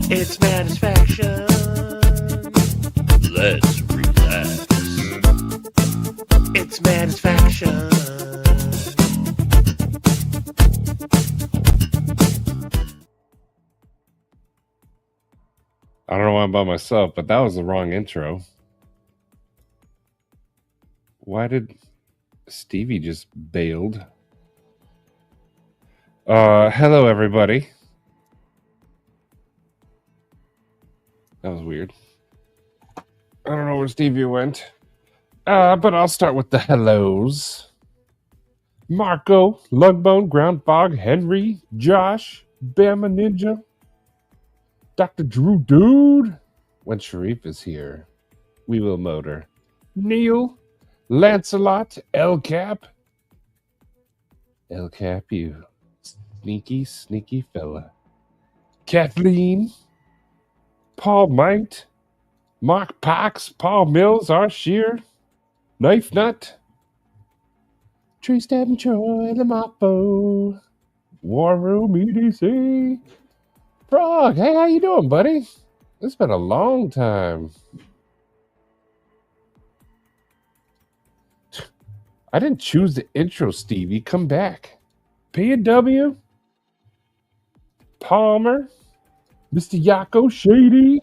It's satisfaction. Let's relax. It's satisfaction. I don't know why I'm by myself, but that was the wrong intro. Why did Stevie just bailed? Hello everybody. That was weird. I don't know where Stevie went. But I'll start with the hellos. Marco, Lugbone, Groundbog, Henry, Josh, Bama Ninja, Dr. Drew Dude. When Sharif is here, we will motor. Neil, Lancelot, El Cap. El Cap, you sneaky fella. Kathleen, Paul Might, Mark Pox, Paul Mills, R. Shear, Knife Nut, Tree Stabbing Troy, Lamapo, War Room EDC, Frog. Hey, how you doing, buddy? It's been a long time. I didn't choose the intro, Stevie. Come back. P&W, Palmer, Mr. Yako Shady.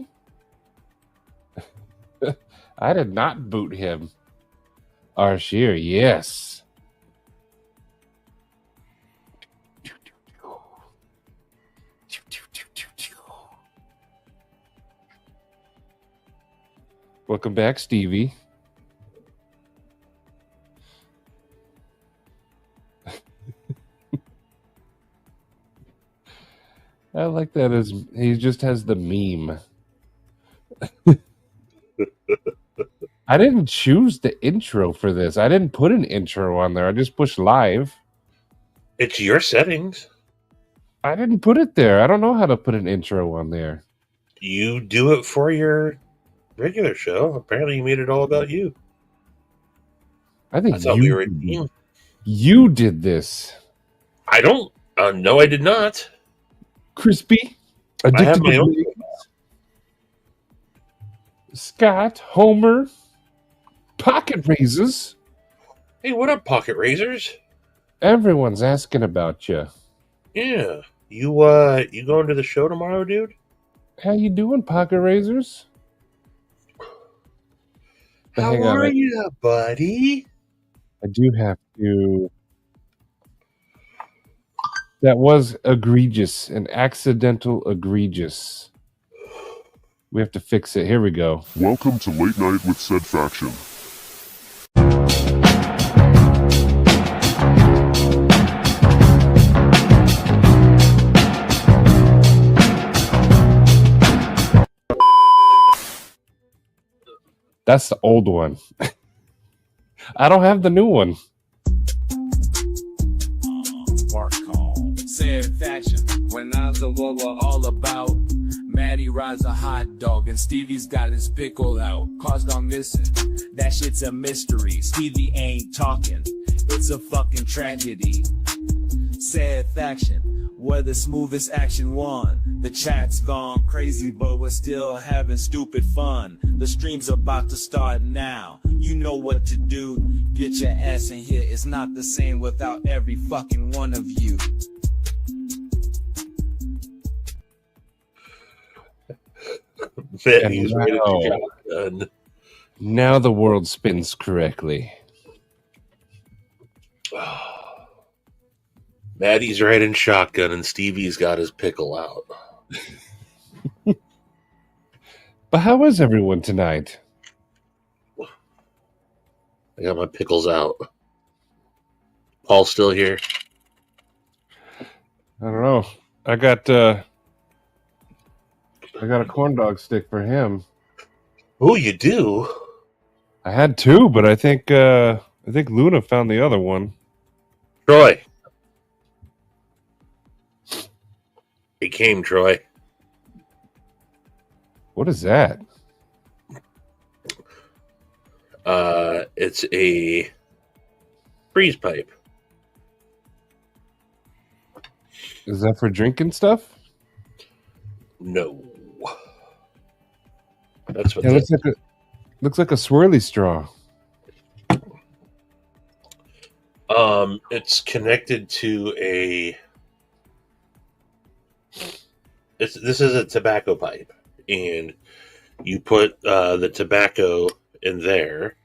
I did not boot him. Arsheer, yes. Welcome back, Stevie. I like that as he just has the meme. I didn't choose the intro for this. I didn't put an intro on there. I just pushed live. It's your settings. I didn't put it there. I don't know how to put an intro on there. You do it for your regular show. Apparently, you made it all about you. I think I thought we were a team. You did this. I don't. No, I did not. Crispy. I have Addicted my to own. Blades, Scott, Homer, Pocket Razors. Hey, what up, Pocket Razors? Everyone's asking about you. Yeah, you going to the show tomorrow, dude? How you doing, Pocket Razors? But How hang on, are you, buddy? I do have to. That was egregious, an accidental egregious. We have to fix it. Here we go. Welcome to Late Night with SaidFaction. That's the old one. I don't have the new one. SaidFaction. When I was the what we're all about. Maddie rides a hot dog and Stevie's got his pickle out. Cars gone missing. That shit's a mystery. Stevie ain't talking. It's a fucking tragedy. SaidFaction. We're the smoothest action one. The chat's gone crazy, but we're still having stupid fun. The stream's about to start now. You know what to do. Get your ass in here. It's not the same without every fucking one of you. He's ready to get it done. Now the world spins correctly. Maddie's riding shotgun and Stevie's got his pickle out. But how is everyone tonight? I got my pickles out. Paul's still here. I don't know. I got a corn dog stick for him. Oh, you do? I had two, but I think Luna found the other one. Troy. He came, Troy. What is that? It's a freeze pipe. Is that for drinking stuff? No. That's what Yeah, that. looks like a swirly straw. It's connected to a. This is a tobacco pipe, and you put the tobacco in there,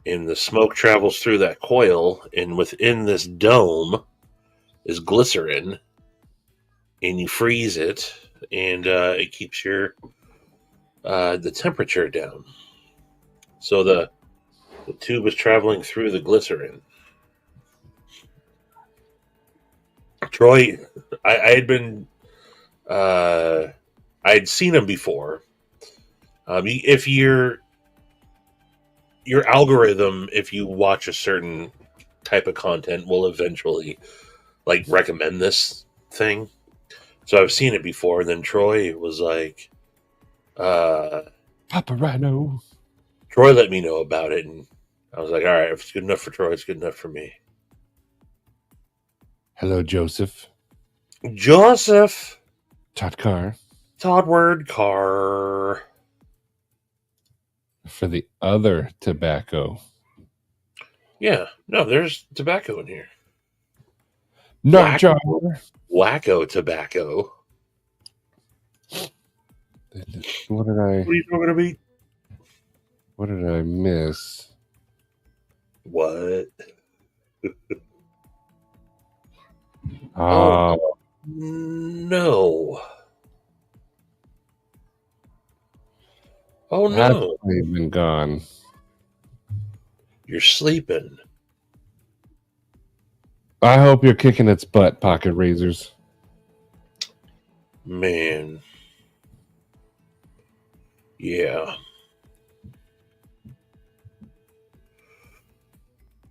and the smoke travels through that coil, and within this dome is glycerin, and you freeze it, and it keeps your the temperature down. So the tube is traveling through the glycerin. Troy, I had been I had seen him before. If your algorithm, if you watch a certain type of content, will eventually like recommend this thing. So I've seen it before. And then Troy was like, Papa Rhino. Troy let me know about it, and I was like, all right, if it's good enough for Troy, it's good enough for me. Hello, Joseph. Joseph Todd Toddward Carr. for the other tobacco. Yeah, no, there's tobacco in here. Not jar. Wacko tobacco. What did What are you talking about? What did I miss? What? Oh, No. Oh that's no. been gone. You're sleeping. I hope you're kicking its butt, Pocket Razors. Man. Yeah.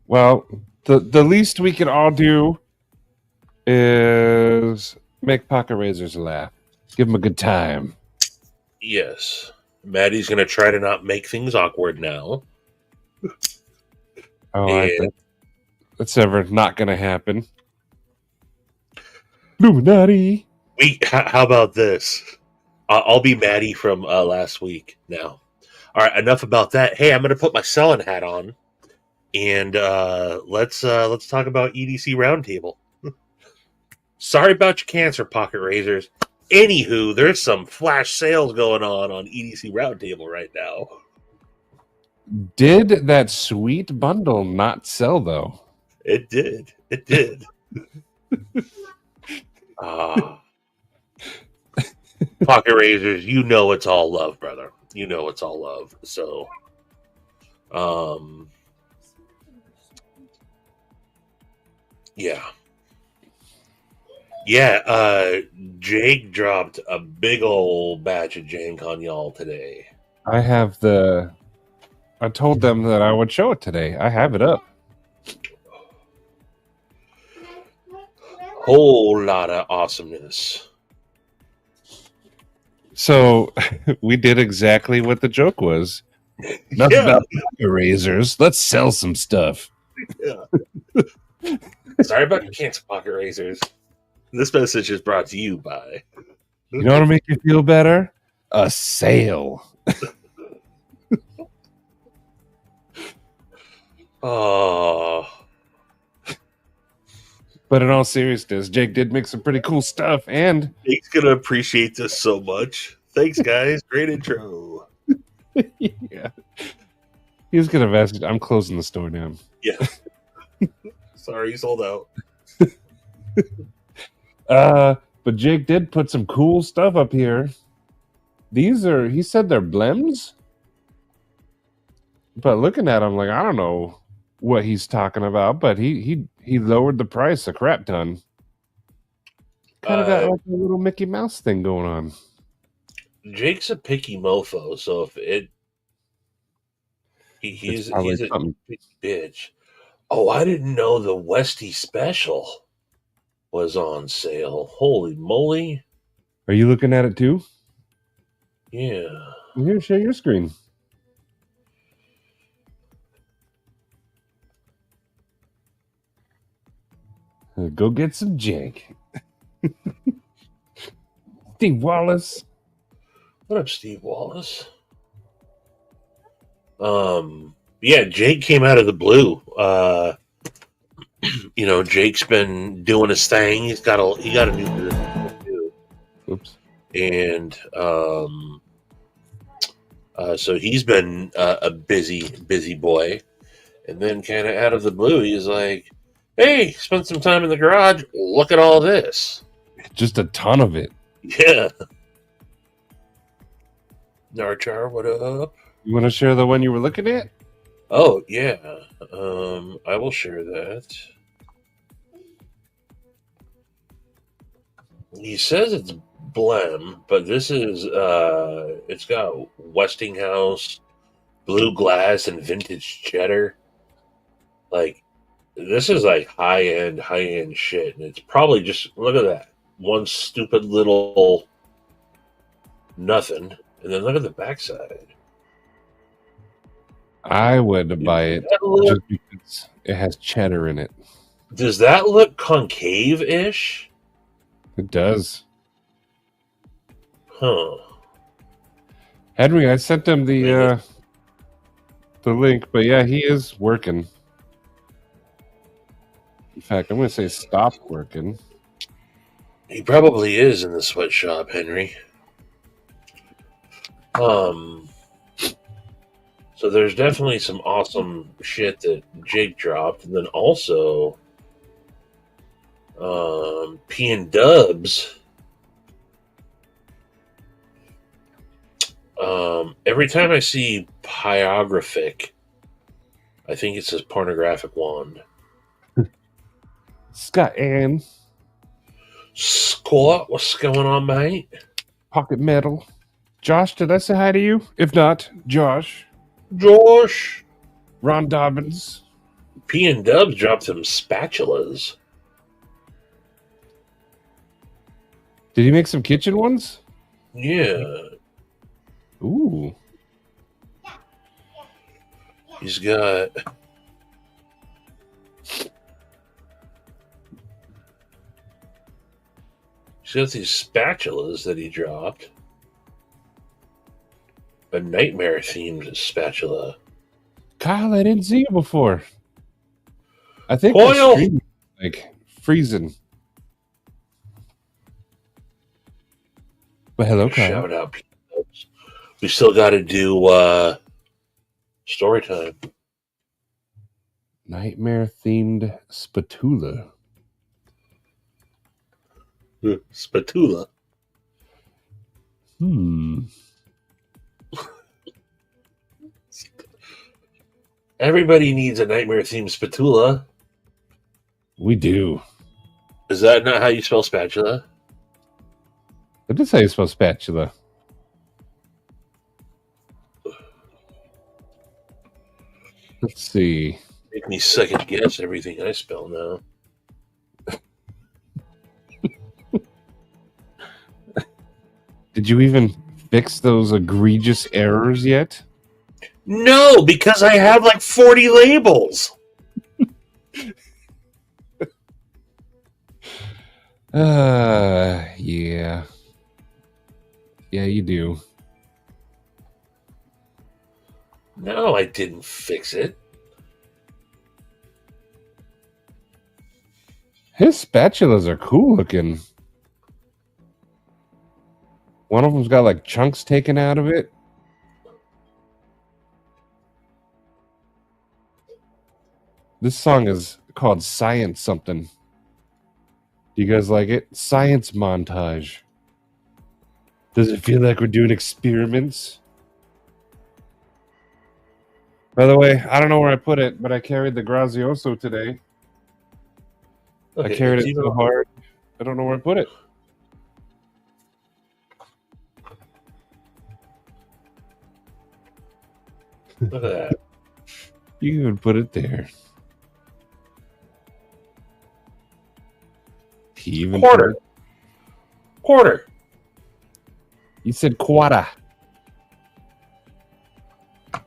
Well, the least we can all do is make Pocket Razors laugh. Give them a good time. Yes. Maddie's going to try to not make things awkward now. Oh, that's ever not going to happen. Illuminati. How about this? I'll be Maddie from last week now. All right, enough about that. Hey, I'm going to put my selling hat on, and let's talk about EDC Roundtable. Sorry about your cancer, Pocket Razors. Anywho, there's some flash sales going on EDC Roundtable right now. Did that sweet bundle not sell, though? It did. It did. Pocket Razors, you know it's all love, brother. You know it's all love. So, yeah. Yeah, Jake dropped a big old batch of Jank on y'all today. I told them that I would show it today. I have it up. Whole lot of awesomeness. So we did exactly what the joke was. Nothing about razors. Let's sell some stuff. Yeah. Sorry about your cancer, Pocket Razors. This message is brought to you by. You know what'll make you feel better? A sale. Oh. But in all seriousness, Jake did make some pretty cool stuff, and Jake's gonna appreciate this so much. Thanks, guys. Great intro. yeah, he was gonna message. I'm closing the store down. Yeah. Sorry, sold out. But Jake did put some cool stuff up here. These are, he said they're blems, but looking at them, like, I don't know what he's talking about, but he lowered the price a crap ton. Kind of got like a little Mickey Mouse thing going on. Jake's a picky mofo, so if he's a big bitch. Oh, I didn't know the Westie special was on sale. Holy moly! Are you looking at it too? Yeah. Here, share your screen. Go get some Jake. Steve Wallace. What up, Steve Wallace? Yeah, Jake came out of the blue. Jake's been doing his thing. He got a new position too. Oops. And so he's been a busy boy. And then kind of out of the blue, he's like, "Hey, spent some time in the garage. Look at all this." Just a ton of it. Yeah. Narchar, what up? You want to share the one you were looking at? Oh, yeah. I will share that. He says it's Blem, but this is, it's got Westinghouse, blue glass, and vintage cheddar. Like, this is like high-end shit. And it's probably just, look at that. One stupid little nothing. And then look at the backside. I would buy it just because it has cheddar in it. Does that look concave-ish? It does. Huh. Henry, I sent him the link, but yeah, he is working. In fact, I'm going to say stop working. He probably is in the sweatshop, Henry. So there's definitely some awesome shit that Jake dropped, and then also P and Dubs. Every time I see pyographic, I think it says pornographic wand. Scott and Scott, what's going on, mate? Pocket Metal. Josh, did I say hi to you? If not, Josh. Josh. Ron Dobbins. P and Dubs dropped some spatulas. Did he make some kitchen ones? Yeah. Ooh. He's got these spatulas that he dropped. A nightmare themed spatula. Kyle, I didn't see you before. I think Coil! the stream is, like freezing. But hello, Kyle. Shout out. We still got to do story time. Nightmare themed spatula. Spatula. Everybody needs a nightmare themed spatula. We do. Is that not how you spell spatula? That is how you spell spatula. Let's see. Make me second guess everything I spell now. Did you even fix those egregious errors yet? No, because I have like 40 labels. Yeah. Yeah, you do. No, I didn't fix it. His spatulas are cool looking. One of them's got like chunks taken out of it. This song is called Science something. Do you guys like it? Science montage. Does it feel like we're doing experiments? By the way, I don't know where I put it, but I carried the Grazioso today. Okay, I carried it so hard, I don't know where I put it. Look at that. You even put it there. He even Quarter. Quarter. You said quarter.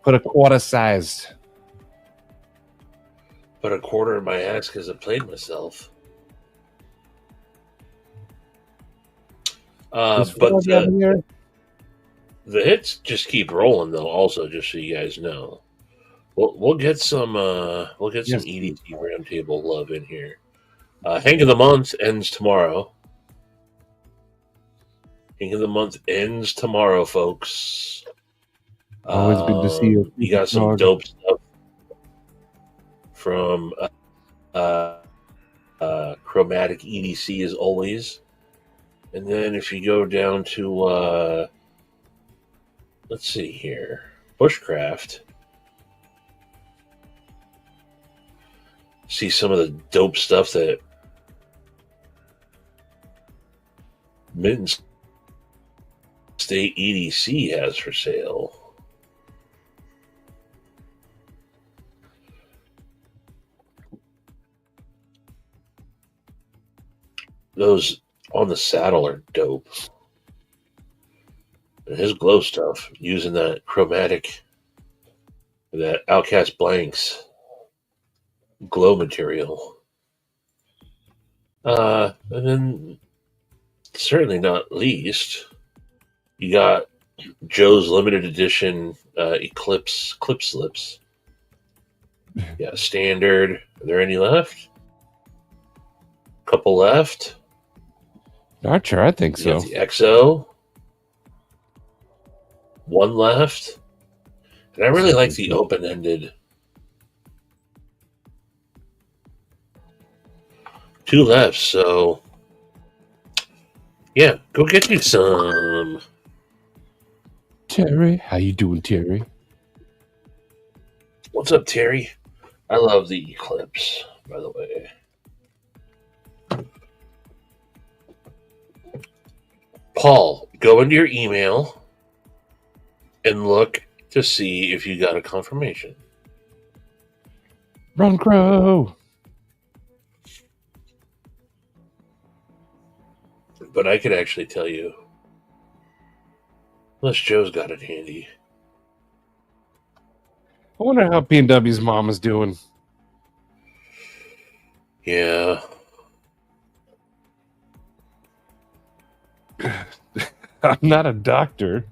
Put a quarter size. Put a quarter in my ass because I played myself. Is Phil down here? The hits just keep rolling though. Also, just so you guys know, we'll get some Yes. EDT roundtable love in here. Hang of the Month ends tomorrow. Hang of the Month ends tomorrow, folks. Always good to see you. You got some dope stuff from Chromatic EDC as always. And then if you go down to let's see here, Bushcraft, see some of the dope stuff that Mitten State EDC has for sale. Those on the saddle are dope. And his glow stuff, using that chromatic, that Outcast Blanks glow material. And then, certainly not least, you got Joe's limited edition Eclipse clip slips. Yeah, standard. Are there any left? Couple left. Not sure. I think You so. got the XO. One left. And I really like the open-ended. Two left, so yeah, go get you some. Terry, how you doing, Terry? What's up, Terry? I love the Eclipse, by the way. Paul, go into your email and look to see if you got a confirmation. Run, Crow! But I could actually tell you, unless Joe's got it handy. I wonder how P&W's mom is doing. Yeah. I'm not a doctor.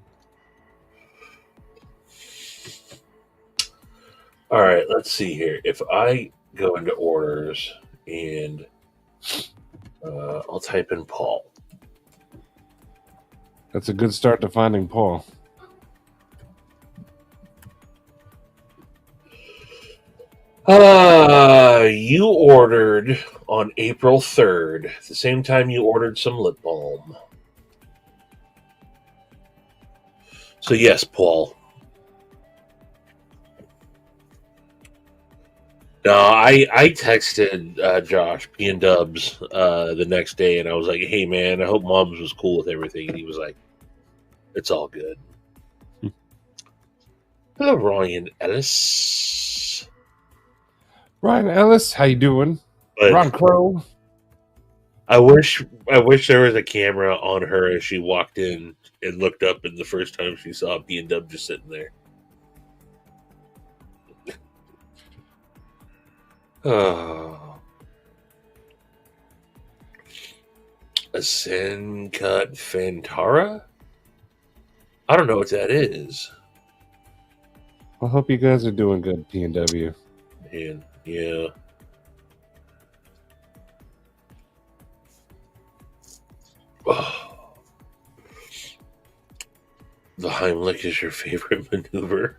All right, let's see here. If I go into orders and I'll type in Paul. That's a good start to finding Paul. You ordered on April 3rd, the same time you ordered some lip balm. So yes, Paul. No, I texted Josh P and Dubs the next day, and I was like, "Hey man, I hope Mom's was cool with everything." And he was like, "It's all good." Hello, Ryan Ellis. Ryan Ellis, how you doing? But Ron Crow. I wish there was a camera on her as she walked in and looked up, and the first time she saw P and Dub just sitting there. Oh. A Sencut Fantara? I don't know what that is. I hope you guys are doing good, P&W. Man, yeah. Oh. The Heimlich is your favorite maneuver.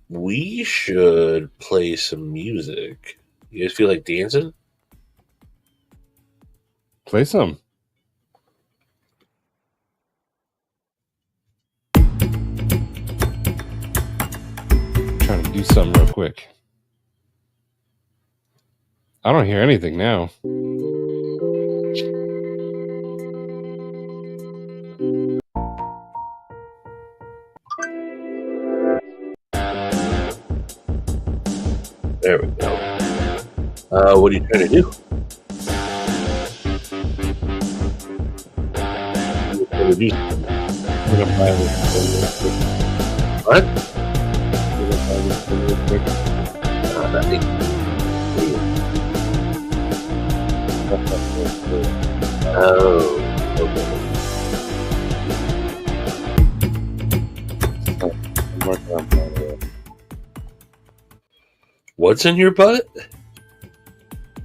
We should play some music. You guys feel like dancing? Play some. Trying to do something real quick. I don't hear anything now. There we go. What are you trying to do? You're trying to do something. I'm gonna buy this real quick. What? I'm gonna buy this real quick. Nothing. Oh, okay. I'm working on that. What's in your butt?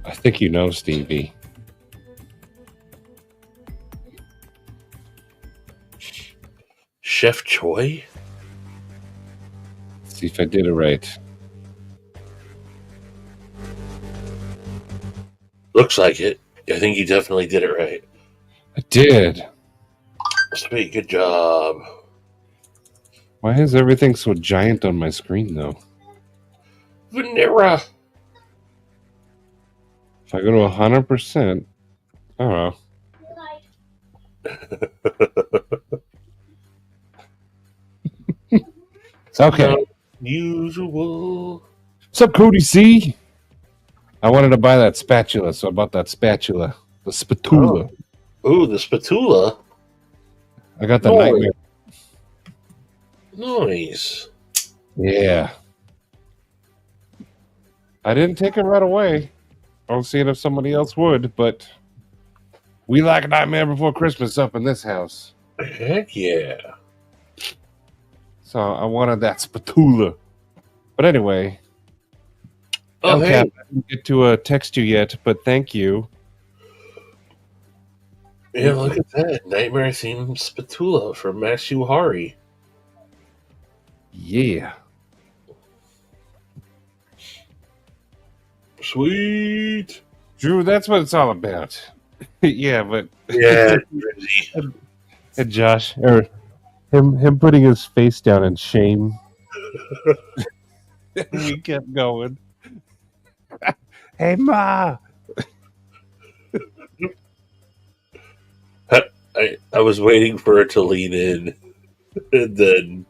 I think you know, Stevie. Chef Choi? Let's see if I did it right. Looks like it. I think you definitely did it right. I did. Sweet, good job. Why is everything so giant on my screen, though? Vanilla. If I go to 100%, I don't know. Okay. Usual. What's up, Cody C? I wanted to buy that spatula, so I bought that spatula. The spatula. Ooh, the spatula. I got the Nice. nightmare. Nice. Yeah. I didn't take it right away. I was seeing if somebody else would, but we like Nightmare Before Christmas up in this house. Heck yeah. So I wanted that spatula. But anyway, Oh, LCAP, hey. I didn't get to text you yet, but thank you. Yeah, look at that. Nightmare themed spatula from Masu Hari. Yeah. Sweet. Drew, that's what it's all about. Yeah, but Yeah, Drizzy. and Josh, or him putting his face down in shame. We kept going. Hey, Ma. I was waiting for it to lean in and then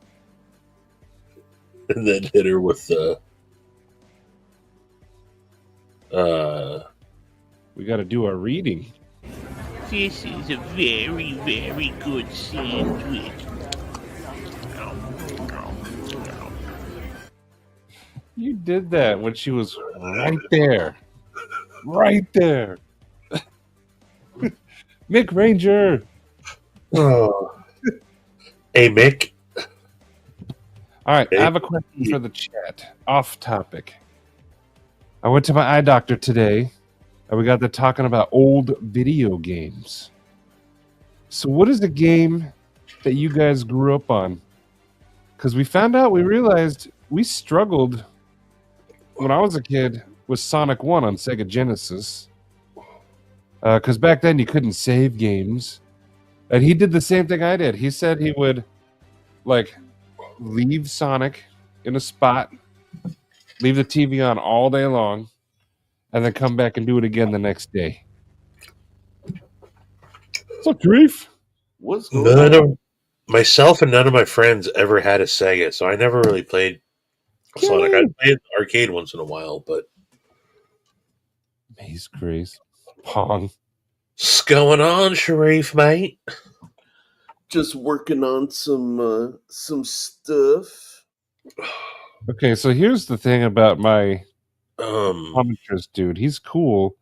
hit her with the We got to do our reading. This is a very, very good sandwich. You did that when she was right there. Right there. Mick Ranger. oh. Hey Mick. All right, I have a question for the chat. Off topic. I went to my eye doctor today, and we got to talking about old video games. So what is the game that you guys grew up on? Because we realized we struggled when I was a kid with Sonic 1 on Sega Genesis. Because back then you couldn't save games. And he did the same thing I did. He said he would, like, leave Sonic in a spot, leave the TV on all day long, and then come back and do it again the next day. What's up, Dreef? What's going on? Myself and none of my friends ever had a Sega, so I never really played Sonic. I played the arcade once in a while, but Maze Grace. Pong. what's going on, Sharif, mate? Just working on some stuff. Okay, so here's the thing about my Um, optometrist dude. He's cool,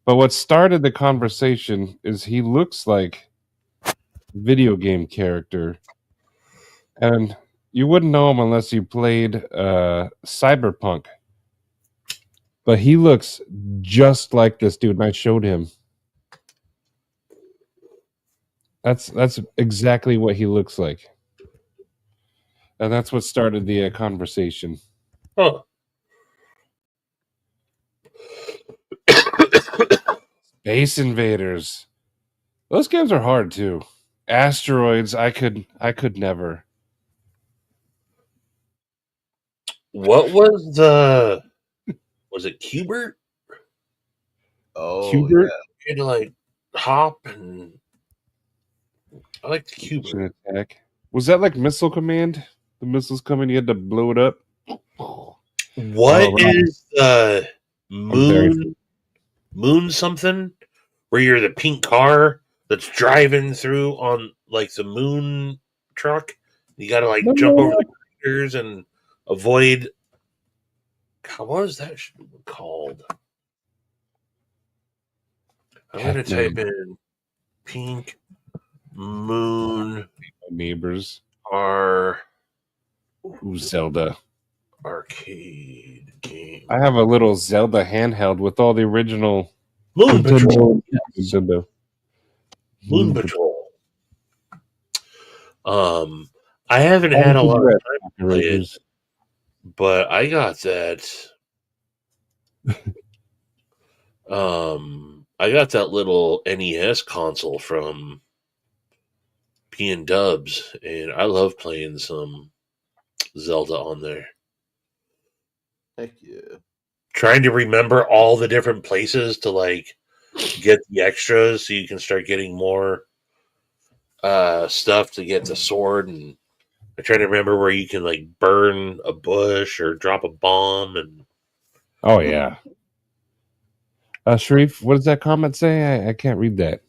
but what started the conversation is he looks like a video game character, and you wouldn't know him unless you played Cyberpunk. But he looks just like this dude, and I showed him. That's exactly what he looks like, and that's what started the conversation. huh. Space Invaders. Those games are hard too. Asteroids, I could never. What was the? Was it Cubert? Oh, Hubert? yeah. You had to like hop and I like the Cubert. Action Attack. Was that like Missile Command? The missiles coming, you had to blow it up. What Oh, is the very- moon something where you're the pink car that's driving through on like the moon truck? You got to like jump over the craters and avoid. God, what is that called? I'm going to Pac-Man. type in Pink Moon Neighbors. R Ooh, Zelda. arcade game. I have a little Zelda handheld with all the original Moon Patrol. Yes. Nintendo. Moon Patrol. I haven't had a lot of time to play it, but I got that. I got that little NES console from P and Dubs, and I love playing some Zelda on there. Heck yeah. Trying to remember all the different places to like get the extras so you can start getting more stuff to get the sword, and I try to remember where you can like burn a bush or drop a bomb. And oh yeah. Sharif, what does that comment say? I can't read that.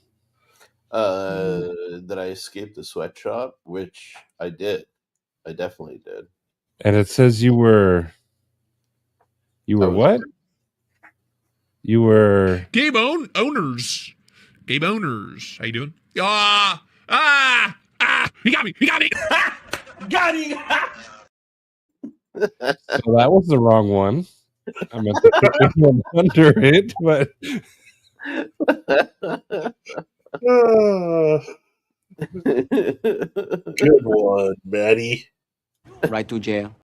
That I escaped the sweatshop, which I did. I definitely did. And it says you were was what? You were Game owners. Game owners. How you doing? He got me. Got him! so that was the wrong one. I meant to put this one under it, but good one, Maddie. Right to jail.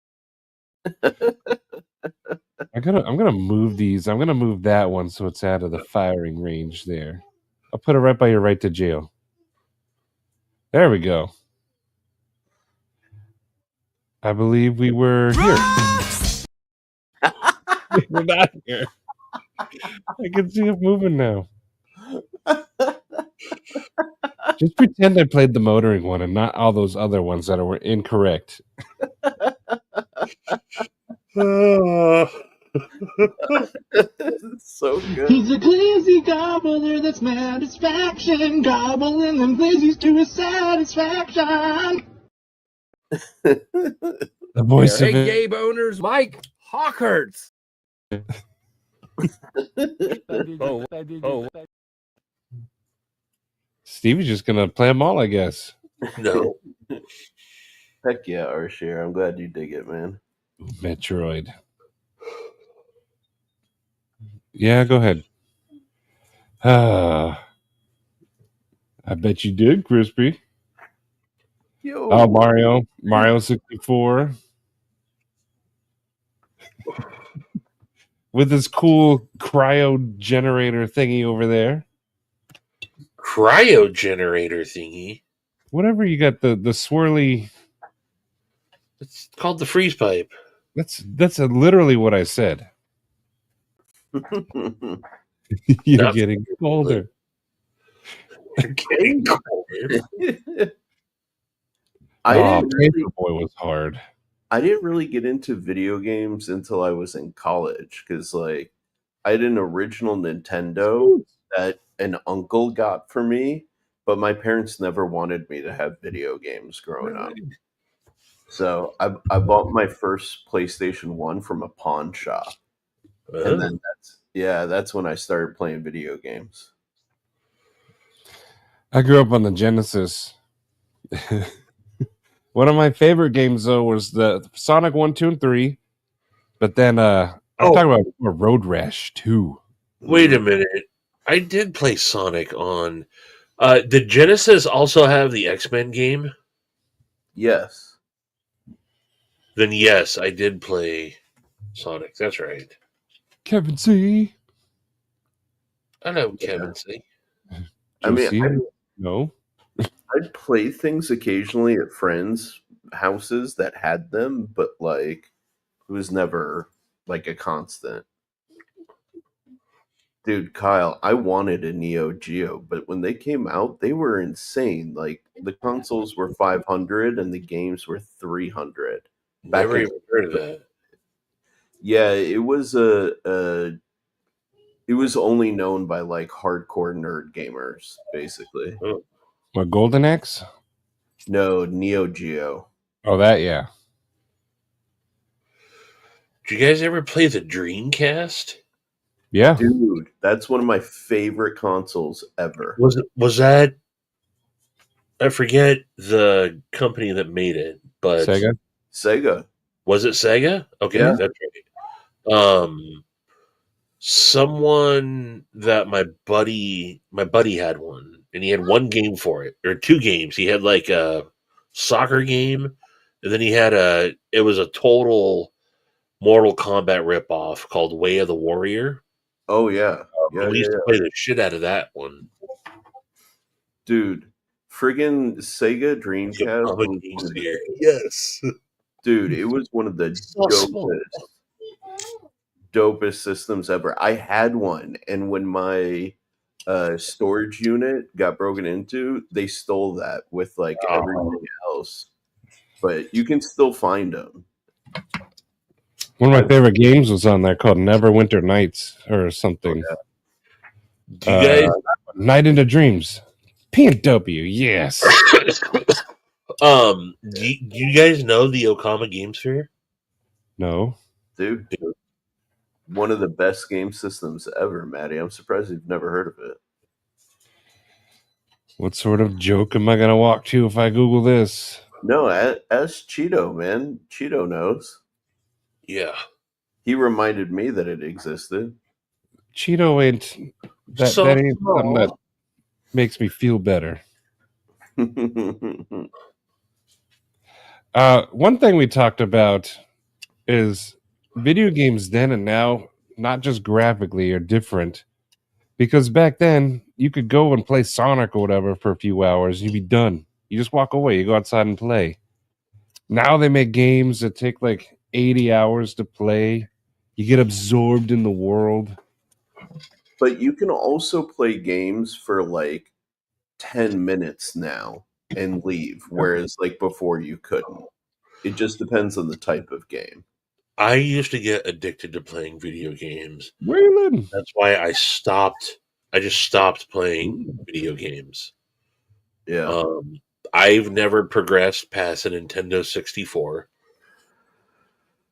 I'm gonna move these. I'm gonna move that one so it's out of the firing range there. I'll put it right by your right to jail. There we go. I believe we were here. We're not here. I can see it moving now. Just pretend I played the motoring one and not all those other ones that were incorrect. So good. He's a glizzy gobbler that's satisfaction, gobbling them glizzies to his satisfaction. The voice of it. Gabe owners, Mike Hawkhurts. Stevie's just gonna play them all, I guess. No. Heck yeah, Arshir. I'm glad you dig it, man. Metroid. Yeah, go ahead. I bet you did, Crispy. Yo. Oh, Mario 64. With his cool cryo generator thingy over there. Cryo generator thingy. Whatever you got, the swirly. It's called the freeze pipe. That's literally what I said. You're getting colder. Getting colder. Paperboy was hard. I didn't really get into video games until I was in college because, like, I had an original Nintendo that an uncle got for me, but my parents never wanted me to have video games growing up. So I bought my first PlayStation 1 from a pawn shop. And then that's when I started playing video games. I grew up on the Genesis. One of my favorite games, though, was the Sonic 1, 2, and 3. But then I'm talking about Road Rash 2. Wait a minute. I did play Sonic on... did Genesis also have the X-Men game? Yes. Then yes, I did play Sonic. That's right. Kevin C. I know Kevin C. I mean, no. I'd play things occasionally at friends' houses that had them, but like it was never like a constant. Dude, Kyle, I wanted a Neo Geo, but when they came out, they were insane. Like the consoles were $500 and the games were $300. Never even heard of that. Yeah, it was it was only known by like hardcore nerd gamers, basically. Oh. What, Golden Axe? No, Neo Geo. Oh, that, yeah. Did you guys ever play the Dreamcast? Yeah. Dude, that's one of my favorite consoles ever. Was that? I forget the company that made it, but Sega. Was it Sega? Okay, Yeah. that's right. Someone that my buddy had one, and he had one game for it, or two games. He had like a soccer game, and then he had it was a total Mortal Kombat ripoff called Way of the Warrior. Oh yeah. And we used to play the shit out of that one. Dude, friggin' Sega Dreamcast was Games here. Yes. dude, it was one of the dopest systems ever. I had one, and when my storage unit got broken into, they stole that with like everything else. But you can still find them. One of my favorite games was on there called Neverwinter Nights or something. Oh, yeah. Do you guys Night into Dreams? P&W, yes. do you guys know the Okama Game Sphere? No. Dude, one of the best game systems ever, Maddie. I'm surprised you've never heard of it. What sort of joke am I going to walk to if I Google this? No, ask Cheeto, man. Cheeto knows. Yeah. He reminded me that it existed. Cheeto ain't that ain't something that makes me feel better. One thing we talked about is video games then and now, not just graphically, are different. Because back then, you could go and play Sonic or whatever for a few hours, and you'd be done. You just walk away. You go outside and play. Now they make games that take like 80 hours to play. You get absorbed in the world. But you can also play games for like 10 minutes now and leave, whereas like before you couldn't. It just depends on the type of game. I used to get addicted to playing video games. Waylon. That's why I stopped. I just stopped playing video games. Yeah. I've never progressed past a Nintendo 64.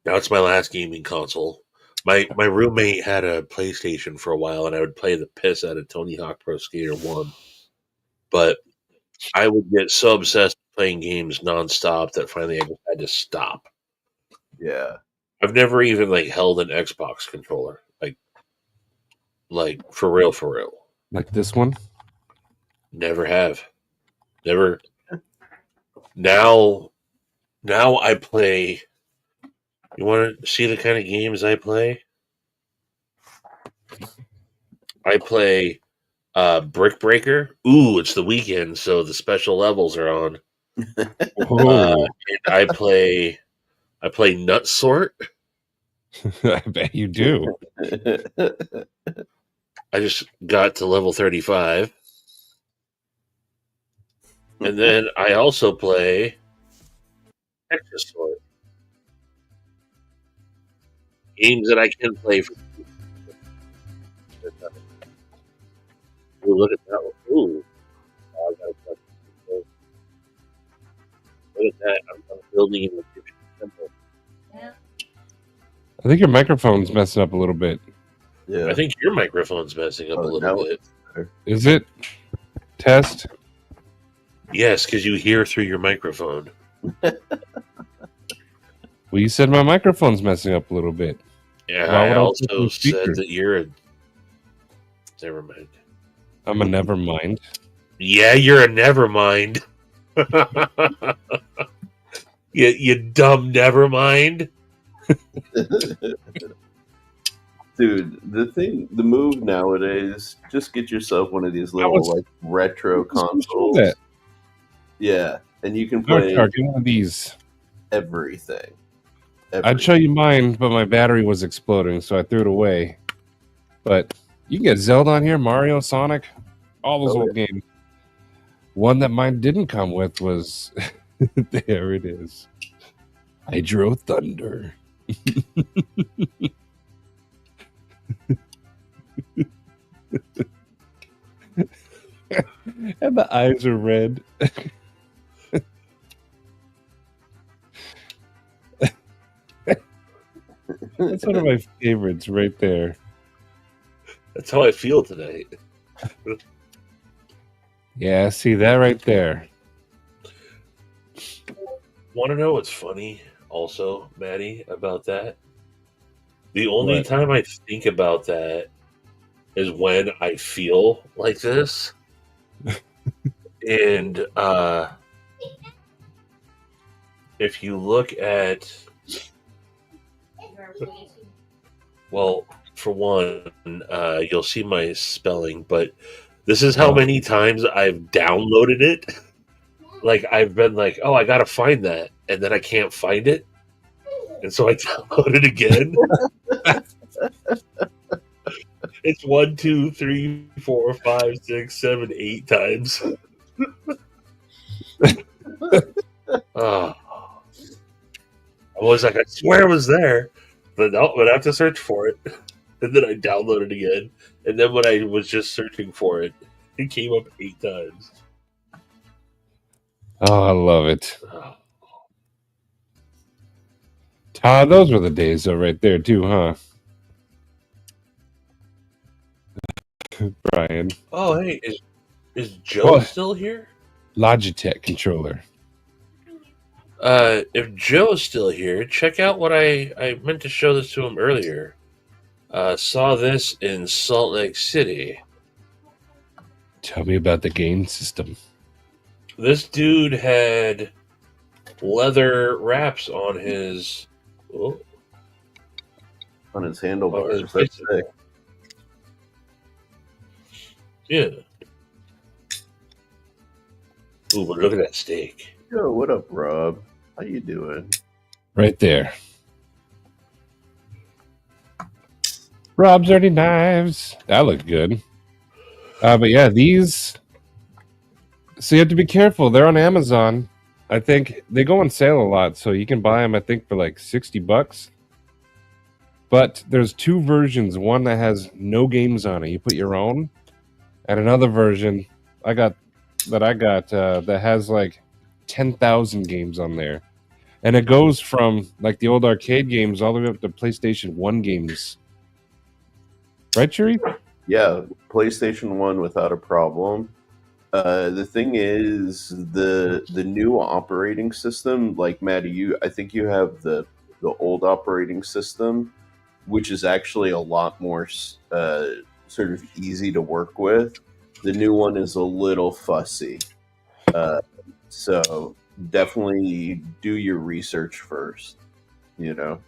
Now it's my last gaming console. My roommate had a PlayStation for a while, and I would play the piss out of Tony Hawk Pro Skater 1. But I would get so obsessed with playing games nonstop that finally I just had to stop. Yeah. I've never even like held an Xbox controller, like for real. Like this one? Never have. Never. Now I play. You want to see the kind of games I play? I play Brick Breaker. Ooh, it's the weekend, so the special levels are on. And I play Nut Sort. I bet you do. I just got to level 35. And then I also play Extra Sort. Games that I can play for. Ooh, look at that one. Ooh. Oh, I gotta touch this. Look at that. I'm building an Egyptian temple. I think your microphone's messing up a little bit. Yeah. I think your microphone's messing up a little bit. Is it? Test? Yes, because you hear through your microphone. Well, you said my microphone's messing up a little bit. Yeah, Why would I I also put the speaker? said that you're a... Never mind. I'm a never mind. Yeah, you're a never mind. you dumb never mind. Dude, the move nowadays, just get yourself one of these little like retro consoles. Yeah, and you can play Get one of these. everything. I'd show you mine, but my battery was exploding, so I threw it away. But you can get Zelda on here, Mario, Sonic, all those old games. One that mine didn't come with was there it is. Hydro Thunder. And the eyes are red. That's one of my favorites right there. That's how I feel today. Yeah, see that right there. Want to know what's funny also, Maddie, about that? The only What? time I think about that is when I feel like this. And if you look at, well, for one, you'll see my spelling, but this is how many times I've downloaded it. Like, I've been like, oh, I gotta find that, and then I can't find it, and so I download it again. It's 1, 2, 3, 4, 5, 6, 7, 8 times. Oh. I was like, I swear it was there, but no, I'd have to search for it. And then I download it again. And then when I was just searching for it, it came up 8 times. Oh, I love it. Oh. Todd, those were the days, though, right there, too, huh? Brian. Oh, hey, is Joe What? still here? Logitech controller. If Joe's still here, check out what I meant to show this to him earlier. Saw this in Salt Lake City. Tell me about the game system. This dude had leather wraps on his On his handlebars. his That's bicycle. sick. Yeah. Ooh, but look at that steak. Yo, what up, Rob? How you doing? Right there. Rob's Dirty Knives. That looked good. But yeah, these. So you have to be careful. They're on Amazon. I think they go on sale a lot, so you can buy them, I think, for like $60. But there's 2 versions. One that has no games on it. You put your own. And another version I got that has like 10,000 games on there. And it goes from like the old arcade games all the way up to PlayStation 1 games. Right, Sharif? Yeah, PlayStation 1 without a problem. The thing is, the new operating system, like Maddie, I think you have the old operating system, which is actually a lot more sort of easy to work with. The new one is a little fussy. So definitely do your research first, you know.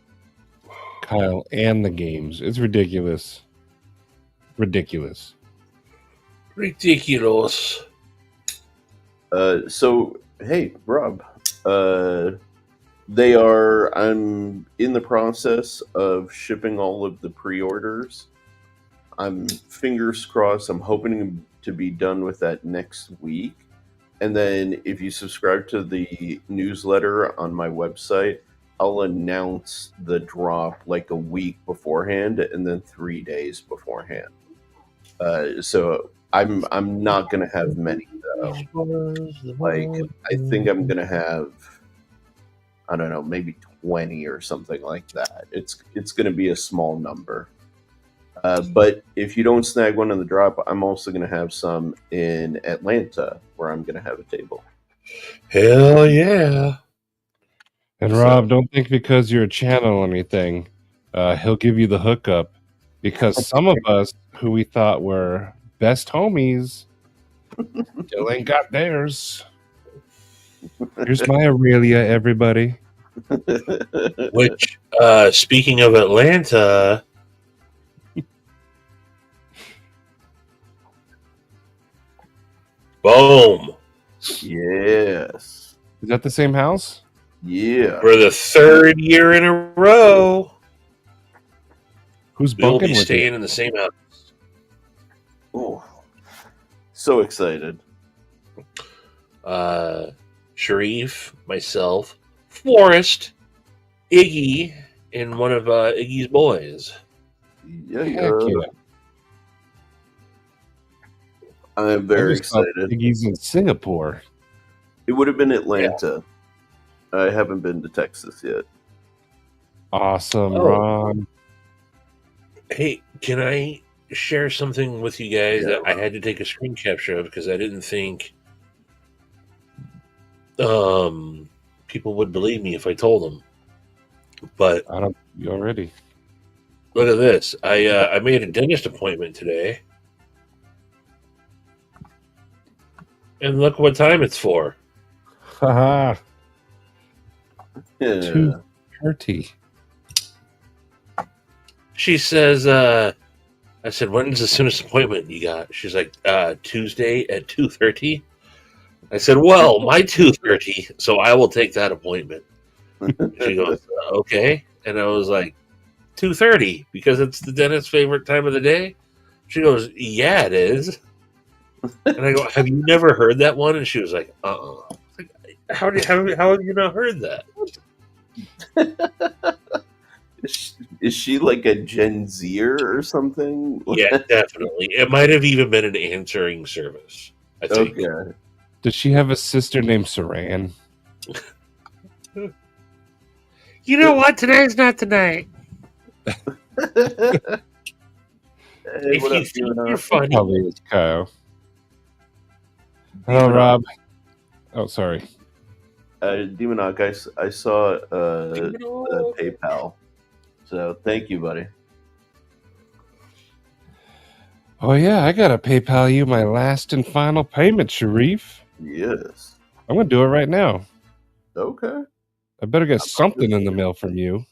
Kyle, and the games. It's ridiculous. Ridiculous. Ridiculous. So hey, Rob, I'm in the process of shipping all of the pre-orders. I'm fingers crossed. I'm hoping to be done with that next week. And then if you subscribe to the newsletter on my website, I'll announce the drop like a week beforehand and then 3 days beforehand. So I'm not gonna have many though. Like I think I'm gonna have, I don't know, maybe 20 or something like that. It's gonna be a small number. But if you don't snag one in the drop, I'm also going to have some in Atlanta where I'm going to have a table. Hell yeah. And Rob, don't think because you're a channel or anything, he'll give you the hookup. Because some of us who we thought were best homies still ain't got theirs. Here's my Aurelia, everybody. Which, speaking of Atlanta, boom. Yes. Is that the same house? Yeah. For the 3rd year in a row, Who's we'll bunking be with staying you? in the same house. Oh, so excited. Sharif, myself, Forrest, Iggy, and one of Iggy's boys. Yeah, Heck yeah. I'm very I just thought excited. He's in Singapore. It would have been Atlanta. Yeah. I haven't been to Texas yet. Awesome, Oh. Ron. Hey, can I share something with you guys that I had to take a screen capture of because I didn't think people would believe me if I told them. But I don't. You already. look at this. I made a dentist appointment today, and look what time it's for. Haha. Yeah. 2:30. She says, I said, when's the soonest appointment you got? She's like, Tuesday at 2:30. I said, well, my 2:30, so I will take that appointment. She goes, okay. And I was like, 2:30, because it's the dentist's favorite time of the day? She goes, yeah, it is. And I go, have you never heard that one? And she was like, Like, how have you not heard that? Is she like a Gen Zer or something? Yeah, definitely. It might have even been an answering service, I think. Okay. Does she have a sister named Saran? You know what? Tonight's not tonight. Hey, If what you up, think Demon? you're funny, Probably is Kyle. Hello, Rob. Oh, sorry. Demonok, I saw PayPal. So thank you, buddy. Oh, yeah, I got to PayPal you my last and final payment, Sharif. Yes. I'm going to do it right now. Okay. I better get something in the mail from you.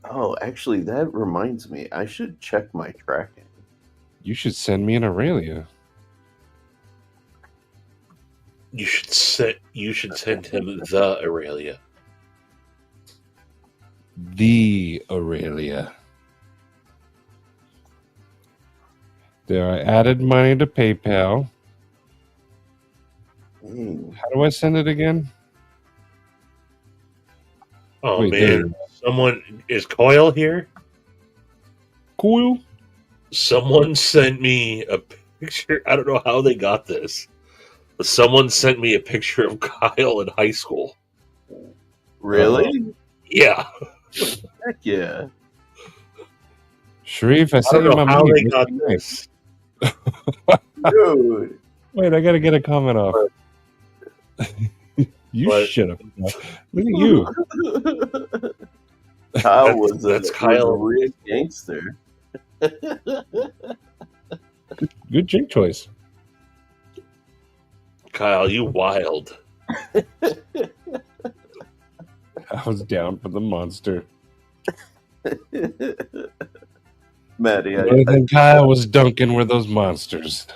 Oh, actually, that reminds me. I should check my tracking. You should send me an Aurelia. You should send him the Aurelia. The Aurelia. There, I added money to PayPal. How do I send it again? Oh, Wait, man. Someone, is Coil here? Cool. Someone sent me a picture. I don't know how they got this. But someone sent me a picture of Kyle in high school. Really? Yeah. Heck yeah. Sharif, I I sent don't you know my how money. they got this. Dude. Wait, I got to get a comment off. You But- shut up. Look at you. Kyle was That's a Kyle. real gangster. Good drink choice. Kyle, you wild. I was down for the monster. Maddie, Better than Kyle was dunking were those monsters.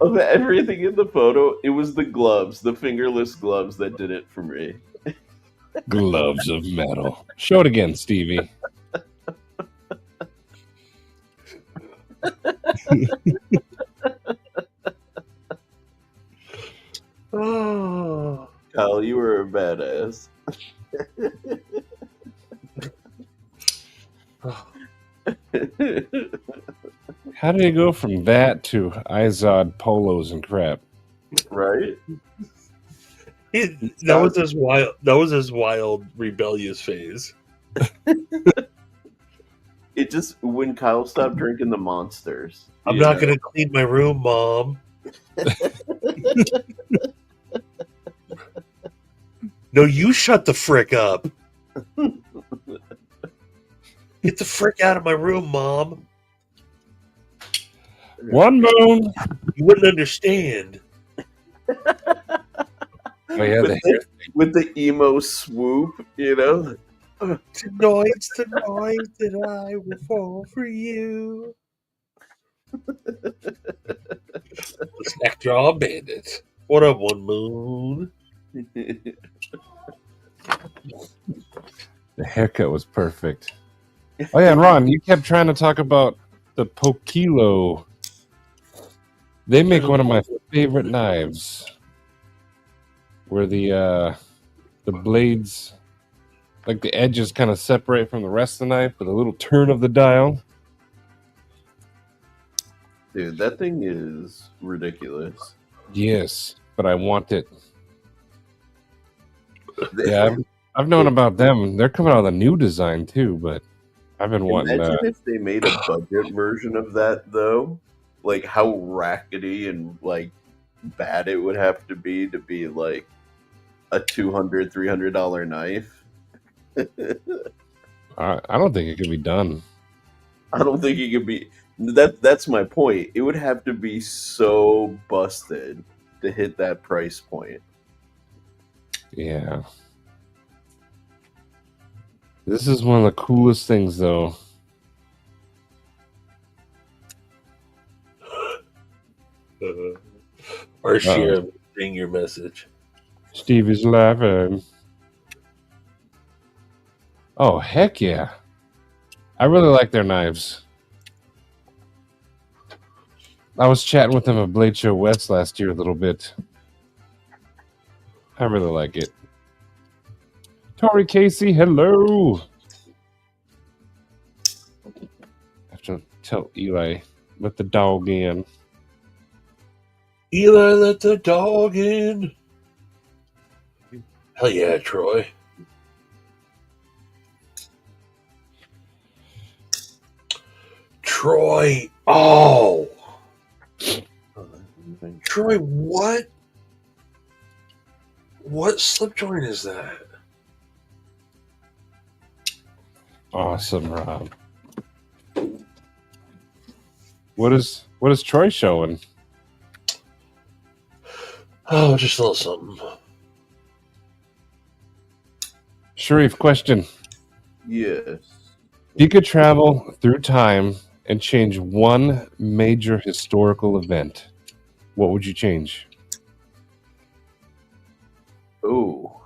of everything in the photo, it was the gloves, the fingerless gloves that did it for me. Gloves of metal. Show it again, Stevie. Oh. Kyle, you were a badass. How did it go from that to Izod polos and crap? Right? That was his wild. That was his wild, rebellious phase. It just, when Kyle stopped drinking the monsters. I'm you not know? going to clean my room, Mom. No, you shut the frick up. Get the frick out of my room, Mom. One moon. You wouldn't understand. Oh yeah, with the emo swoop, you know? Tonight's the night that I will fall for you. The Snackjaw Bandit. What up, One Moon? the haircut was perfect. Oh yeah, and Ron, you kept trying to talk about the Pokilo. They make one of my favorite knives, where the blades, like the edges, kind of separate from the rest of the knife with a little turn of the dial. Dude, that thing is ridiculous. Yes, but I want it. Yeah, I've known about them. They're coming out with a new design too, but I've been wanting Imagine that. if they made a budget version of that, though. Like how rackety and like bad it would have to be like a $200, $300 knife. I don't think it could be done. I don't think it could be. That's my point. It would have to be so busted to hit that price point. Yeah. This is one of the coolest things, though. Or share reading your message. Steve is laughing. Oh, heck yeah. I really like their knives. I was chatting with them at Blade Show West last year a little bit. I really like it. Tori Casey, hello. I have to tell Eli, let the dog in. Eli, let the dog in. Hell yeah, Troy. Troy. Oh. Troy, what? What slip joint is that? Awesome, Rob. What is Troy showing? Oh, just a little something. Sharif, question. Yes. If you could travel through time and change one major historical event, what would you change? Oh,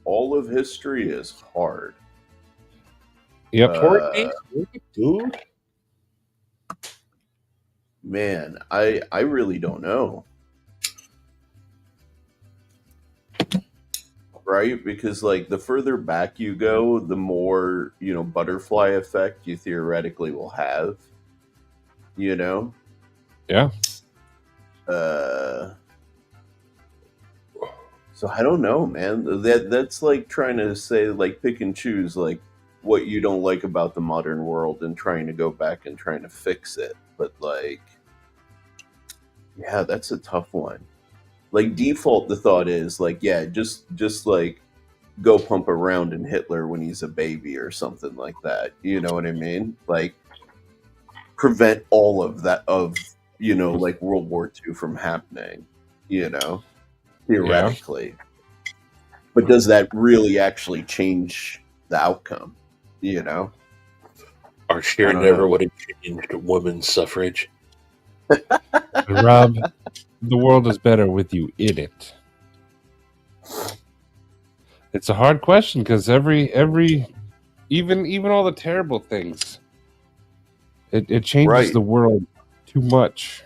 all of history is hard. Yep. Dude. Man, I really don't know. Right? Because like the further back you go, the more, butterfly effect you theoretically will have. Yeah. So I don't know, man. That's like trying to say, like, pick and choose, like, what you don't like about the modern world and trying to go back and trying to fix it. But like, yeah, that's a tough one. Like default, the thought is like, yeah, just like go pump around in Hitler when he's a baby or something like that. You know what I mean? Like prevent all of that like World War II from happening. Theoretically. Yeah. But does that really actually change the outcome? Our share never would have changed women's suffrage. Rob, the world is better with you in it. It's a hard question because every even all the terrible things, it changes the world too much.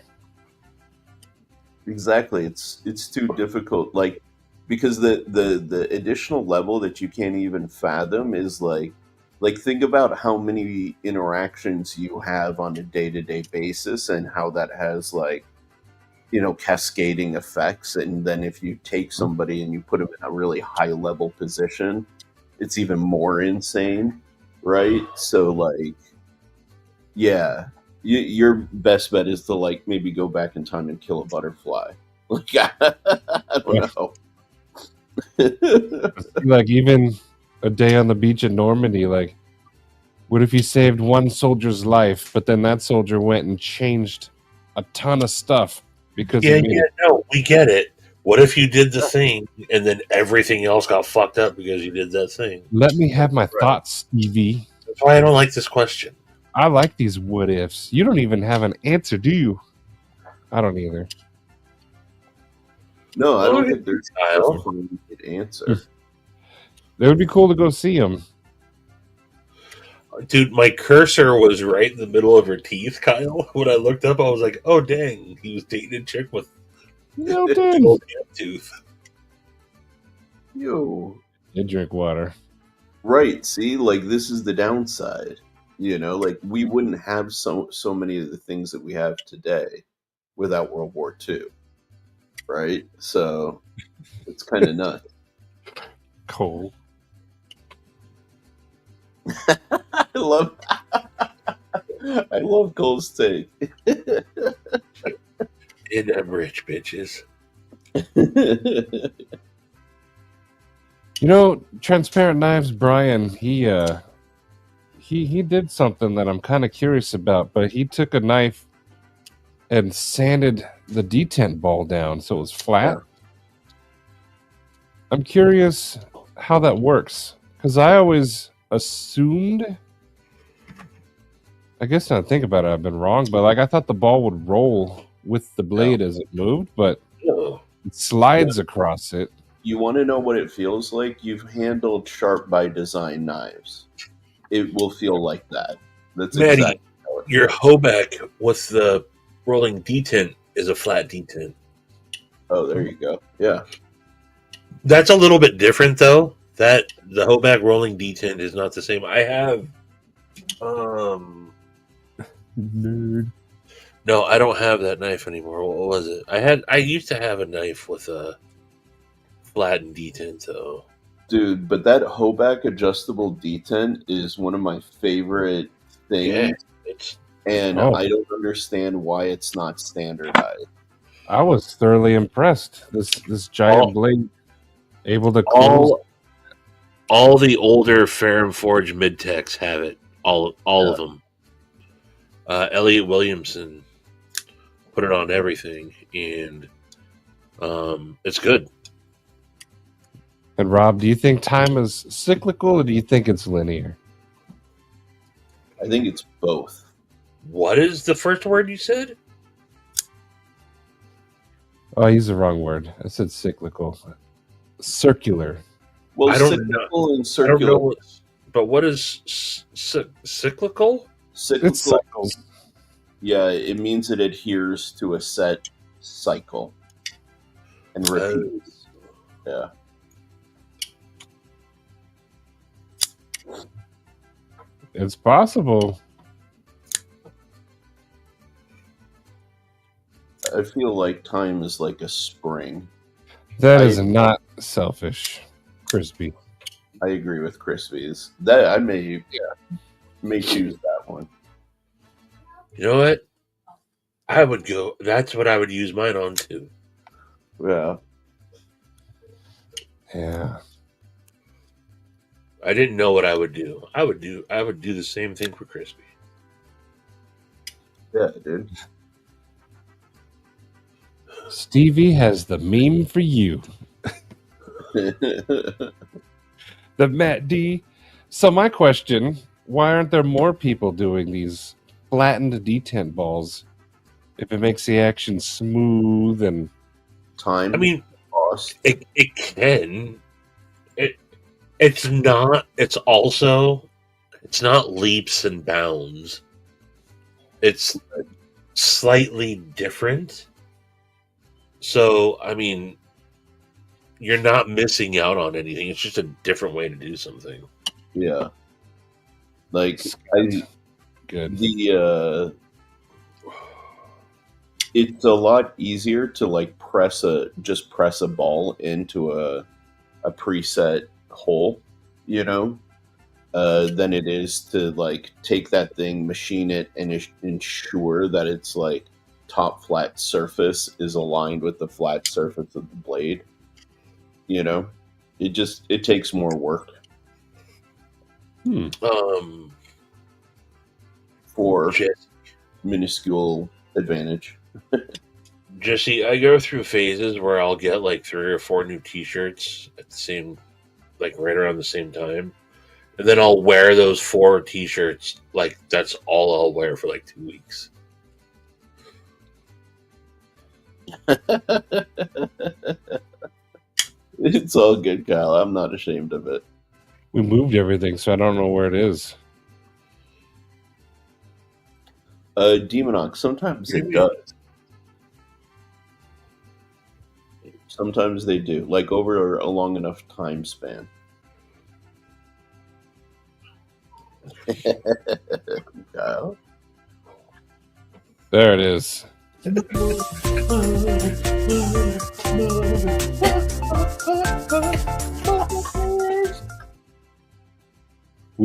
Exactly. It's too difficult. Like because the additional level that you can't even fathom is like think about how many interactions you have on a day-to-day basis and how that has like cascading effects. And then if you take somebody and you put them in a really high level position, it's even more insane, right? So like yeah, your best bet is to like maybe go back in time and kill a butterfly. Like I don't know. Like even a day on the beach in Normandy, like what if you saved one soldier's life, but then that soldier went and changed a ton of stuff because no, we get it. What if you did the thing and then everything else got fucked up because you did that thing? Let me have my thoughts, Stevie. That's why I don't like this question. I like these what ifs. You don't even have an answer, do you? I don't either. No, I don't think there's a good answer. It would be cool to go see him. Dude, my cursor was right in the middle of her teeth, Kyle. When I looked up, I was like, oh, dang. He was dating a chick with no tooth. Yo. You drink water. Right. See, like, this is the downside. Like, we wouldn't have so many of the things that we have today without World War II. right? So it's kind of nuts. Cool. I love Cole's take. And I'm rich, bitches. You know, Transparent Knives Brian, he did something that I'm kind of curious about, but he took a knife and sanded the detent ball down so it was flat. Yeah. I'm curious how that works, because I always assumed, I guess now I think about it, I've been wrong, but like I thought the ball would roll with the blade as it moved, but Oh, it slides across it. You want to know what it feels like? You've handled Sharp by Design knives. It will feel like that. That's Maddie, exactly how it your feels. Hoback with the rolling detent is a flat detent. Oh, there you go. Yeah. That's a little bit different, though. That the Hoback rolling detent is not the same. I have, Nerd. no, I don't have that knife anymore. What was it? I used to have a knife with a flattened detent, though. Dude, but that Hoback adjustable detent is one of my favorite things. Yeah, it's And Oh. I don't understand why it's not standardized. I was thoroughly impressed. This giant blade able to close. all the older Ferrum Forge mid-techs have it. All of them. Elliot Williamson put it on everything, and it's good. And Rob, do you think time is cyclical or do you think it's linear? I think it's both. What is the first word you said? Oh, I used the wrong word. I said cyclical. Circular. Well, I don't cyclical and I don't circular. know but what is cyclical? Cyclical, It's cycles. yeah, it means it adheres to a set cycle and repeats. Yeah. It's possible. I feel like time is like a spring. That is not selfish, Crispy. I agree with Crispy's. That I may choose that one. You know what? I would go. That's what I would use mine on too. Yeah. Yeah. I didn't know what I would do. I would do the same thing for Crispy. Yeah, dude. Stevie has the meme for you. The Matt D. So my question, why aren't there more people doing these flattened detent balls if it makes the action smooth and Time. I mean, cost. it can. It's not. It's also. It's not leaps and bounds. It's slightly different. So I mean, you're not missing out on anything. It's just a different way to do something. Yeah. Like good. It's a lot easier to like press a ball into a preset hole, you know, than it is to like take that thing, machine it, and ensure that it's like top flat surface is aligned with the flat surface of the blade. You know, it takes more work. For minuscule advantage. Jesse, I go through phases where I'll get like 3 or 4 new T-shirts at the same, like right around the same time, and then I'll wear those 4 T-shirts. Like that's all I'll wear for like 2 weeks. It's all good, Kyle. I'm not ashamed of it. We moved everything, so I don't know where it is. Demonox, sometimes it does. Sometimes they do, like over a long enough time span. Kyle? There it is. We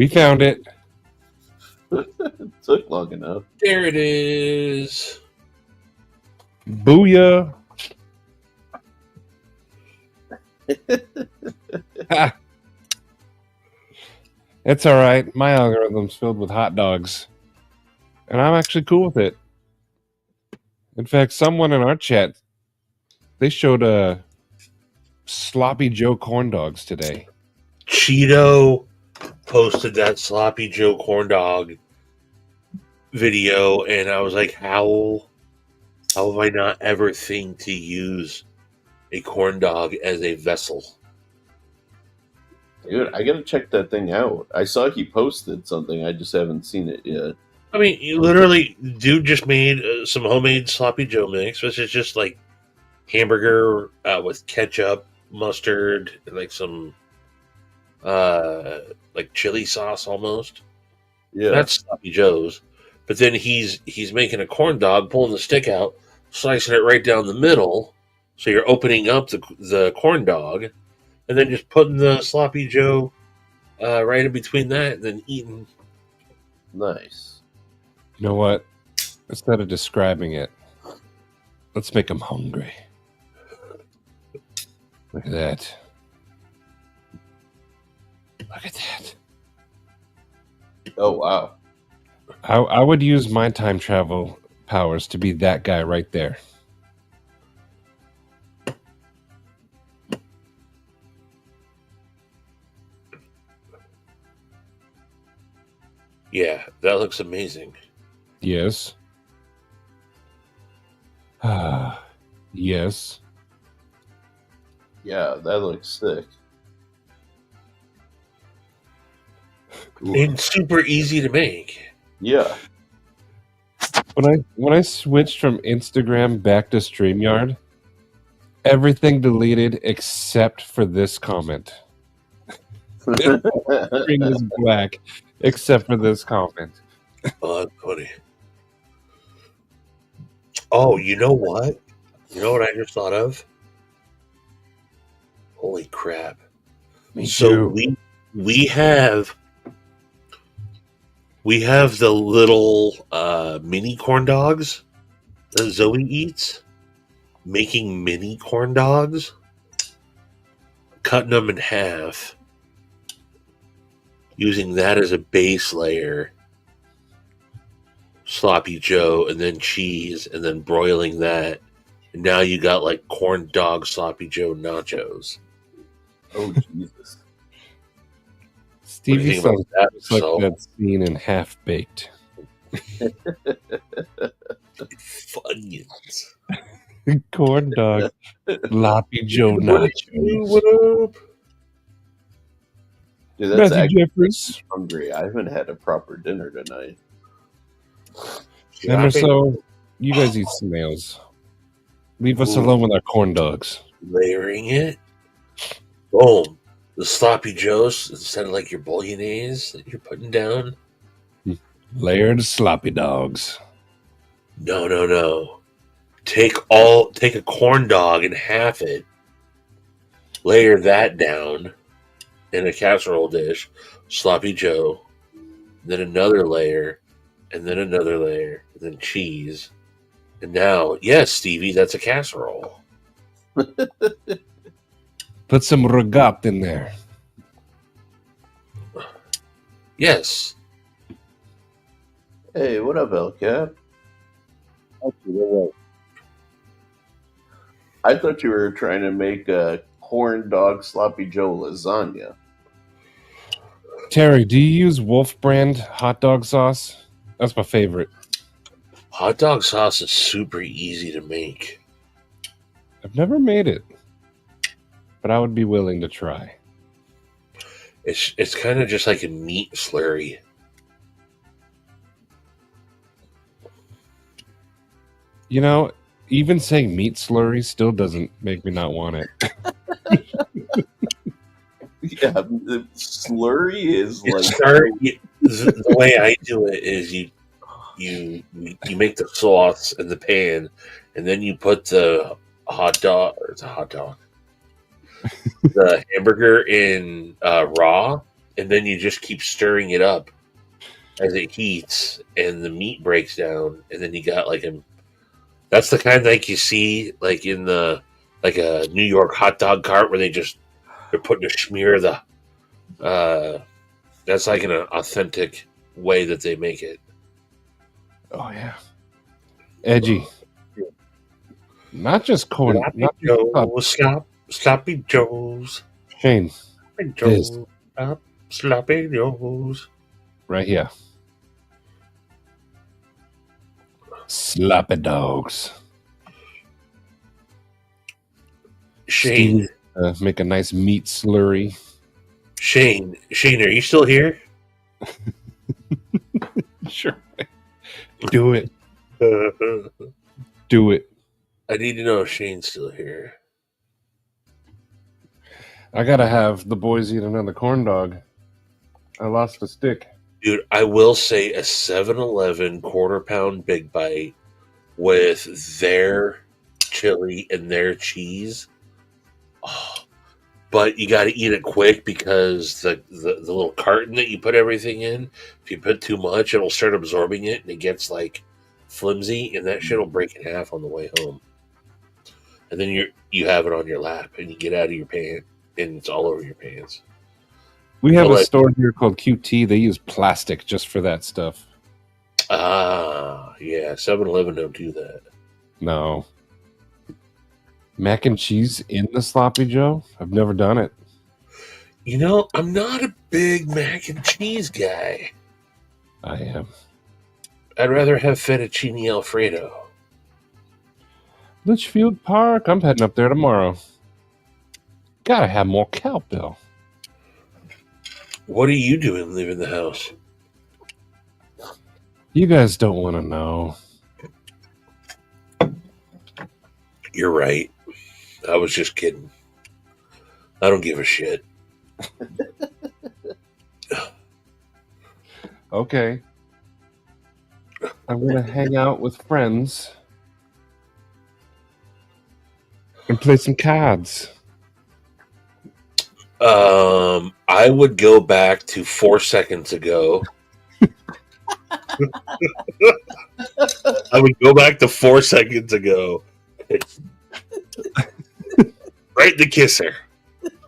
found it. It took long enough. There it is. Booyah. Ha. It's all right. My algorithm's filled with hot dogs. And I'm actually cool with it. In fact, someone in our chat, they showed Sloppy Joe corn dogs today. Cheeto posted that Sloppy Joe corn dog video, and I was like, how have I not ever think to use a corn dog as a vessel? Dude, I gotta check that thing out. I saw he posted something. I just haven't seen it yet. I mean, you literally, dude just made some homemade Sloppy Joe mix, which is just like hamburger with ketchup, mustard, and like some like chili sauce almost. Yeah. That's Sloppy Joe's. But then he's making a corn dog, pulling the stick out, slicing it right down the middle. So you're opening up the corn dog, and then just putting the Sloppy Joe right in between that, and then eating. Nice. You know what? Instead of describing it, let's make them hungry. Look at that. Look at that. Oh, wow. I would use my time travel powers to be that guy right there. Yeah, that looks amazing. Yes. Yes. Yeah, that looks sick. And super easy to make. Yeah. When I switched from Instagram back to StreamYard, everything deleted except for this comment. Screen is black except for this comment. Oh, that's funny. Oh, you know what? You know what I just thought of? Holy crap. Me So too. we have the little mini corn dogs that Zoe eats. Making mini corn dogs, cutting them in half, using that as a base layer, Sloppy Joe, and then cheese, and then broiling that. And now you got like corn dog Sloppy Joe nachos. Oh, Jesus. Stevie think about sounds that, just like so? that scene in Half Baked. Funyuns. Corn dog, Sloppy Joe What up? nachos. What up? Dude, that's Matthew actually Jeffries. hungry. I haven't had a proper dinner tonight. Yeah, And I think so, you guys eat snails. Leave us Ooh. alone with our corn dogs. layering it. Boom. The Sloppy Joes instead of like your bolognese that you're putting down. Layered sloppy dogs. No. Take a corn dog and half it. Layer that down in a casserole dish. Sloppy Joe. Then another layer. And then another layer. And then cheese. And now, yes, Stevie, that's a casserole. Put some regat in there. Yes. Hey, what up, LCap? I thought you were trying to make a corn dog Sloppy Joe lasagna. Terry, do you use Wolf brand hot dog sauce? That's my favorite. Hot dog sauce is super easy to make. I've never made it, but I would be willing to try. It's kind of just like a meat slurry. You know, even saying meat slurry still doesn't make me not want it. Yeah, the slurry is like The way I do it is you you make the sauce in the pan, and then you put the hot dog, or it's a hot dog, the hamburger in raw, and then you just keep stirring it up as it heats, and the meat breaks down, and then you got like a. That's the kind like you see like in the like a New York hot dog cart where they're putting a smear of the. That's like an authentic way that they make it. Oh yeah, edgy. Not just corn. Sloppy Not just Sloppy Joe's. Shane, Sloppy Joe's. Sloppy Joe's. right here. Sloppy dogs. Shane, Make a nice meat slurry. Shane, are you still here? Sure. Do it. Do it. I need to know if Shane's still here. I gotta have the boys eat another corn dog. I lost the stick. Dude, I will say a 7-Eleven quarter-pound Big Bite with their chili and their cheese. Oh, but you got to eat it quick because the little carton that you put everything in, if you put too much, it'll start absorbing it and it gets like flimsy, and that shit will break in half on the way home. And then you have it on your lap and you get out of your pants and it's all over your pants. We have a store here called QT. They use plastic just for that stuff. Ah, yeah. 7-Eleven don't do that. No. Mac and cheese in the sloppy Joe? I've never done it. You know, I'm not a big mac and cheese guy. I am. I'd rather have fettuccine Alfredo. Litchfield Park. I'm heading up there tomorrow. Gotta have more cowbell. What are you doing leaving the house? You guys don't want to know. You're right. I was just kidding. I don't give a shit. Okay. I'm going to hang out with friends and play some cards. I would go back to 4 seconds ago. I would go back to 4 seconds ago. Right the kisser.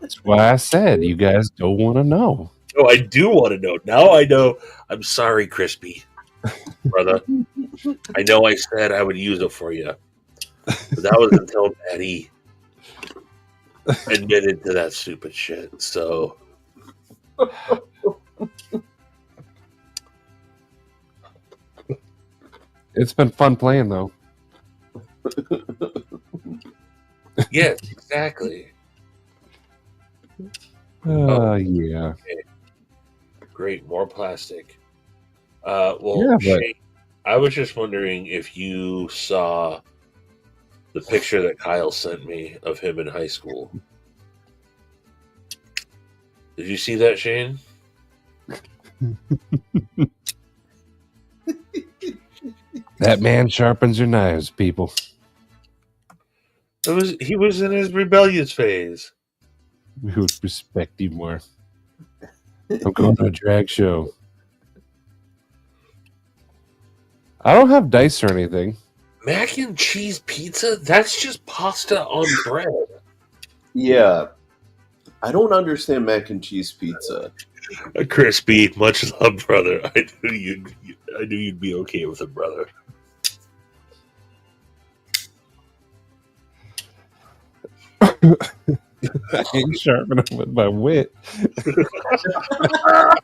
That's why I said you guys don't want to know. Oh, I do want to know. Now I know. I'm sorry, Crispy, brother. I know I said I would use it for you. But that was until Maddie admitted to that stupid shit. So it's been fun playing, though. yes, exactly. Yeah. Okay. Great, more plastic. Yeah, Shane, I was just wondering if you saw the picture that Kyle sent me of him in high school. Did you see that, Shane? That man sharpens your knives, people. He was in his rebellious phase. We would respect you more. I'm going to a drag show. I don't have dice or anything. Mac and cheese pizza? That's just pasta on bread. Yeah. I don't understand mac and cheese pizza. Crispy, much love, brother. I knew you'd be okay with it, brother. I ain't sharpening with my wit. I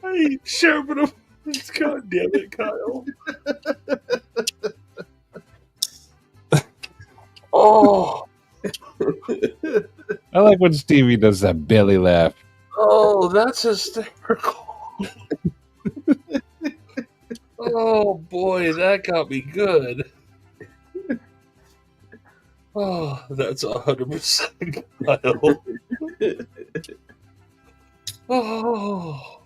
ain't sharpening. God damn it, Kyle. Oh. I like when Stevie does that belly laugh. Oh, that's hysterical. Oh boy, that got me good. Oh, that's 100% Kyle. Oh,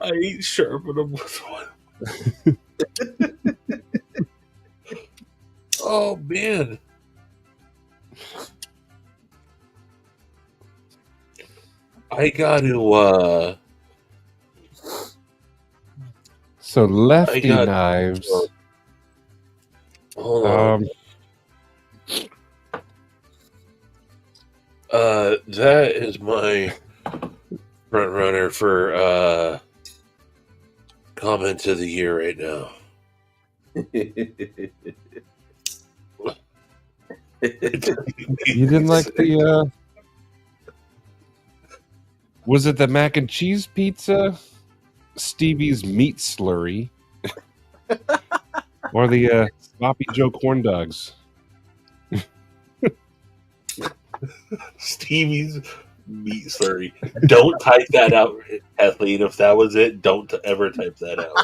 I ain't sharpen them with one. Oh man. I got to So lefty got- knives. hold on. That is my front runner for comment of the year right now. You didn't like the was it the mac and cheese pizza, Stevie's meat slurry, or the sloppy Joe corn dogs? Stevie's meat slurry. Don't type that out, Kathleen. If that was it, don't ever type that out.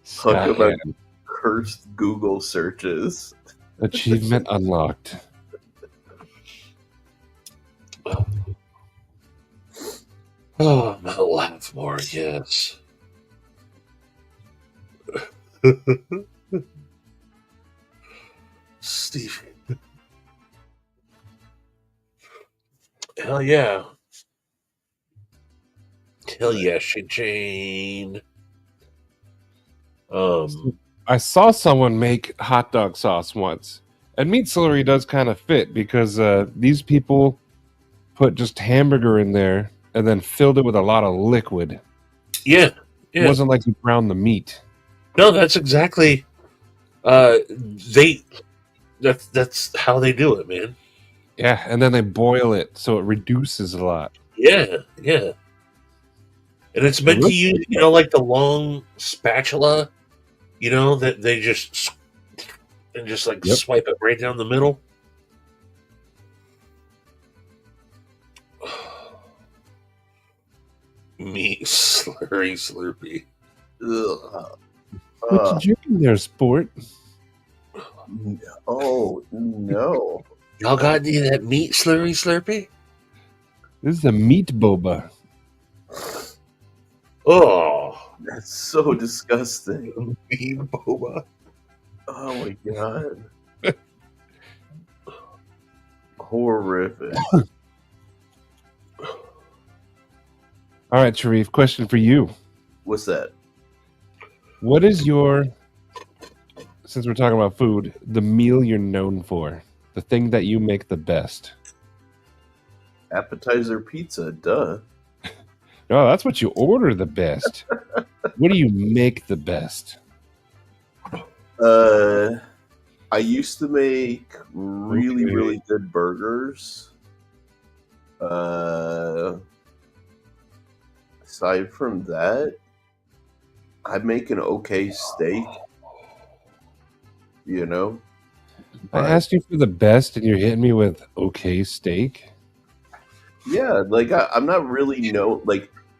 Talk about cursed Google searches. Achievement unlocked. Oh, Mount Laugh-more, yes. Steve. Hell yeah. Hell yeah, Jane. I saw someone make hot dog sauce once, and meat slurry does kind of fit because these people put just hamburger in there and then filled it with a lot of liquid. Yeah. It wasn't like you browned the meat. No, that's exactly. That's how they do it, man. Yeah, and then they boil it so it reduces a lot. Yeah. And it's meant to use, like the long spatula, that they just swipe it right down the middle. Meat slurpy. Ugh. What you drinking there, sport? Oh no! Y'all got any of that meat slurpy? This is a meat boba. Oh, that's so disgusting. Meat boba. Oh my god! Horrific. All right, Sharif, question for you. What's that? What is your, since we're talking about food, the meal you're known for? The thing that you make the best? Appetizer pizza, duh. No, that's what you order the best. What do you make the best? I used to make really good burgers. Aside from that, I make an okay steak. I asked you for the best, and you're hitting me with okay steak. Yeah, like I'm not really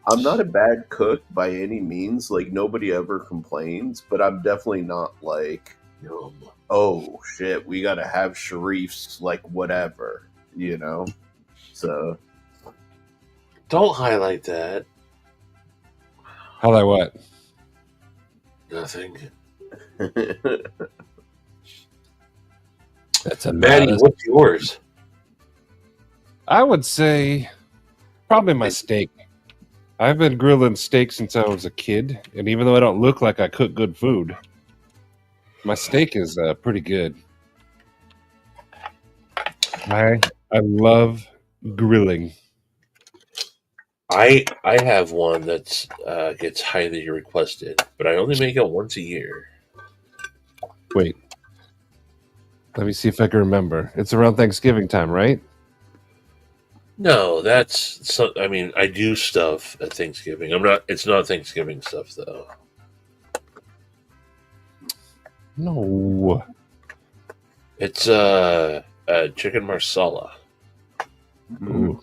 I'm not a bad cook by any means. Like nobody ever complains, but I'm definitely not like, oh shit, we gotta have Sharif's like whatever, So don't highlight that. Highlight what? Nothing. That's a Maddie. What's yours? I would say probably my steak. I've been grilling steak since I was a kid, and even though I don't look like I cook good food, my steak is pretty good. I love grilling. I have one that's gets highly requested, but I only make it once a year. Wait. Let me see if I can remember. It's around Thanksgiving time, right? No, I do stuff at Thanksgiving. It's not Thanksgiving stuff though. No. It's chicken marsala. Ooh.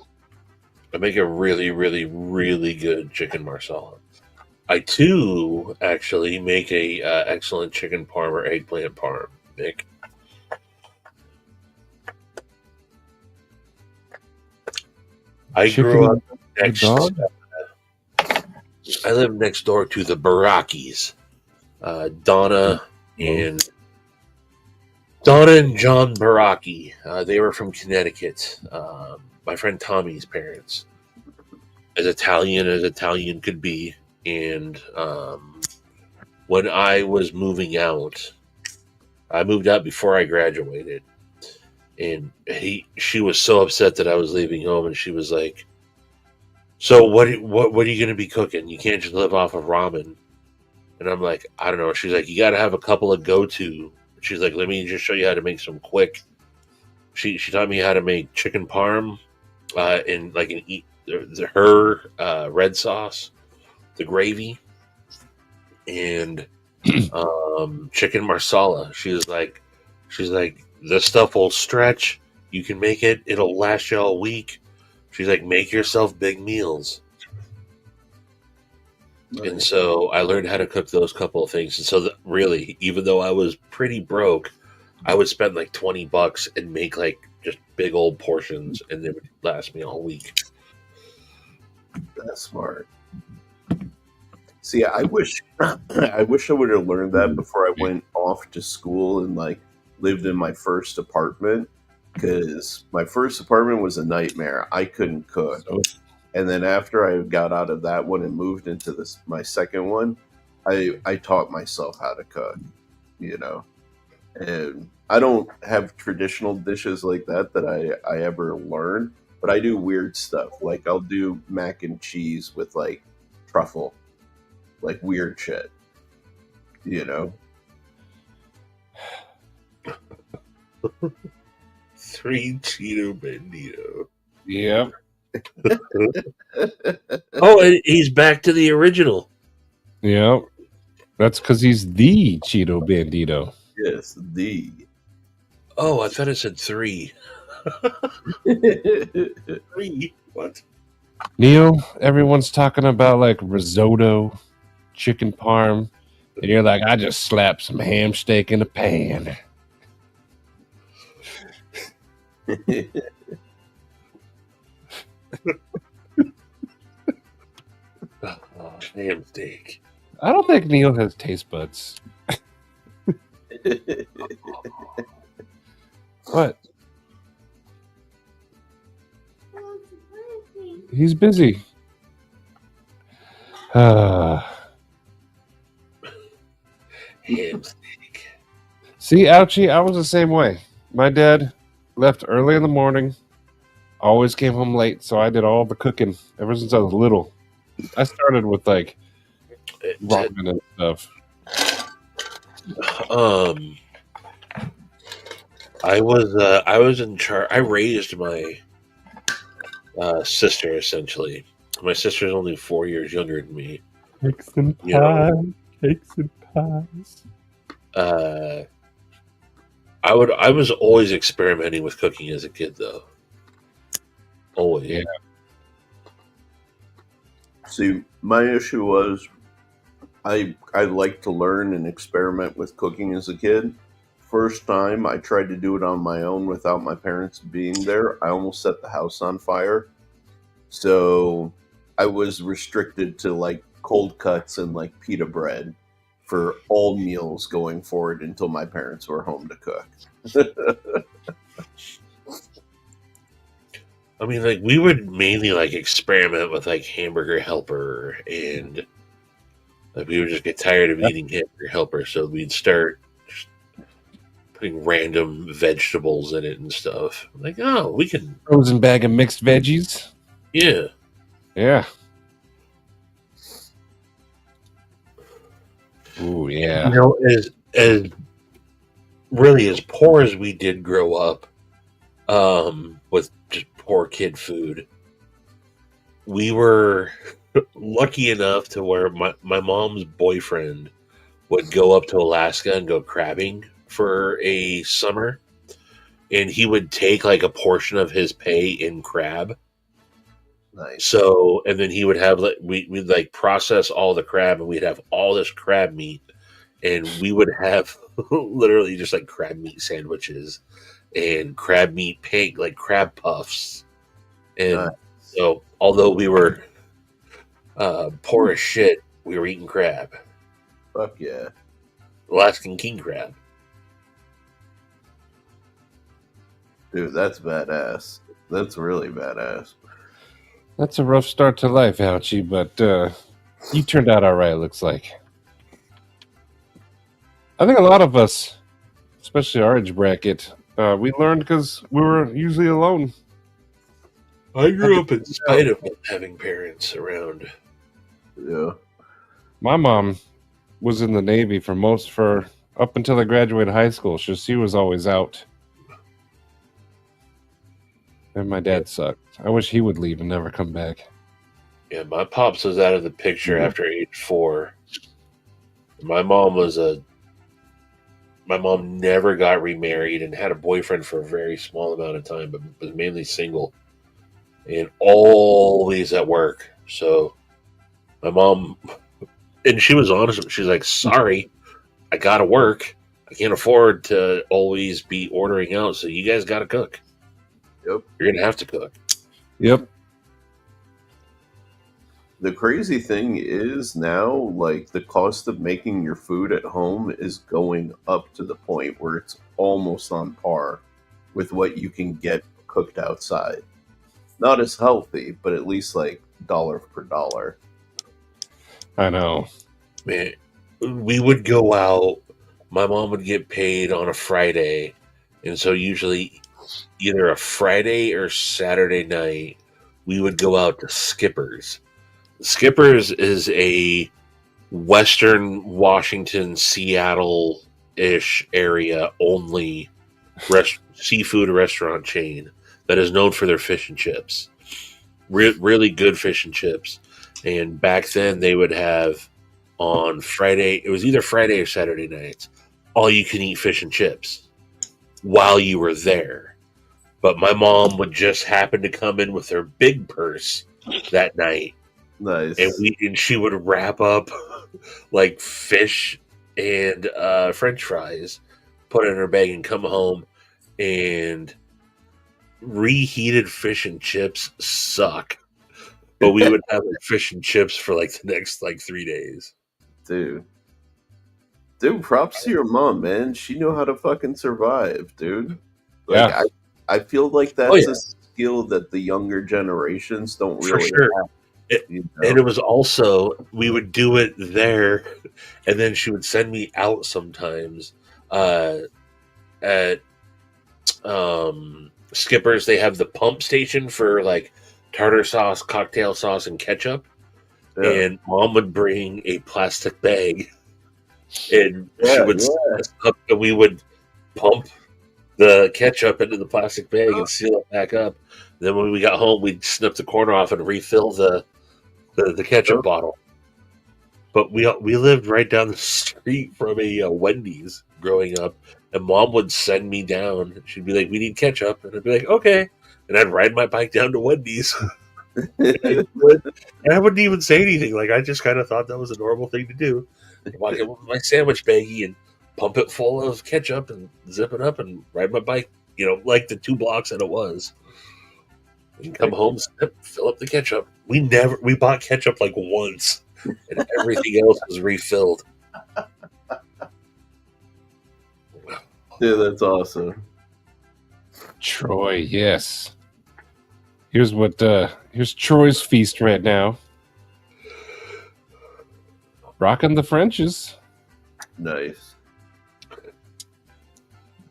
I make a really, really, really good chicken marsala. I too actually make a excellent chicken parm or eggplant parm, Nick. I grew up next. dog? I live next door to the Barakis. Donna and John Baraki. They were from Connecticut. My friend Tommy's parents, as Italian could be. And when I was moving out, I moved out before I graduated, and she was so upset that I was leaving home, and she was like, "So what are you going to be cooking? You can't just live off of ramen." And I'm like, "I don't know." She's like, "You got to have a couple of go-to." She's like, "Let me just show you how to make some quick." She taught me how to make chicken parm, in like her red sauce, the gravy, and chicken marsala. She's like, this stuff will stretch. You can make it. It'll last you all week. She's like, make yourself big meals. Nice. And so I learned how to cook those couple of things. And so really, even though I was pretty broke, I would spend like $20 and make like just big old portions, and they would last me all week. That's smart. See, I wish I would have learned that before I went off to school and like lived in my first apartment, because my first apartment was a nightmare. I couldn't cook. And then after I got out of that one and moved into my second one, I taught myself how to cook, you know. And I don't have traditional dishes like that I ever learned, but I do weird stuff. Like I'll do mac and cheese with like truffle. Like weird shit, you know. 3 Cheeto Bandito. Yep. Oh, and he's back to the original. Yep. That's because he's the Cheeto Bandito. Yes, the. Oh, I thought it said 3. 3? What? Neil, everyone's talking about like risotto, chicken parm, and you're like, I just slapped some ham steak in a pan. Ham steak. I don't think Neil has taste buds. What? He's busy. Ham steak. See, Ouchie, I was the same way. My dad left early in the morning, always came home late, so I did all the cooking ever since I was little. I started with like ramen and stuff. I was in charge. I raised my sister essentially. My sister's only 4 years younger than me. Cakes and pies. Cakes and pies. I was always experimenting with cooking as a kid, though. Always. Yeah. See, my issue was I liked to learn and experiment with cooking as a kid. First time I tried to do it on my own without my parents being there, I almost set the house on fire. So I was restricted to like cold cuts and like pita bread for all meals going forward until my parents were home to cook. I mean, like, we would mainly like experiment with like Hamburger Helper, and like we would just get tired of eating Hamburger Helper, so we'd start just putting random vegetables in it and stuff. Like, oh, we can Frozen bag of mixed veggies. Yeah. Yeah. Ooh, yeah. You know, as really as poor as we did grow up, with just poor kid food, we were lucky enough to where my mom's boyfriend would go up to Alaska and go crabbing for a summer, and he would take like a portion of his pay in crab, Nice. So, and then he would have like we'd like process all the crab, and we'd have all this crab meat, and we would have literally just like crab meat sandwiches and crab meat like crab puffs. And so, although we were poor as shit, we were eating crab, Fuck yeah. Alaskan king crab. Dude, that's badass. That's really badass. That's a rough start to life, Ouchie, but you turned out all right, looks like. I think a lot of us, especially our age bracket, we learned because we were usually alone. I grew up in spite of having parents around. Yeah. My mom was in the Navy for up until I graduated high school. She was always out. And my dad sucked. I wish he would leave and never come back. Yeah, my pops was out of the picture after age 4. My mom never got remarried and had a boyfriend for a very small amount of time, but was mainly single and always at work. So my mom, and she was honest, she's like, sorry, I gotta work. I can't afford to always be ordering out, so you guys gotta cook. Yep. You're gonna have to cook. Yep. The crazy thing is now, like, the cost of making your food at home is going up to the point where it's almost on par with what you can get cooked outside. Not as healthy, but at least like dollar for dollar. I know. Man, we would go out. My mom would get paid on a Friday, and so usually either a Friday or Saturday night, we would go out to Skipper's. Skipper's is a Western Washington, Seattle-ish area only seafood restaurant chain that is known for their fish and chips. Really good fish and chips. And back then they would have on Friday, it was either Friday or Saturday nights, all you can eat fish and chips while you were there. But my mom would just happen to come in with her big purse that night. Nice. And she would wrap up like fish and French fries, put it in her bag, and come home. And reheated fish and chips suck, but we would have like fish and chips for like the next like 3 days. Dude, props to your mom, man. She knew how to fucking survive, dude. Like, Yeah. I feel like that's a skill that the younger generations don't really have. And it was also, we would do it there, and then she would send me out sometimes at Skipper's. They have the pump station for like tartar sauce, cocktail sauce, and ketchup. Yeah. And Mom would bring a plastic bag, and she would set us up, and we would pump the ketchup into the plastic bag and seal it back up. And then when we got home, we'd snip the corner off and refill the ketchup bottle. But we lived right down the street from a Wendy's growing up, and Mom would send me down. She'd be like, "We need ketchup," and I'd be like, "Okay," and I'd ride my bike down to Wendy's. And I wouldn't even say anything. Like, I just kind of thought that was a normal thing to do. I'd walk in with my sandwich baggie and pump it full of ketchup and zip it up and ride my bike, like the 2 blocks that it was. And come home, fill up the ketchup. We bought ketchup like once, and everything else was refilled. Dude, that's awesome. Troy, yes. Here's Troy's feast right now. Rocking the Frenches. Nice.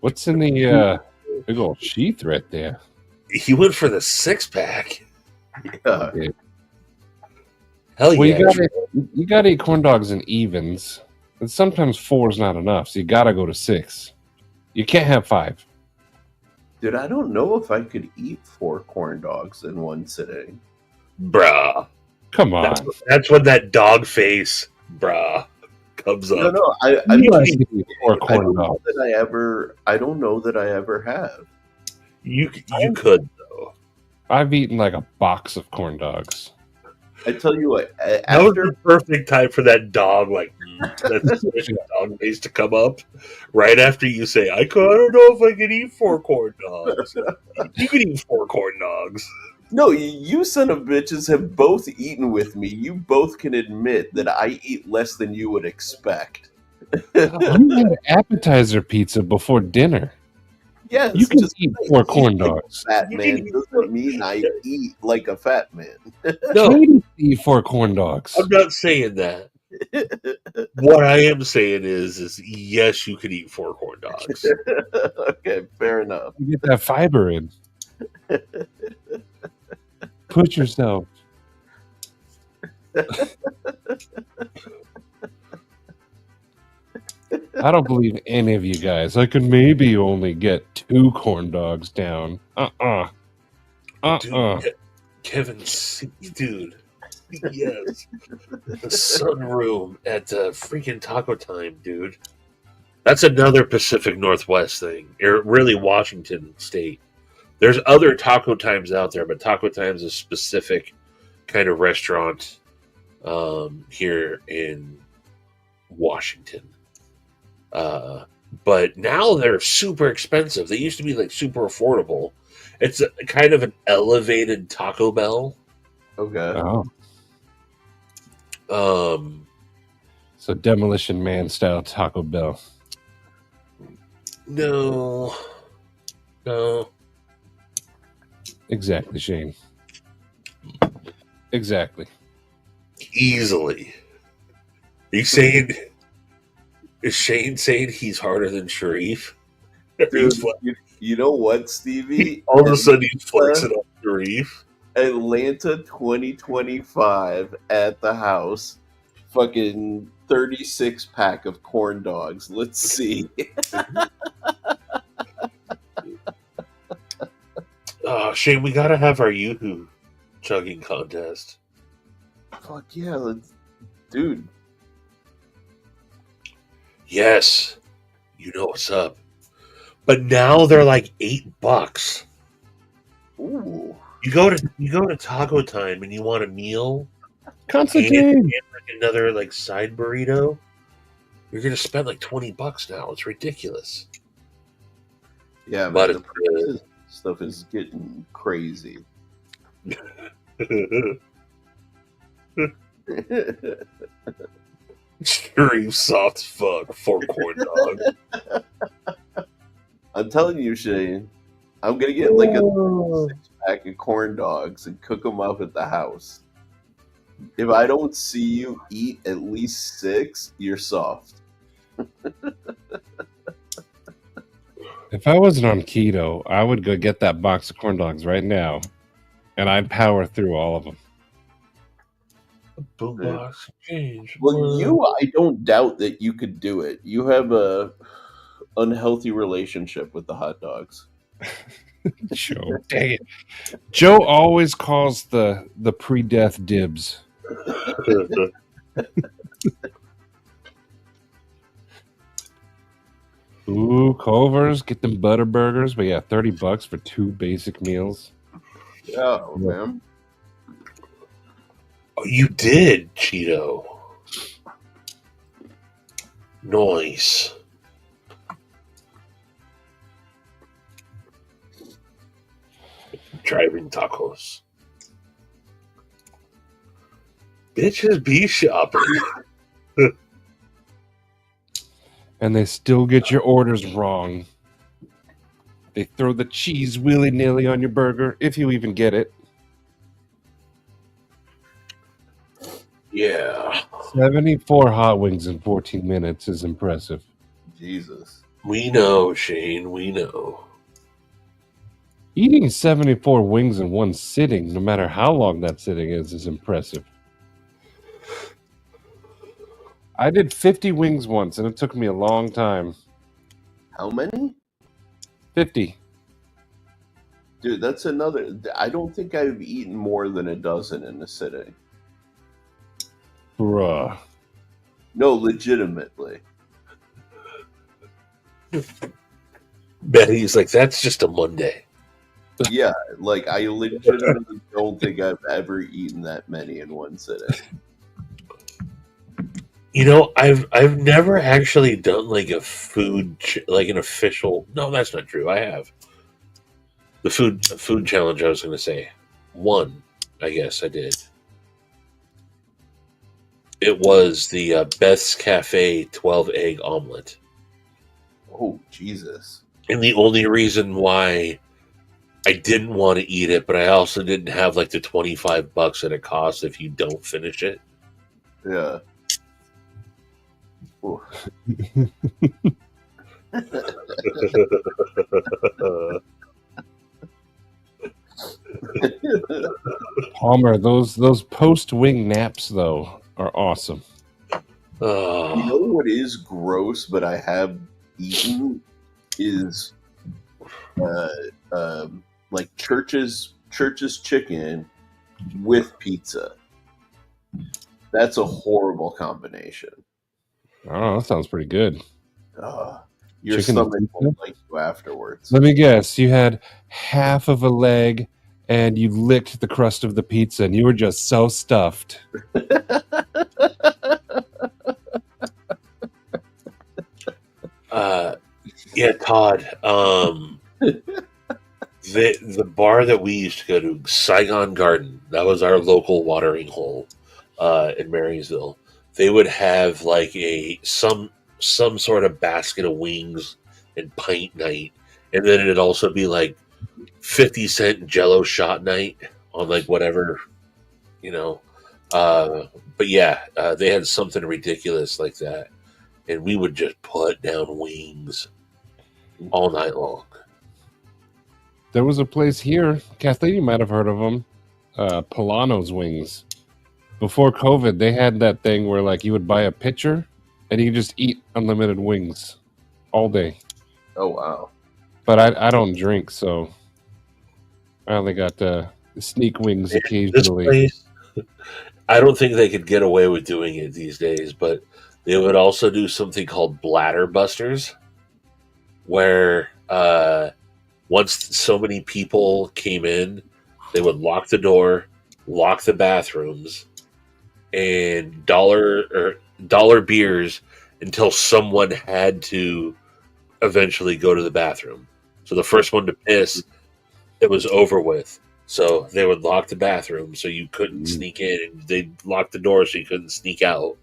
What's in the big old sheath right there? He went for the 6-pack. Yeah. Hell yeah. You gotta eat corn dogs in evens. And sometimes 4 is not enough, so you gotta go to 6. You can't have 5. Dude, I don't know if I could eat 4 corn dogs in one sitting. Bruh. Come on. That's when that dog face, bruh, comes up. No, I don't know that I ever have. You could though. I've eaten like a box of corn dogs. I tell you what, That was after the perfect time for that dog, like that dog face to come up right after you say, I don't know if I can eat 4 corn dogs. You can eat 4 corn dogs. no, you son of bitches have both eaten with me. You both can admit that I eat less than you would expect. You had appetizer pizza before dinner. Yes, You can just eat like 4 corn eat like dogs. a fat man doesn't mean I eat like a fat man. No, Katie eat 4 corn dogs. I'm not saying that. What I am saying is yes, you could eat 4 corn dogs. Okay, fair enough. You get that fiber in. Put yourself. I don't believe any of you guys. I could maybe only get 2 corn dogs down. Dude, Kevin, dude. Yes. The sunroom at freaking Taco Time, dude. That's another Pacific Northwest thing. Or really Washington State. There's other Taco Times out there, but Taco Time's a specific kind of restaurant here in Washington. But now they're super expensive. They used to be like super affordable. It's a kind of an elevated Taco Bell. Okay. Oh. So Demolition Man style Taco Bell. No. Exactly, Shane. Exactly. Easily. Is Shane saying he's harder than Sharif? Dude, you know what, Stevie? All of a sudden he's flexing on Sharif. Atlanta 2025 at the house. Fucking 36 pack of corn dogs. Let's see. Shane, we gotta have our Yoo-Hoo chugging contest. Fuck yeah, dude. Yes, you know what's up. But now they're like $8. Ooh. You go to Taco Time and you want a meal, Constantine. and like another like side burrito. You're gonna spend like $20 now. It's ridiculous. Yeah, But man, the prices stuff is getting crazy. Sharif soft as fuck for corn dog. I'm telling you, Shane, I'm gonna get like a 6-pack of corn dogs and cook them up at the house. If I don't see you eat at least 6, you're soft. If I wasn't on keto, I would go get that box of corn dogs right now, and I'd power through all of them. Boombox change. Well, I don't doubt that you could do it. You have a unhealthy relationship with the hot dogs. Joe, dang it! Joe always calls the pre-death dibs. Ooh, Culver's, get them butter burgers. But yeah, $30 for 2 basic meals. Oh man. Oh, you did, Cheeto. Nice. Driving tacos. Bitches be shopping. And they still get your orders wrong. They throw the cheese willy-nilly on your burger, if you even get it. Yeah. 74 hot wings in 14 minutes is impressive. Jesus. We know, Shane. We know. Eating 74 wings in one sitting, no matter how long that sitting is impressive. I did 50 wings once, and it took me a long time. How many? 50. Dude, that's another. I don't think I've eaten more than a dozen in a sitting. Bruh. No, legitimately. Betty's like, that's just a Monday. Yeah, like I legitimately don't think I've ever eaten that many in one sitting. You know, I've never actually done like a like an official. No, that's not true. I have the food challenge. I was going to say one. I guess I did. It was the Beth's Cafe 12 egg omelet, Oh Jesus! and the only reason why I didn't want to eat it, but I also didn't have like the $25 that it costs if you don't finish it. Yeah. Ooh. Palmer, those post wing naps though are awesome. You know what is gross, but I have eaten is like church's chicken with pizza. That's a horrible combination. Oh, that sounds pretty good. Your Chicken and stomach pizza? won't like you afterwards. Let me guess. You had half of a leg and you licked the crust of the pizza and you were just so stuffed. Yeah, Todd. The bar that we used to go to, Saigon Garden, that was our local watering hole in Marysville. They would have like some sort of basket of wings and pint night, and then it'd also be like 50-cent Jello shot night on like whatever, you know. But yeah, they had something ridiculous like that, and we would just put down wings all night long. There was a place here, Kathleen, you might have heard of them, Polano's Wings. Before COVID, they had that thing where like you would buy a pitcher and you could just eat unlimited wings all day. Oh wow! But I don't drink, so I only got the sneak wings occasionally. This place, I don't think they could get away with doing it these days, but they would also do something called bladder busters, where once so many people came in, they would lock the door, lock the bathrooms, and dollar beers until someone had to eventually go to the bathroom. So the first one to piss, it was over with. So they would lock the bathroom so you couldn't sneak in, and they'd lock the door so you couldn't sneak out.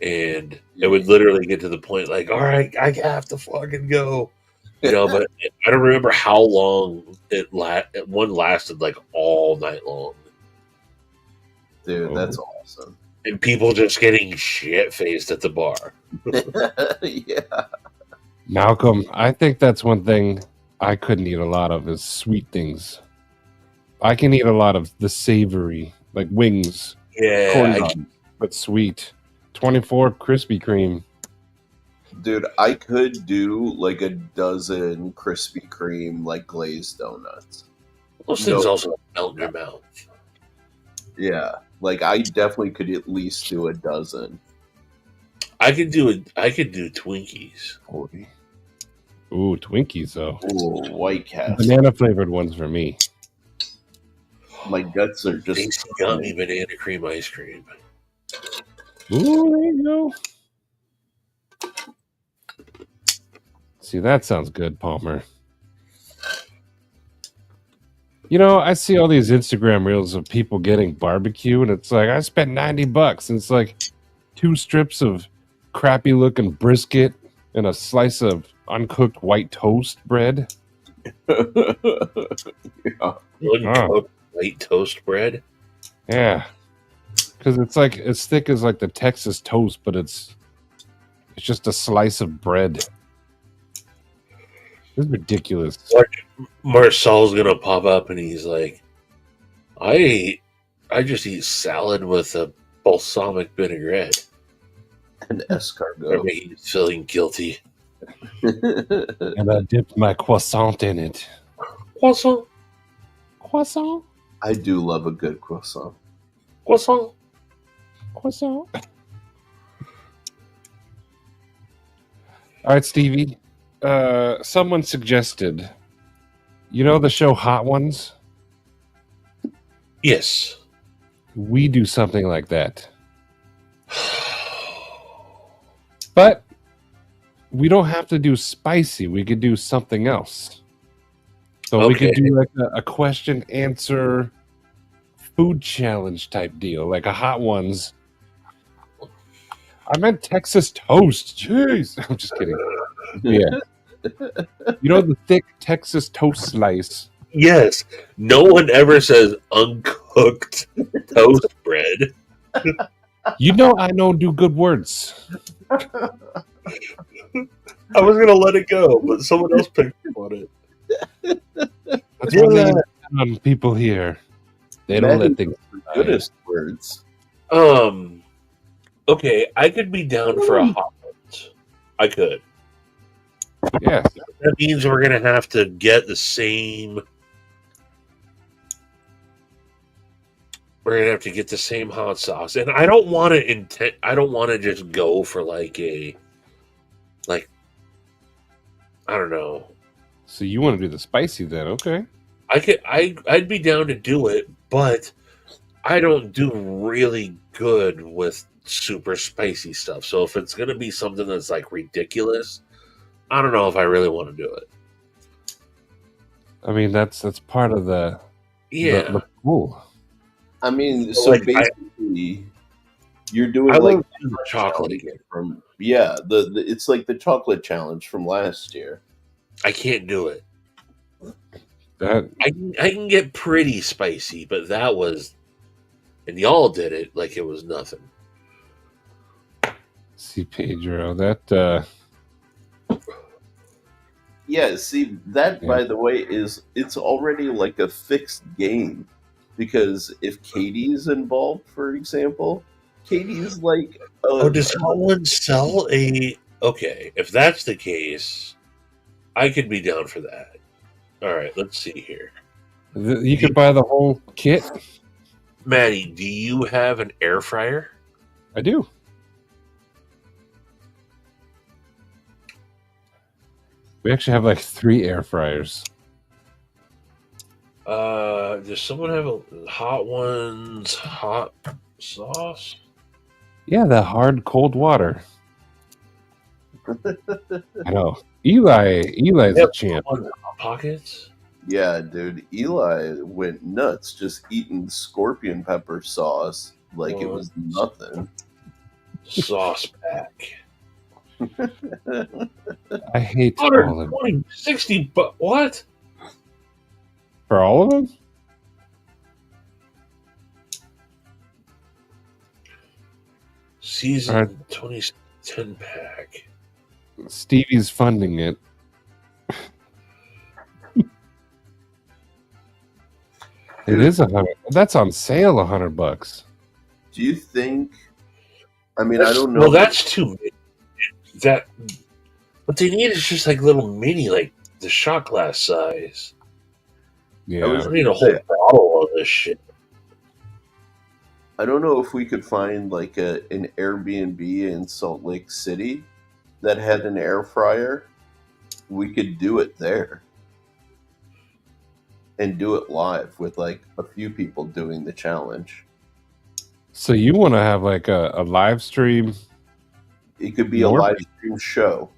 And it would literally get to the point like, all right, I have to fucking go. You know, but I don't remember how long one lasted, like all night long. Dude, that's awesome. And people just getting shit faced at the bar. Yeah. Malcolm, I think that's one thing I couldn't eat a lot of is sweet things. I can eat a lot of the savory, like wings, corn dogs, but sweet. 24 Krispy Kreme. Dude, I could do like a dozen Krispy Kreme like glazed donuts. Those things also melt in your mouth. Yeah, like I definitely could at least do a dozen. I could do Twinkies. Ooh, Twinkies though. Ooh, White Castle. Banana flavored ones for me. My guts are just Tasty gummy banana cream ice cream. Ooh, there you go. See, that sounds good, Palmer. You know, I see all these Instagram reels of people getting barbecue, and it's like, I spent $90, and it's like 2 strips of crappy looking brisket and a slice of uncooked white toast bread. Uncooked white toast bread? Yeah. Because it's like as thick as like the Texas toast, but it's just a slice of bread. It's ridiculous. Marcel's gonna pop up and he's like, I just eat salad with a balsamic vinaigrette. And escargot. He's feeling guilty. And I dipped my croissant in it. Croissant. Croissant. I do love a good croissant. Croissant. Croissant. All right, Stevie. Someone suggested You know the show Hot Ones? Yes. We do something like that. But we don't have to do spicy. We could do something else. So we could Okay. do like a question answer food challenge type deal, like a Hot Ones. I meant Texas toast. Jeez. I'm just kidding. Yeah. You know the thick Texas toast slice. Yes. No one ever says uncooked toast bread. You know I don't do good words. I was gonna let it go, but someone else picked up on it. That's one thing on people here. They don't let things Goodest words. Okay, I could be down for a hot ones. I could. Yes. That means we're gonna have to get the same. We're gonna have to get the same hot sauce, and I don't want to I don't want to just go for like I don't know. So you want to do the spicy then? Okay. I'd be down to do it, but I don't do really good with super spicy stuff. So if it's gonna be something that's like ridiculous, I don't know if I really want to do it. I mean that's part of the the pool. I mean, So, so like, basically, you're doing I like love chocolate challenge again. from the it's like the chocolate challenge from last year. I can't do it. That I can get pretty spicy, but that was, and y'all did it like it was nothing. see Pedro. That Yeah, see that Yeah. by the way it's already like a fixed game because if Katie's involved, for example, Katie's like Does someone sell a? Okay, if that's the case, I could be down for that. All right, let's see here. you could buy the whole kit. Maddie, do you have an air fryer? I do. We actually have like 3 air fryers. Does someone have a hot ones hot sauce? Yeah, the hard cold water. I know. Eli's a champ. Hot pockets? Yeah, dude, Eli went nuts just eating scorpion pepper sauce like it was nothing. Sauce pack. I hate all of them. 120, 60, but what? For all of them? Season All right. 2010 pack. Stevie's funding it. It is $100. That's on sale, $100. Do you think? I mean, I don't know. Well, that's too many. That what they need is just like little mini, like the shot glass size. Yeah. I need a whole bottle of this shit. I don't know if we could find like an Airbnb in Salt Lake City that had an air fryer. We could do it there and do it live with like a few people doing the challenge. So you want to have like a live stream? It could be a live stream show.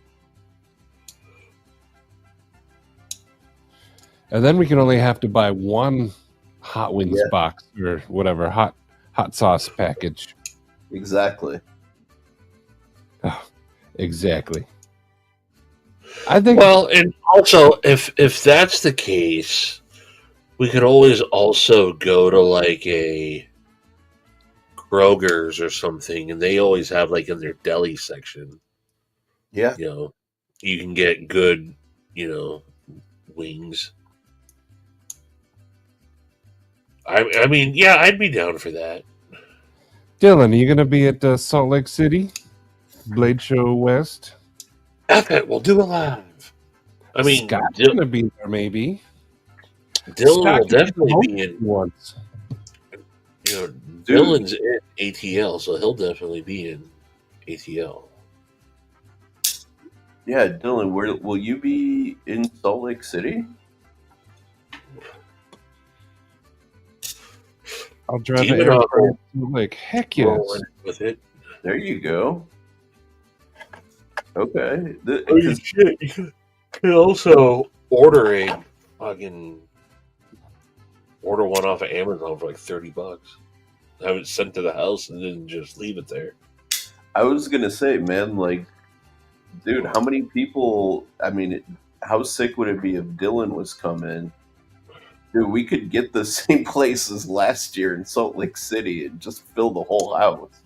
And then we can only have to buy one Hot Wings box or whatever, hot sauce package. Exactly. Oh, exactly. I think. Well, and also if that's the case, we could always also go to like a Kroger's or something, and they always have like in their deli section. Yeah. You know, you can get good, wings. I mean, yeah, I'd be down for that. Dylan, are you going to be at Salt Lake City? Blade Show West? F it, we'll do it live. I mean, Scott's going to be there, maybe. Dylan Scott will definitely be in. Once. Dylan's in ATL, so he'll definitely be in ATL. Yeah, Dylan, where will you be in Salt Lake City? I'll drive an Demon air Hawk fryer to like heck yes. rolling with it. There you go. Okay. Holy shit! You can also order one off of Amazon for like $30. Have it sent to the house and then just leave it there. I was gonna say, man, like, dude, how many people? I mean, how sick would it be if Dylan was coming? Dude, we could get the same place as last year in Salt Lake City and just fill the whole house.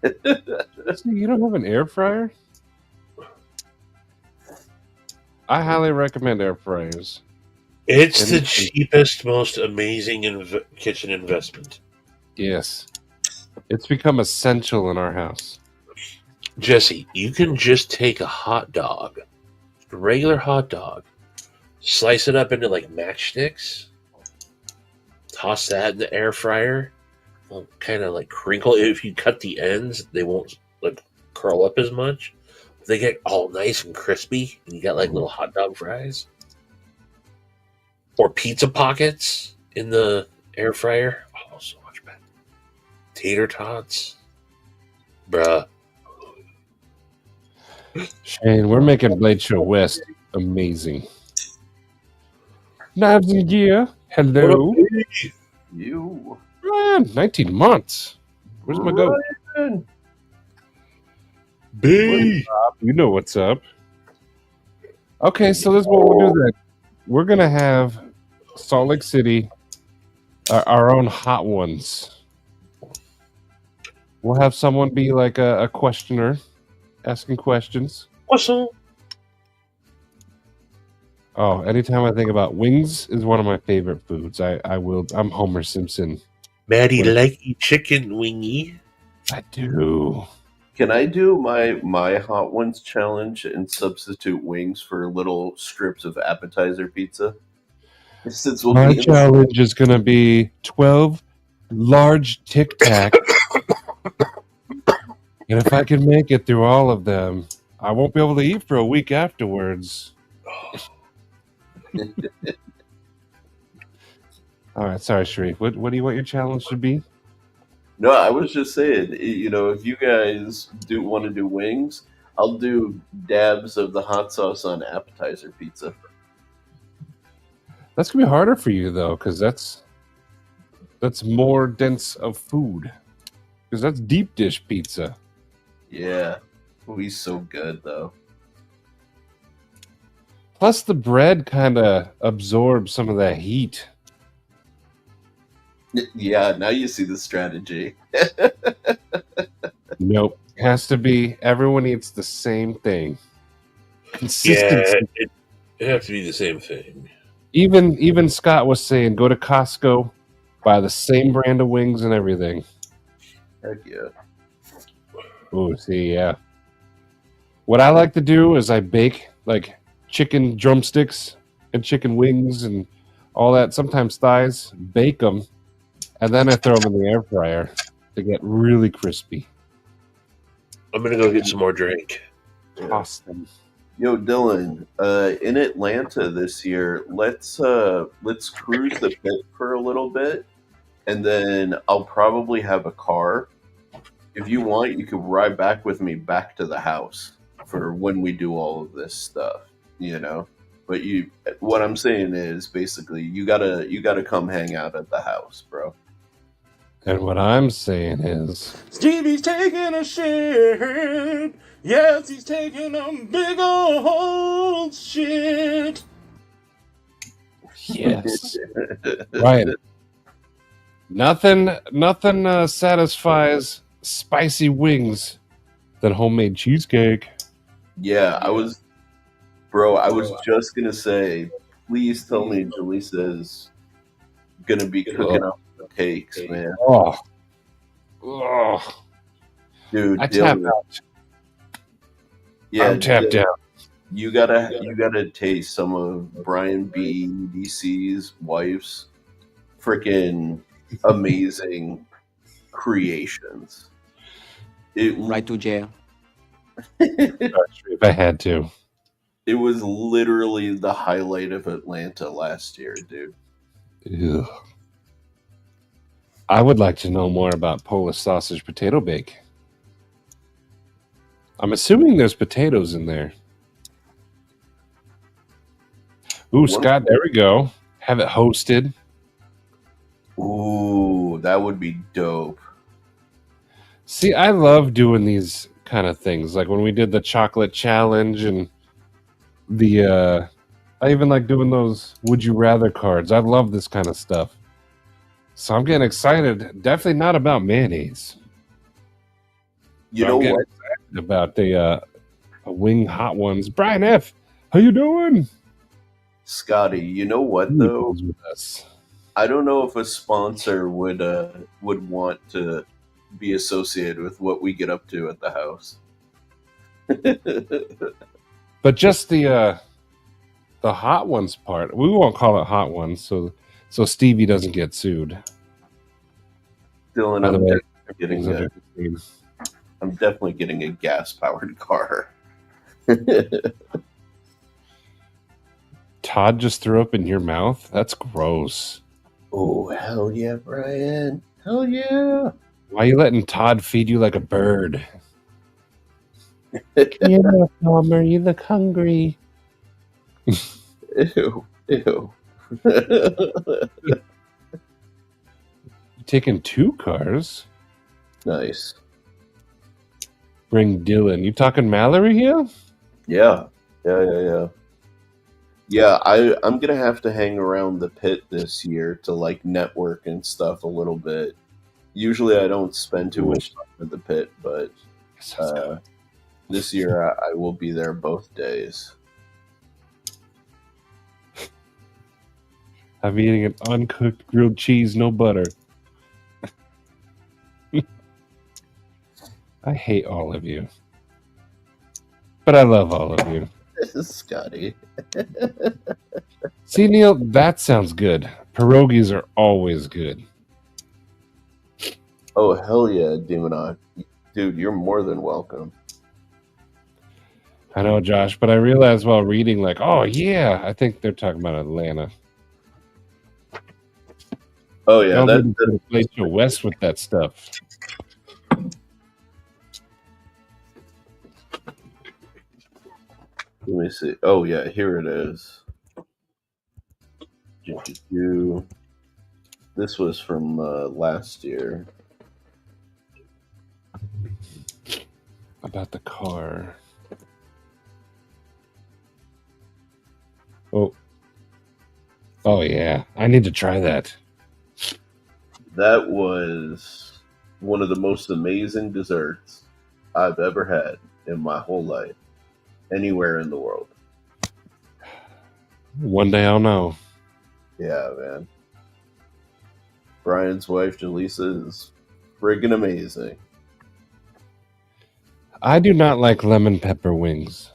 So you don't have an air fryer? I highly recommend air fryers. It's the cheapest, most amazing kitchen investment. Yes. It's become essential in our house. Jesse, you can just take a hot dog, a regular hot dog, slice it up into like matchsticks, toss that in the air fryer, kind of like crinkle. If you cut the ends, they won't like curl up as much. They get all nice and crispy, and you got like little hot dog fries. Or pizza pockets in the air fryer. Oh, so much better. Tater tots. Bruh. Shane, we're making Blade Show West amazing. Knives and gear. Hello. You. Ryan, 19 months. Where's my goat? Ryan. B. You know what's up. Okay, so this is what we'll do then. We're going to have Salt Lake City, our own hot ones. We'll have someone be like a questioner, asking questions. Awesome. Oh, anytime I think about wings is one of my favorite foods. I'm Homer Simpson. Maddie like eat chicken wingy. I do. Can I do my hot ones challenge and substitute wings for little strips of appetizer pizza? Since we'll My challenge is going to be 12 large Tic Tac. And if I can make it through all of them, I won't be able to eat for a week afterwards. All right, sorry, Sharif. What do you want your challenge to be? No, I was just saying, you know, if you guys do want to do wings, I'll do dabs of the hot sauce on appetizer pizza. That's gonna be harder for you though, because that's more dense of food. Because that's deep dish pizza. Yeah, he's so good though. Plus, the bread kind of absorbs some of that heat. Yeah, now you see the strategy. Nope, has to be. Everyone eats the same thing. Consistency. Yeah, it has to be the same thing. Even Scott was saying, go to Costco, buy the same brand of wings and everything. Heck yeah. Oh, see, yeah. What I like to do is I bake like chicken drumsticks and chicken wings and all that. Sometimes thighs. Bake them, and then I throw them in the air fryer to get really crispy. I'm gonna go get some more drink. Toss them. Yo, Dylan, in Atlanta this year, let's cruise the pit for a little bit, and then I'll probably have a car. If you want, you could ride back with me back to the house for when we do all of this stuff, you know. But what I'm saying is basically you gotta come hang out at the house, bro. And what I'm saying is, Stevie's taking a shit. Yes, he's taking a big old shit. yes, right. Nothing satisfies spicy wings than homemade cheesecake. Yeah, I was just gonna say, please tell me Jaleesa's gonna be cooking up the cakes, man. Oh, Dude, I tapped out. Yeah, I'm tapped out. You gotta taste some of Brian B. DC's wife's freaking amazing creations. Right to jail. If I had to. It was literally the highlight of Atlanta last year, dude. Ew. I would like to know more about Polish sausage potato bake. I'm assuming there's potatoes in there. Ooh, Scott, there we go. Have it hosted. Ooh, that would be dope. See, I love doing these kind of things. Like when we did the chocolate challenge and the I even like doing those would you rather cards. I love this kind of stuff. So I'm getting excited. Definitely not about mayonnaise. You know what? About the wing hot ones. Brian F, how you doing? Scotty, you know what though? I don't know if a sponsor would want to be associated with what we get up to at the house. But just the hot ones part. We won't call it hot ones, so Stevie doesn't get sued. Dylan, I'm definitely getting a gas-powered car. Todd just threw up in your mouth? That's gross. Oh, hell yeah, Brian. Hell yeah. Why are you letting Todd feed you like a bird? Yeah, Palmer, you look hungry. Ew. You taking 2 cars? Nice. Bring Dylan. You talking Mallory here? Yeah. Yeah, I'm gonna have to hang around the pit this year to like network and stuff a little bit. Usually I don't spend too much time at the pit, but this year I will be there both days. I'm eating an uncooked grilled cheese, no butter. I hate all of you. But I love all of you. This is Scotty. See, Neil, that sounds good. Pierogies are always good. Oh, hell yeah, Demonok. Dude, you're more than welcome. I know, Josh, but I realized while reading, like, oh, yeah, I think they're talking about Atlanta. Oh, yeah. That's the place to west with that stuff. Let me see. Oh, yeah, here it is. This was from last year. About the car. Oh, yeah. I need to try that. That was one of the most amazing desserts I've ever had in my whole life. Anywhere in the world. One day I'll know. Yeah, man. Brian's wife, Jaleesa, is friggin' amazing. I do not like lemon pepper wings.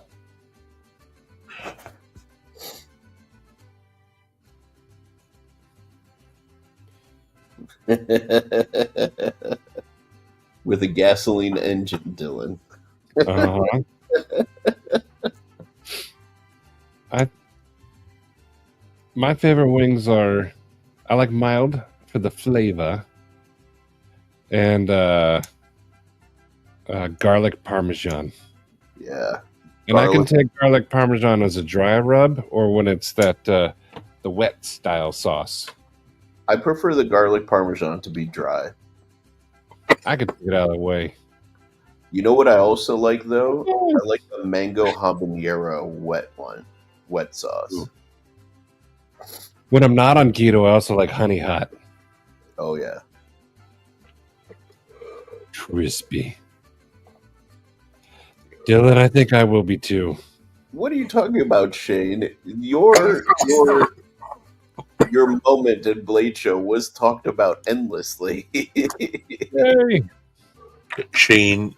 With a gasoline engine, Dylan. Uh-huh. My favorite wings are, I like mild for the flavor, and garlic parmesan. Yeah. And I can take garlic parmesan as a dry rub, or when it's that the wet style sauce. I prefer the garlic parmesan to be dry. I could take it out of the way. You know what I also like though? I like the mango habanero wet sauce. Ooh. When I'm not on keto, I also like honey hot. Oh yeah. Crispy. Dylan, I think I will be too. What are you talking about, Shane? Your moment at Blade Show was talked about endlessly. Hey. Shane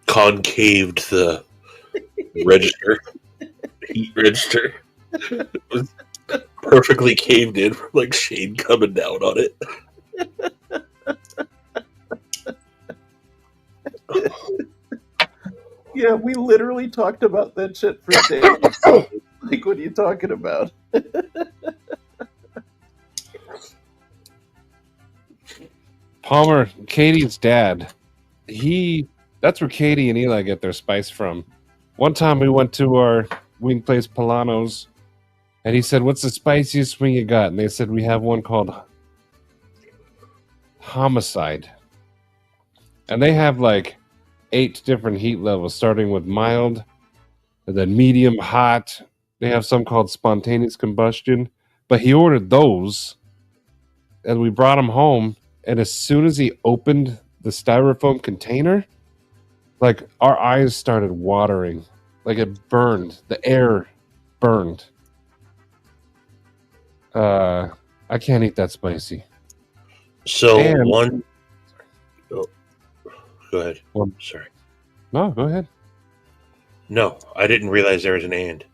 concaved the register, heat register. It was perfectly caved in from like Shane coming down on it. Yeah, we literally talked about that shit for days. Like, what are you talking about? Palmer, Katie's dad, that's where Katie and Eli get their spice from. One time we went to our wing place, Polano's, and he said, "What's the spiciest wing you got?" And they said, "We have one called Homicide." And they have like 8 different heat levels, starting with mild, and then medium, hot. They have some called spontaneous combustion. But he ordered those, and we brought them home. And as soon as he opened the styrofoam container, like our eyes started watering. Like it burned. The air burned. I can't eat that spicy. So And- one. Oh, go ahead. One- Sorry. No, go ahead. No, I didn't realize there was an and.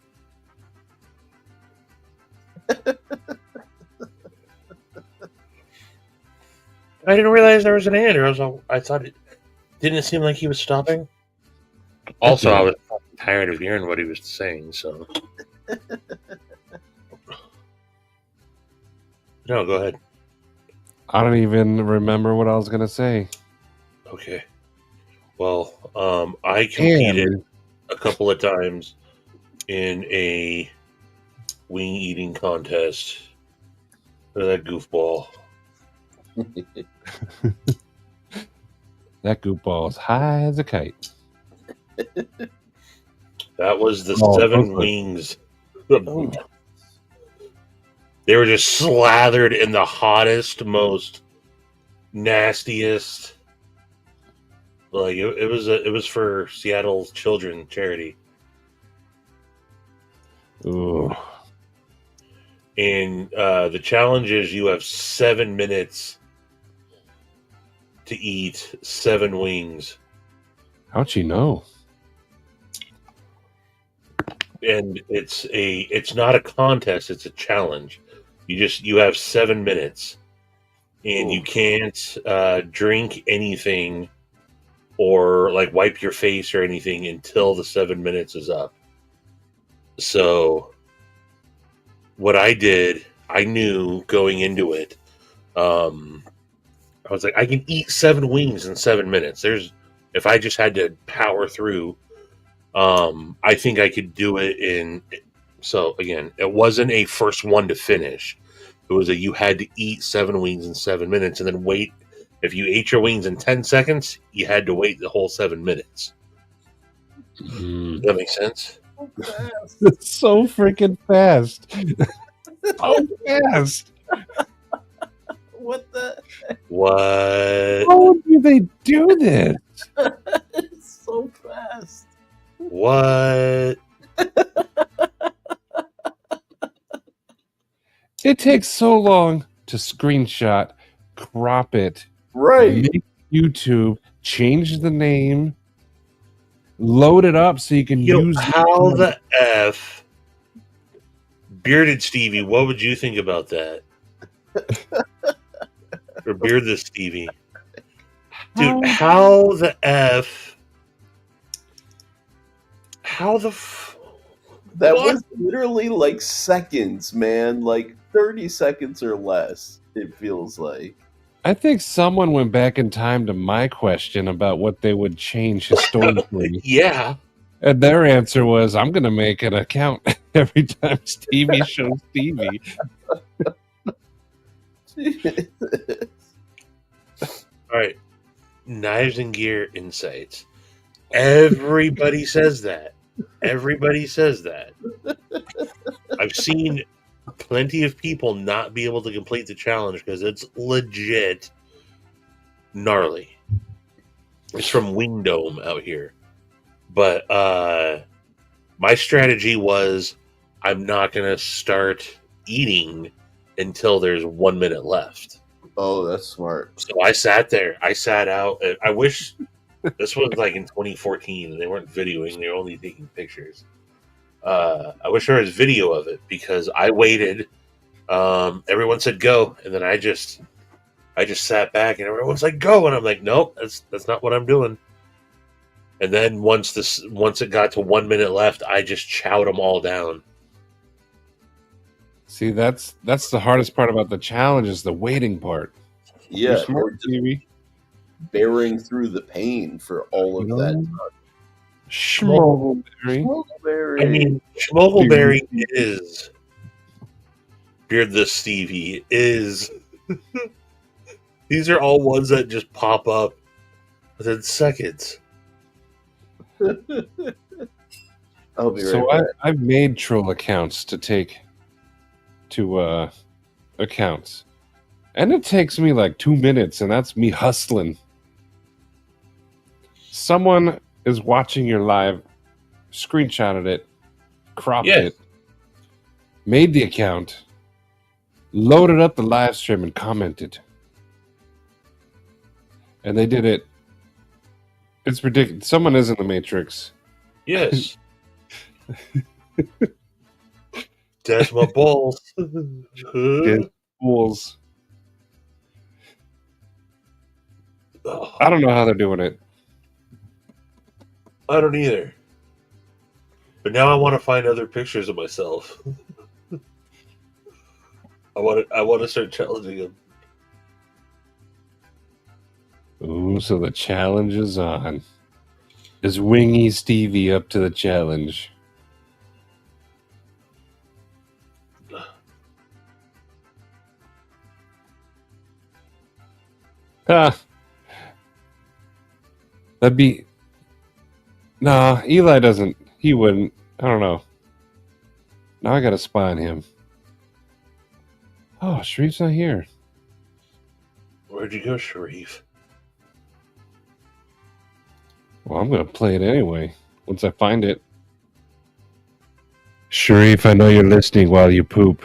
I didn't realize there was an and. I thought it didn't seem like he was stopping. Also, I was tired of hearing what he was saying. So, no, go ahead. I don't even remember what I was gonna say. Okay. Well, I competed a couple of times in a wing eating contest. Look at that goofball. That goofball is high as a kite. That was the Oh, 7 okay. wings. They were just slathered in the hottest, most nastiest. Like it was for Seattle's children charity. Ooh. And the challenge is you have 7 minutes to eat 7 wings. How'd you know? And it's not a contest, it's a challenge. You have 7 minutes. And you can't drink anything or like wipe your face or anything until the 7 minutes is up. So what I did, I knew going into it, I was like, I can eat 7 wings in 7 minutes. If I just had to power through, I think I could do it in. So again, it wasn't a first one to finish. It was you had to eat 7 wings in 7 minutes and then wait. If you ate your wings in 10 seconds, you had to wait the whole 7 minutes. Does that make sense? It's so freaking fast. So fast. What the? What? How do they do this? It's so fast. What? It takes so long to screenshot, crop it, Right. make YouTube, change the name, load it up so you can Yo, use how the F? Bearded Stevie, what would you think about that? Or Beardless Stevie? Dude, how the F? How the f? That What? was literally like seconds, man. Like 30 seconds or less, it feels like. I think someone went back in time to my question about what they would change historically. Yeah. And their answer was, I'm going to make an account every time Stevie shows Stevie. All right. Knives and Gear Insights. Everybody says that. Everybody says that. I've seen plenty of people not be able to complete the challenge because it's legit gnarly. It's from Wingdome out here. But my strategy was I'm not going to start eating until there's 1 minute left. Oh, that's smart. So I sat there. I sat out. I wish this was like in 2014 and they weren't videoing. They were only taking pictures. I wish there was video of it because I waited. Everyone said go, and then I just sat back, and everyone's like go, and I'm like, nope, that's not what I'm doing. And then once it got to 1 minute left, I just chowed them all down. See, that's the hardest part about the challenge is the waiting part. Yeah, You're smart, or just Stevie. bearing through the pain for all of that. Schmoggleberry. Schmoggleberry. I mean, Schmoggleberry is Beardless Stevie is. These are all ones that just pop up within seconds. I'll be right So back. I've made troll accounts to take to accounts, and it takes me like 2 minutes, and that's me hustling. Someone is watching your live, screenshotted it, cropped it, made the account, loaded up the live stream, and commented. And they did it. It's ridiculous. Someone is in the Matrix. Yes. That's my balls. Get fools. I don't know how they're doing it. I don't either. But now I want to find other pictures of myself. I want to start challenging them. Ooh, so the challenge is on. Is Wingy Stevie up to the challenge? That'd be... Nah, Eli doesn't. He wouldn't. I don't know. Now I got to spy on him. Oh, Sharif's not here. Where'd you go, Sharif? Well, I'm going to play it anyway, once I find it. Sharif, I know you're listening while you poop.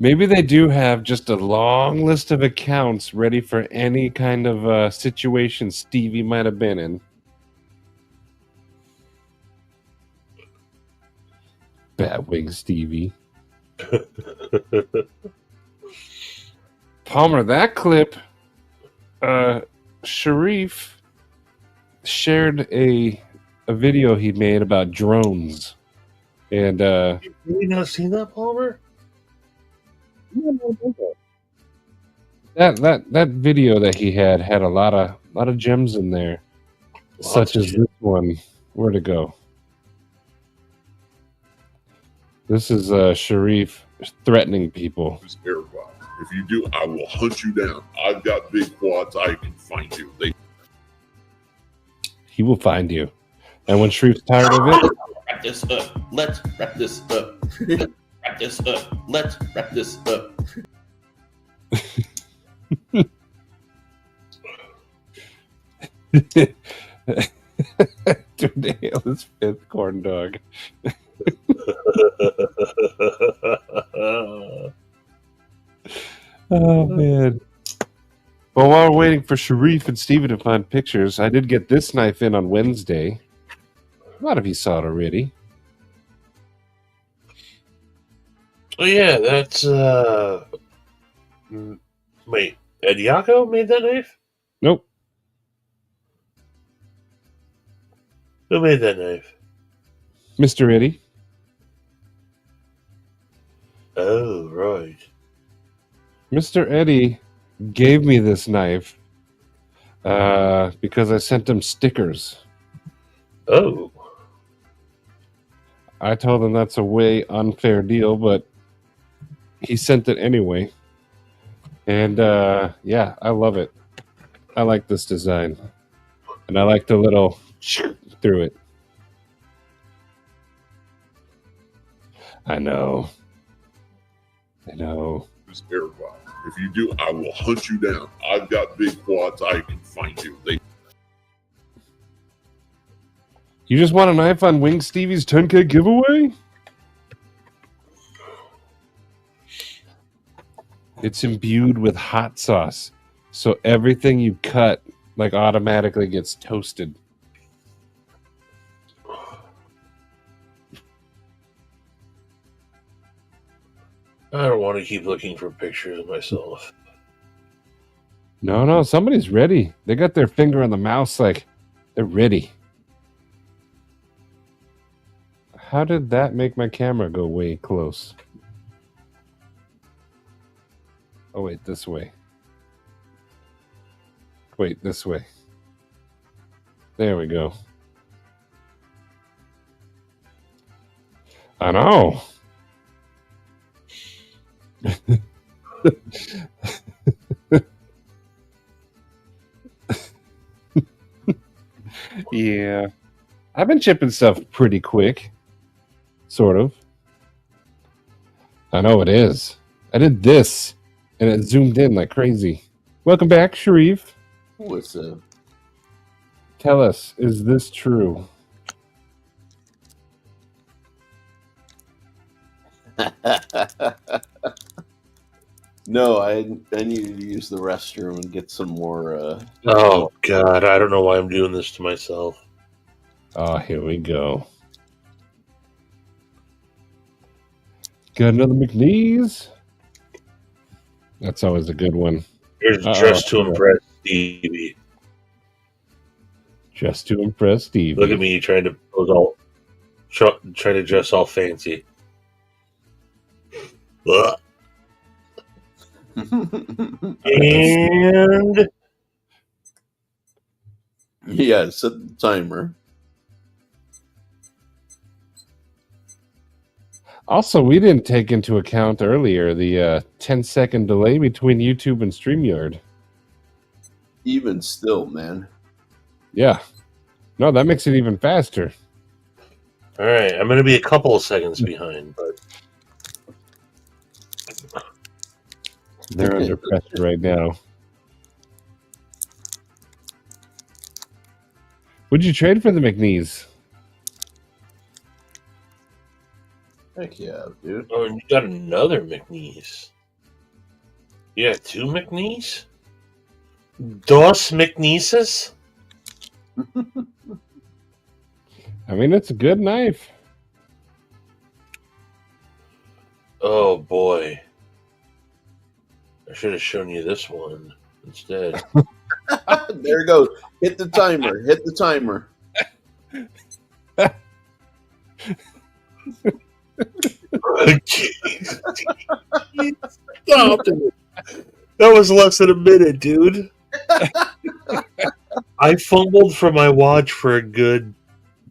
Maybe they do have just a long list of accounts ready for any kind of situation Stevie might have been in. Batwing Stevie. Palmer, that clip, Sharif shared a video he made about drones. And Have you not seen that, Palmer? That video that he had a lot of gems in there, such as this one. Where'd it go? This is Sharif threatening people. If you do, I will hunt you down. I've got big quads. I can find you. He will find you. And when Sharif's tired of it, wrap this up. Let's wrap this up. Let's wrap this up. Let's wrap this up. to hail his fifth corn dog. Oh man. Well, while we're waiting for Sharif and Steven to find pictures, I did get this knife in on Wednesday. A lot of you saw it already. Oh yeah, that's wait, Ediaco made that knife? Nope. Who made that knife? Mr. Eddie. Oh, right. Mr. Eddie gave me this knife because I sent him stickers. Oh. I told him that's a way unfair deal, but he sent it anyway. And yeah, I love it. I like this design. And I like the little through it. I know. If you do, I will hunt you down. I've got big quads. I can find you. You just want a knife on Wing Stevie's 10K giveaway? It's imbued with hot sauce, so everything you cut like automatically gets toasted. I don't want to keep looking for pictures of myself. No, somebody's ready. They got their finger on the mouse like They're ready. How did that make my camera go way close? Oh, wait, this way. Wait, this way. There we go. I know. Yeah. I've been shipping stuff pretty quick. Sort of. I know it is. I did this, and it zoomed in like crazy. Welcome back, Sharif. What's up? Tell us, is this true? No, I needed to use the restroom and get some more. Oh God, I don't know why I'm doing this to myself. Oh, here we go. Got another McNeese. That's always a good one. Here's just to impress Stevie. Just to impress Stevie. Look at me trying to trying to dress all fancy. Ugh. And yeah, set the timer. Also, we didn't take into account earlier the 10-second delay between YouTube and StreamYard. Even still, man. Yeah. No, that makes it even faster. all right, I'm going to be a couple of seconds behind, but They're under pressure right now. Would you trade for the McNeese? Heck yeah, dude. oh, and you got another McNeese. You got two McNeese? Dos McNeeses? I mean, it's a good knife. Oh boy. I should have shown you this one instead. There it goes. Hit the timer. Hit the timer. Stop it. That was less than a minute, dude. I fumbled for my watch for a good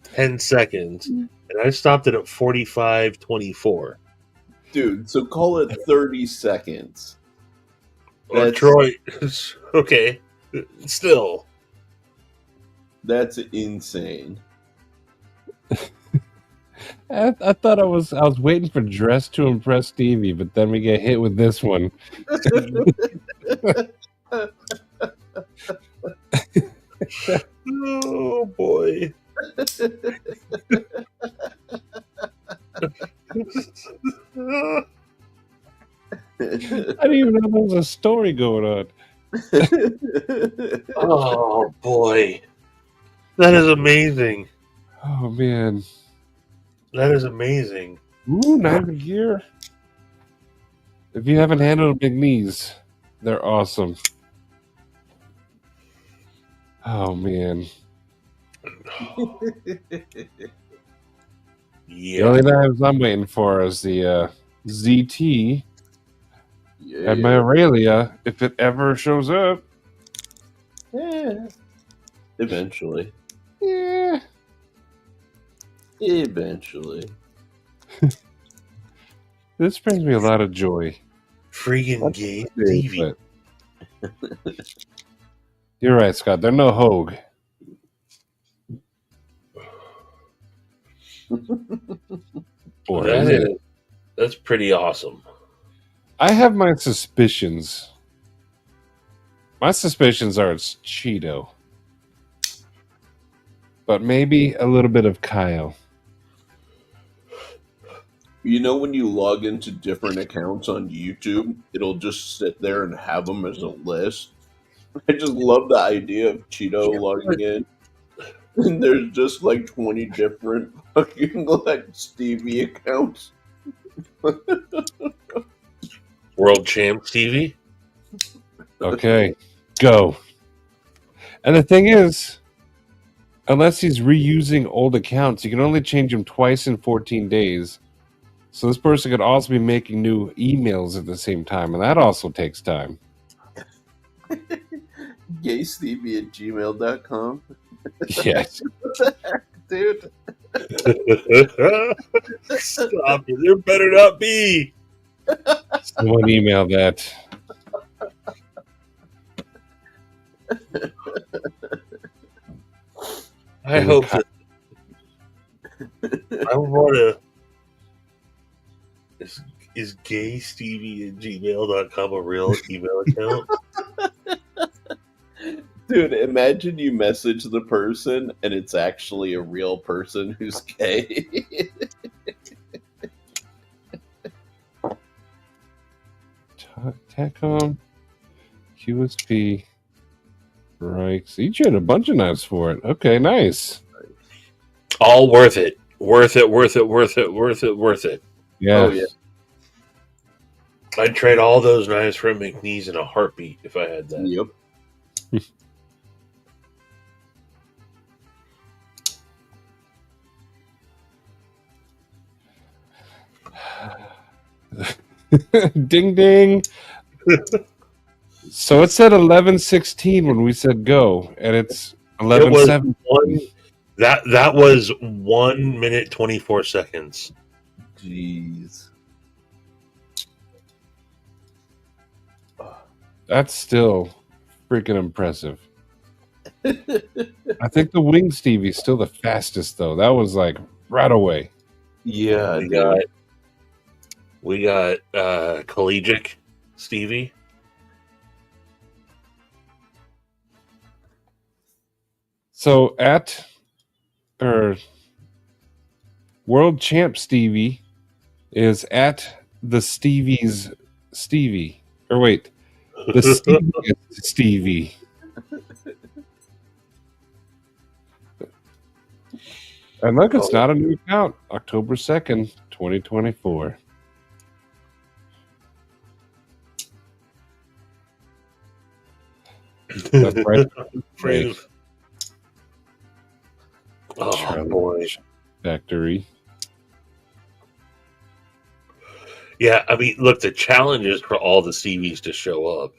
10 seconds, and I stopped it at 45:24. Dude, so call it 30 seconds. Or Troy. Okay. Still. That's insane. I thought I was waiting for Dress to Impress Stevie, but then we get hit with this one. Oh boy. I didn't even know there was a story going on. Oh boy. That is amazing. Oh man. That is amazing. Ooh, knife of gear. If you haven't handled McNeese, they're awesome. Oh man. The only knives I'm waiting for is the ZT and my Aurelia, if it ever shows up. Yeah. Eventually. Yeah. Eventually. This brings me a lot of joy. Freaking gay TV. You're right, Scott. They're no Hogue. That's pretty awesome. I have my suspicions. My suspicions are it's Cheeto. But maybe a little bit of Kyle. You know, when you log into different accounts on YouTube, it'll just sit there and have them as a list. I just love the idea of Cheeto logging in. And there's just like 20 different fucking like Stevie accounts. World Champ TV? Okay, go. And the thing is, unless he's reusing old accounts, you can only change them twice in 14 days. So this person could also be making new emails at the same time, and that also takes time. GayStevie@gmail.com. Yes. Dude. Stop it. There better not be. Someone email that. I hope that. I want to. Is gaystevie@gmail.com a real email account? Dude, imagine you message the person and it's actually a real person who's gay. TACOM, QSP, Rikes. Each had a bunch of knives for it. Okay, nice. All worth it. Worth it, worth it, worth it, worth it, worth it. Yeah. Oh, yeah. I'd trade all those knives for a McNeese in a heartbeat if I had that. Yep. Ding ding. So it said 11:16 when we said go, and it's 11:17. That was 1 minute 24 seconds. Jeez. That's still freaking impressive. I think the Wing Stevie's still the fastest though. That was like right away. Yeah, we got collegiate Stevie. So World Champ Stevie is at the Stevie's Stevie. Or wait, the Stevie Stevie. And look, it's not a new account. October 2nd, 2024. That's right. Right. Oh, boy. Factory. Yeah, I mean, look, the challenge is for all the Stevies to show up.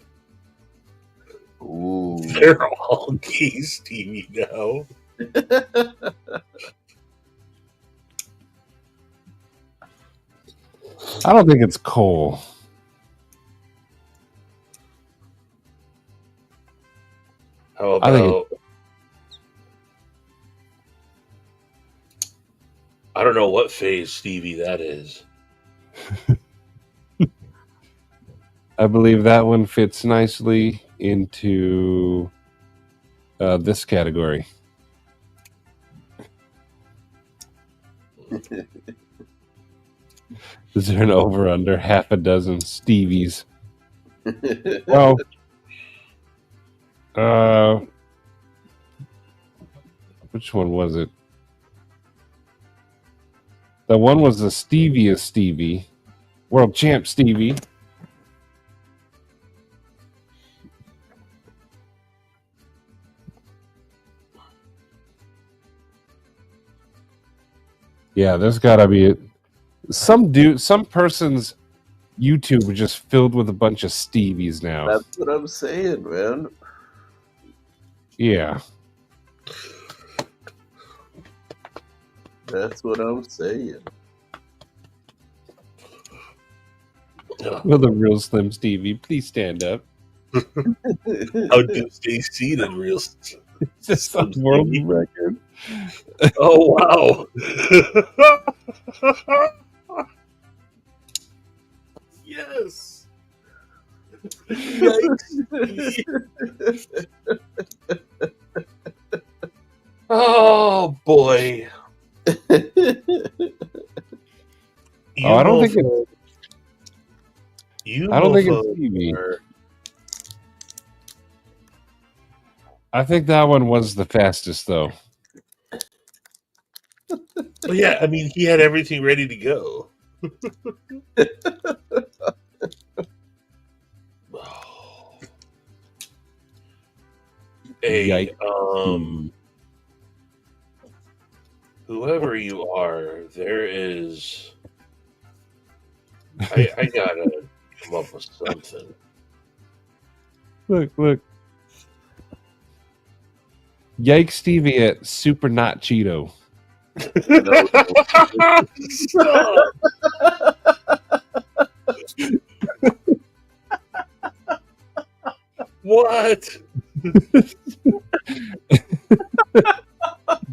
Ooh. They're all gay Stevie now. I don't think it's Cole. How about... I don't know what phase Stevie that is. I believe that one fits nicely into this category. Is there an over under half a dozen Stevies? Well, which one was it? The one was the Stevia Stevie, World Champ Stevie. Yeah, there's got to be some person's YouTube is just filled with a bunch of Stevies now. That's what I'm saying, man. Yeah. That's what I'm saying. Will the real Slim Stevie please stand up? How do stay seated, real? Just a world record. Oh wow! Yes. Yikes. Oh boy. I don't think it's Stevie. I think that one was the fastest, though. Well, yeah, I mean, he had everything ready to go. whoever you are, there is. I gotta come up with something. Look. Yikes Stevie at Super Not Cheeto. Stop. What?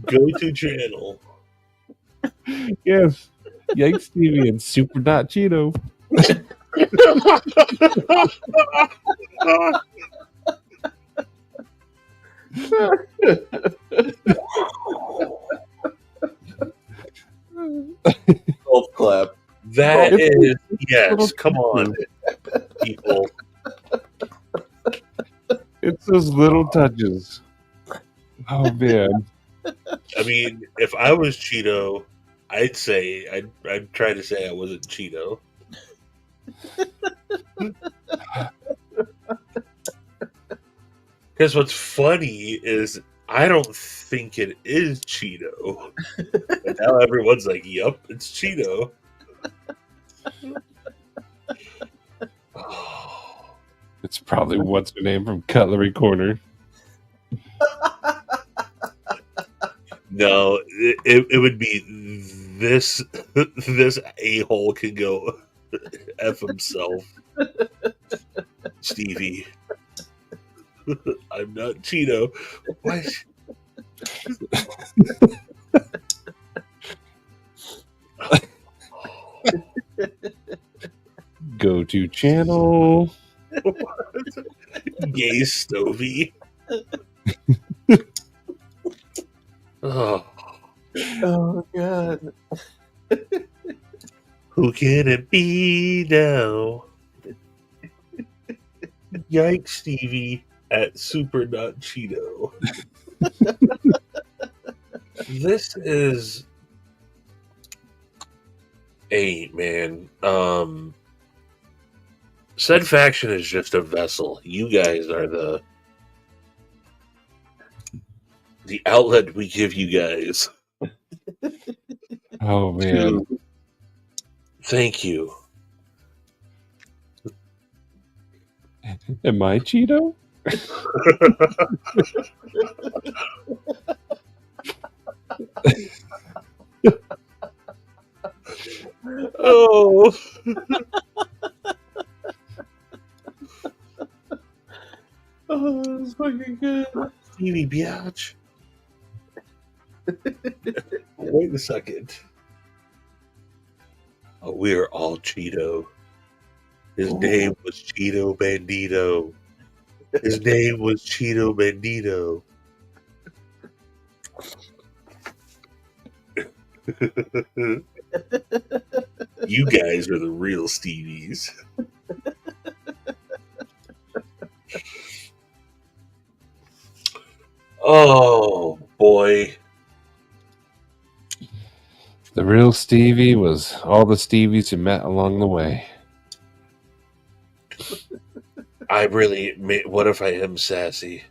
Go to channel. Yes. Yikes Stevie and Super Not Cheeto. Golf clap. That is yes. Come on, people. It's those little touches. Oh man. I mean, if I was Cheeto, I'd say I'd try to say I wasn't Cheeto. Because what's funny is I don't think it is Cheeto. And now everyone's like, "Yup, it's Cheeto." It's probably what's her name from Cutlery Corner. No, it would be this this a-hole can go F himself. Stevie. I'm not Cheeto. What? Go to channel. Gay Stovey. Oh. Oh god. Who can it be now? Yikes, Stevie at Super Not Cheeto. This is man. SaidFaction is just a vessel. You guys are the outlet we give you guys. Oh man. Thank you. Am I Cheeto? Oh. Oh, that's fucking good. Stevie biatch. Wait a second. Oh, we are all Cheeto. His name was Cheeto Bandito. His name was Cheeto Bandito. You guys are the real Stevies. Oh boy. The real Stevie was all the Stevies you met along the way. What if I am sassy?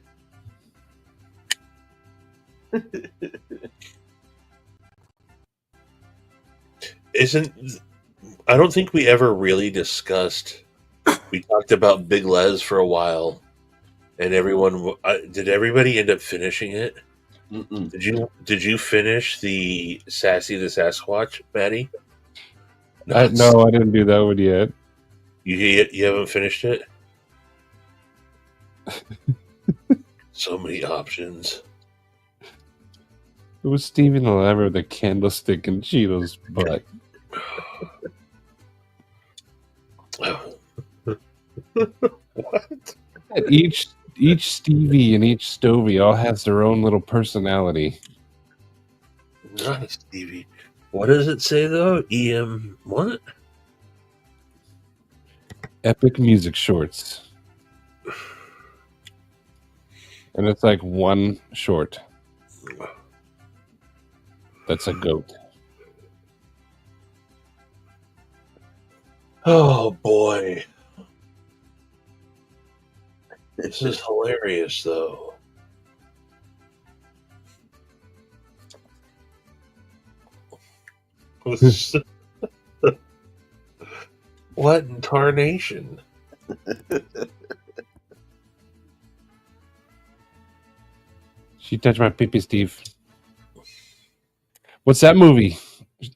I don't think we ever really discussed. We talked about Big Les for a while, and did everybody end up finishing it? Mm-mm. Did you finish the Sassy the Sasquatch, Maddie? No, I didn't do that one yet. You haven't finished it? So many options. It was Stevie the Lever, the candlestick, and Cheeto's butt. What? Each Stevie and each Stovey all has their own little personality. Not a Stevie. What does it say though? EM what? Epic music shorts. And it's like one short. That's a goat. Oh boy. This is hilarious though. What in tarnation? She touched my pee-pee, Steve. What's that movie,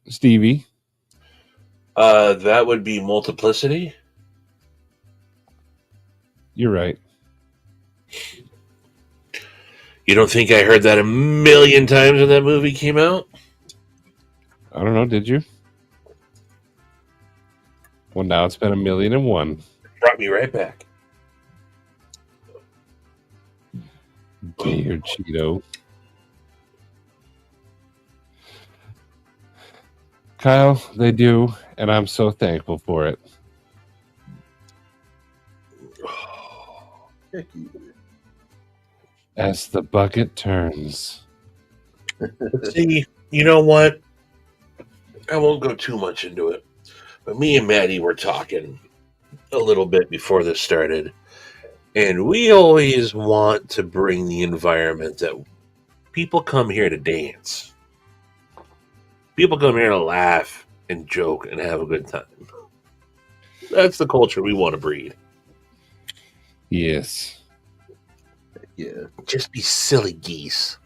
Stevie? That would be Multiplicity. You're right. You don't think I heard that a million times when that movie came out? I don't know. Did you? Well, now it's been 1,000,001. Brought me right back. Dear Cheeto. Kyle, they do, and I'm so thankful for it. Heck yeah. As the bucket turns. See, you know what? I won't go too much into it. But me and Maddie were talking a little bit before this started. And we always want to bring the environment that people come here to dance. People come here to laugh and joke and have a good time. That's the culture we want to breed. Yes. Yeah. Just be silly geese.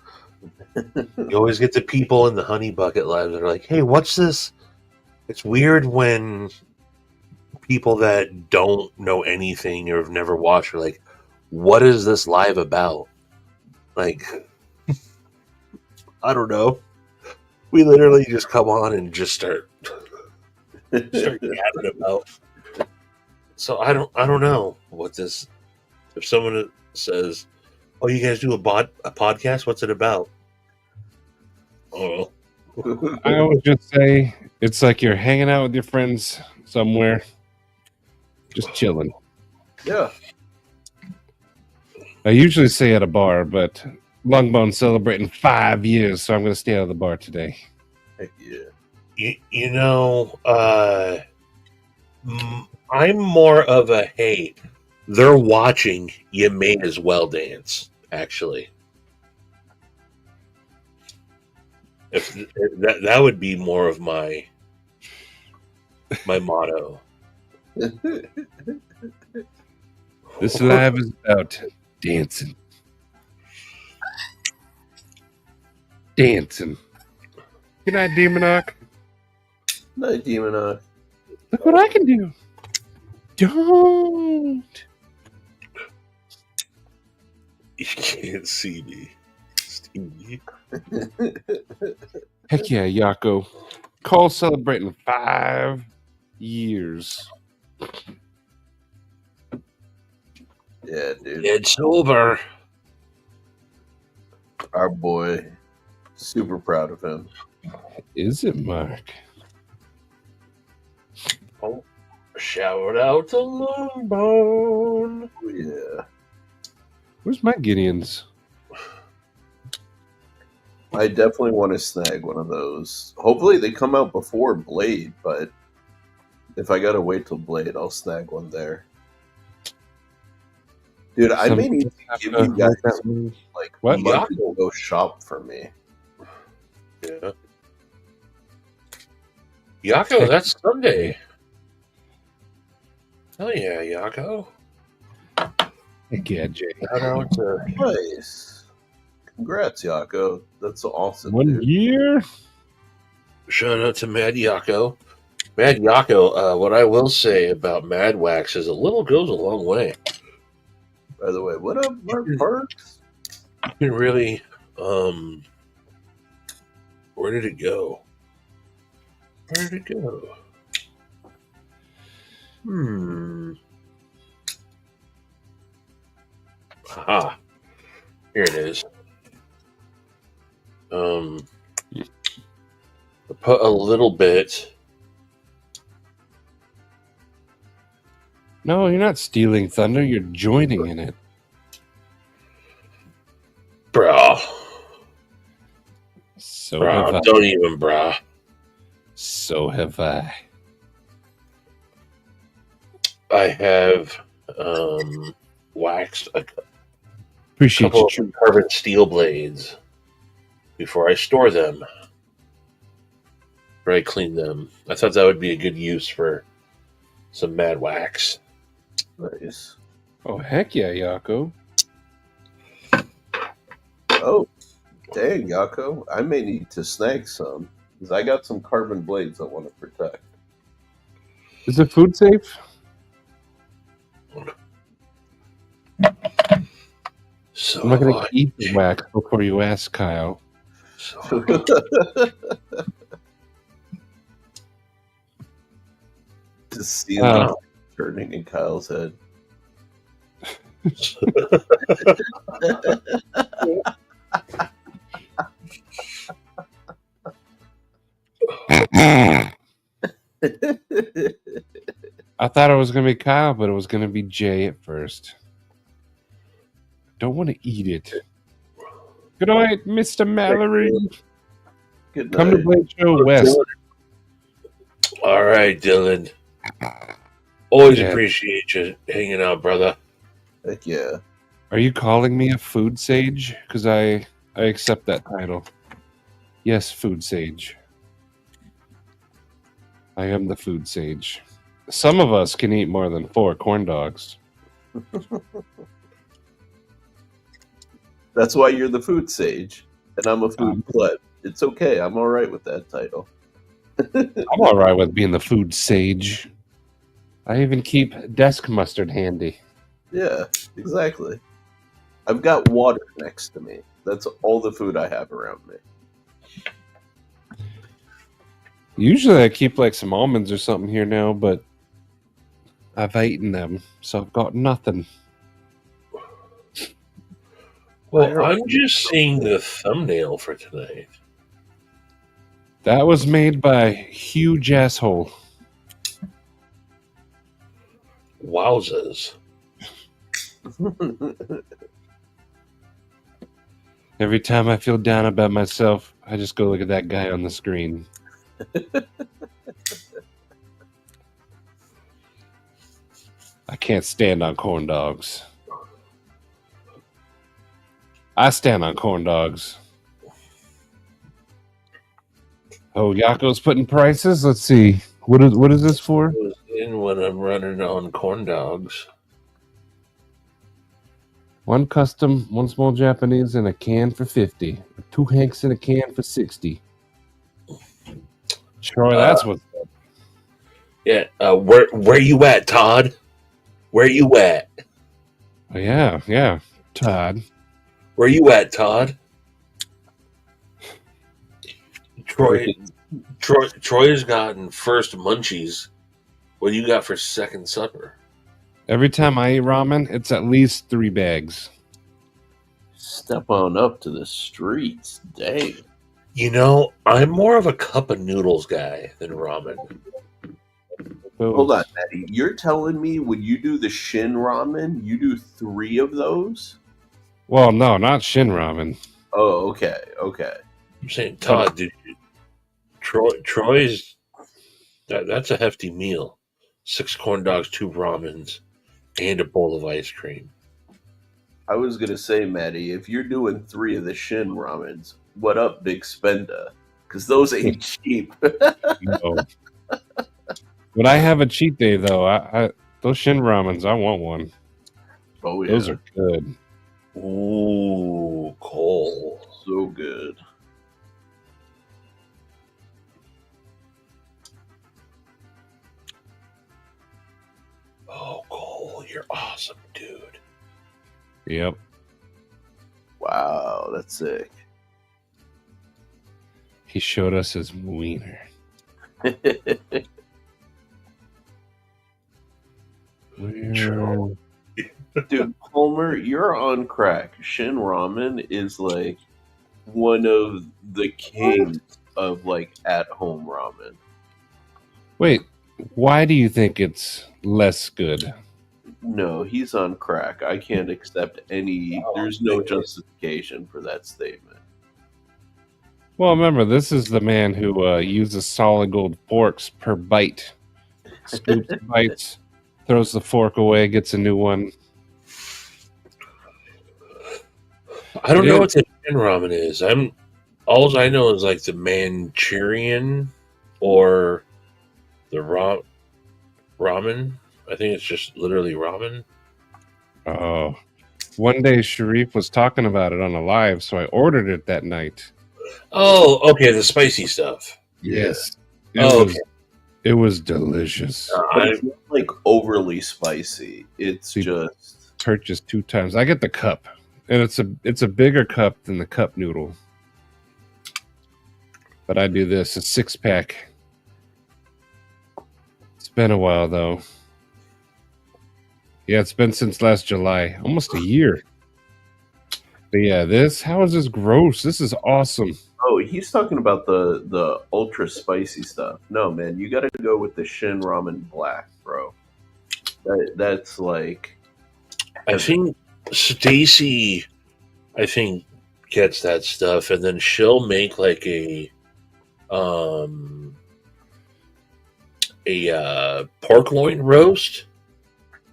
You always get the people in the honey bucket lives that are like, hey, what's this? It's weird when people that don't know anything or have never watched are like, what is this live about? Like, I don't know. We literally just come on and just start yapping about. So I don't know what this. If someone says, "Oh, you guys do a podcast? What's it about?" Oh, I always just say it's like you're hanging out with your friends somewhere, just chilling. Yeah. I usually say at a bar, but Longbone's celebrating 5 years, so I'm going to stay out of the bar today. Heck yeah. you know, I'm more of a hey, they're watching. You may as well dance. Actually, if that would be more of my motto. This live is about dancing. Dancing. Good night, Demonock. Night, Demonock. Look what I can do. Don't. You can't see me, Stevie. Heck yeah, Yako. Cole celebrating 5 years. Yeah, dude. It's over. Our boy. Super proud of him. Is it, Mark? Oh, shout out to Longbone. Oh, yeah. Where's my Gideons? I definitely want to snag one of those. Hopefully they come out before Blade, but if I gotta wait till Blade, I'll snag one there. Dude, I may need to give you guys like What? money to go shop for me. Yeah. Yako, that's Sunday. Oh yeah, Yako. Heck yeah, Jay. Shout out to Nice. Congrats, Yako. That's awesome. 1 dude. year? shout out to Mad Yako. Mad Yako, what I will say about Mad Wax is a little goes a long way. By the way, what up, Mark Parks? You can really where did it go? Where did it go? Aha. Here it is. Put a little bit. No, you're not stealing thunder. You're joining in it. Brah. So have I. Don't even brah. So have I. I have waxed a Appreciate couple you. of carbon steel blades before I store them. I clean them. I thought that would be a good use for some mad wax. Nice. Oh, heck yeah, Yako. Oh, dang, Yako. I may need to snag some, because I got some carbon blades I want to protect. Is it food safe? So I'm not going to eat the wax before you ask, Kyle. To see the turning in Kyle's head. I thought it was going to be Kyle, but it was going to be Jay at first. Don't want to eat it. Good night, Mr. Mallory. Good night. Come to Blade Show West. All right, Dylan. Always Yeah. appreciate you hanging out, brother. Heck yeah. Are you calling me a food sage? Because I accept that title. Yes, food sage. I am the food sage. Some of us can eat more than 4 corn dogs. That's why you're the food sage, and I'm a food pleb. It's okay. I'm all right with that title. I'm all right with being the food sage. I even keep desk mustard handy. Yeah, exactly. I've got water next to me. That's all the food I have around me. Usually I keep like some almonds or something here now, but I've eaten them, so I've got nothing. Well, I'm just seeing the thumbnail for tonight. That was made by Huge Asshole. Wowzers. Every time I feel down about myself, I just go look at that guy on the screen. I can't stand on corn dogs. I stand on corn dogs. Oh, Yako's putting prices. Let's see. What is this for? I was in when I'm running on corn dogs. 1 custom, 1 small Japanese, and a can for 50. 2 Hanks in a can for 60. Sure, that's what's up. Yeah, where you at, Todd? Where you at? Oh, yeah, Todd. Where you at, Todd? Troy's gotten first munchies. What do you got for second supper? Every time I eat ramen, it's at least 3 bags. Step on up to the streets. Dang. You know, I'm more of a cup of noodles guy than ramen. Hold on, Maddie. You're telling me when you do the Shin ramen, you do 3 of those? Well, no, not Shin ramen. Oh, okay. I'm saying, Todd, dude, Troy's that's a hefty meal. 6 corn dogs, 2 ramens, and a bowl of ice cream. I was gonna say, Maddie, if you're doing 3 of the Shin ramens, what up, Big Spenda? Because those ain't cheap. No. When I have a cheat day, though, I those Shin ramens, I want one. Oh yeah, Those are good. Ooh, Cole. So good. Oh, Cole, you're awesome, dude. Yep. Wow, that's sick. He showed us his wiener. Dude, Palmer, you're on crack. Shin Ramen is like one of the kings of like at-home ramen. Wait, why do you think it's less good? No, he's on crack. I can't accept any. There's no justification for that statement. Well, remember, this is the man who uses solid gold forks per bite. Scoops bites, throws the fork away, gets a new one. I don't know what the Shin ramen is. All I know is like the Manchurian or the ramen. I think it's just literally ramen. Oh, one day Sharif was talking about it on a live, so I ordered it that night. Oh, okay, the spicy stuff. Yes, Okay. it was delicious. But it's not like overly spicy. It's just purchased 2 times. I get the cup, and it's a bigger cup than the cup noodle. But I do this, a 6-pack. It's been a while though. Yeah, it's been since last July, almost a year. But yeah, how is this gross? This is awesome. Oh, he's talking about the ultra spicy stuff. No, man, you got to go with the Shin Ramen Black, bro. That's like. I think Stacy, gets that stuff, and then she'll make like a pork loin roast,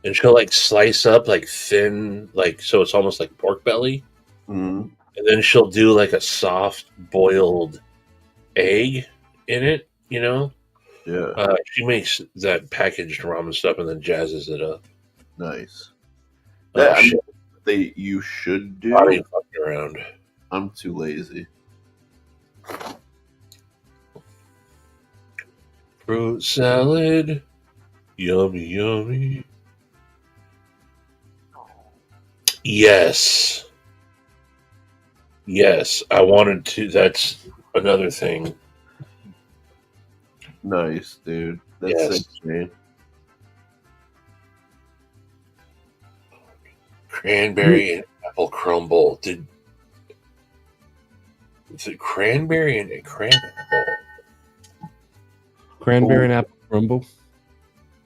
and she'll like slice up like thin, like so it's almost like pork belly. Mm-hmm. And then she'll do like a soft boiled egg in it, you know? Yeah. She makes that packaged ramen stuff and then jazzes it up. Nice. Shit. You should do. I ain't fucking around. I'm too lazy. Fruit salad. Yummy, yummy. Yes. Yes, I wanted to. That's another thing. Nice, dude. That's Yes. sick, man. Cranberry and apple crumble. Is it cranberry and cranberry? Cranberry and apple crumble.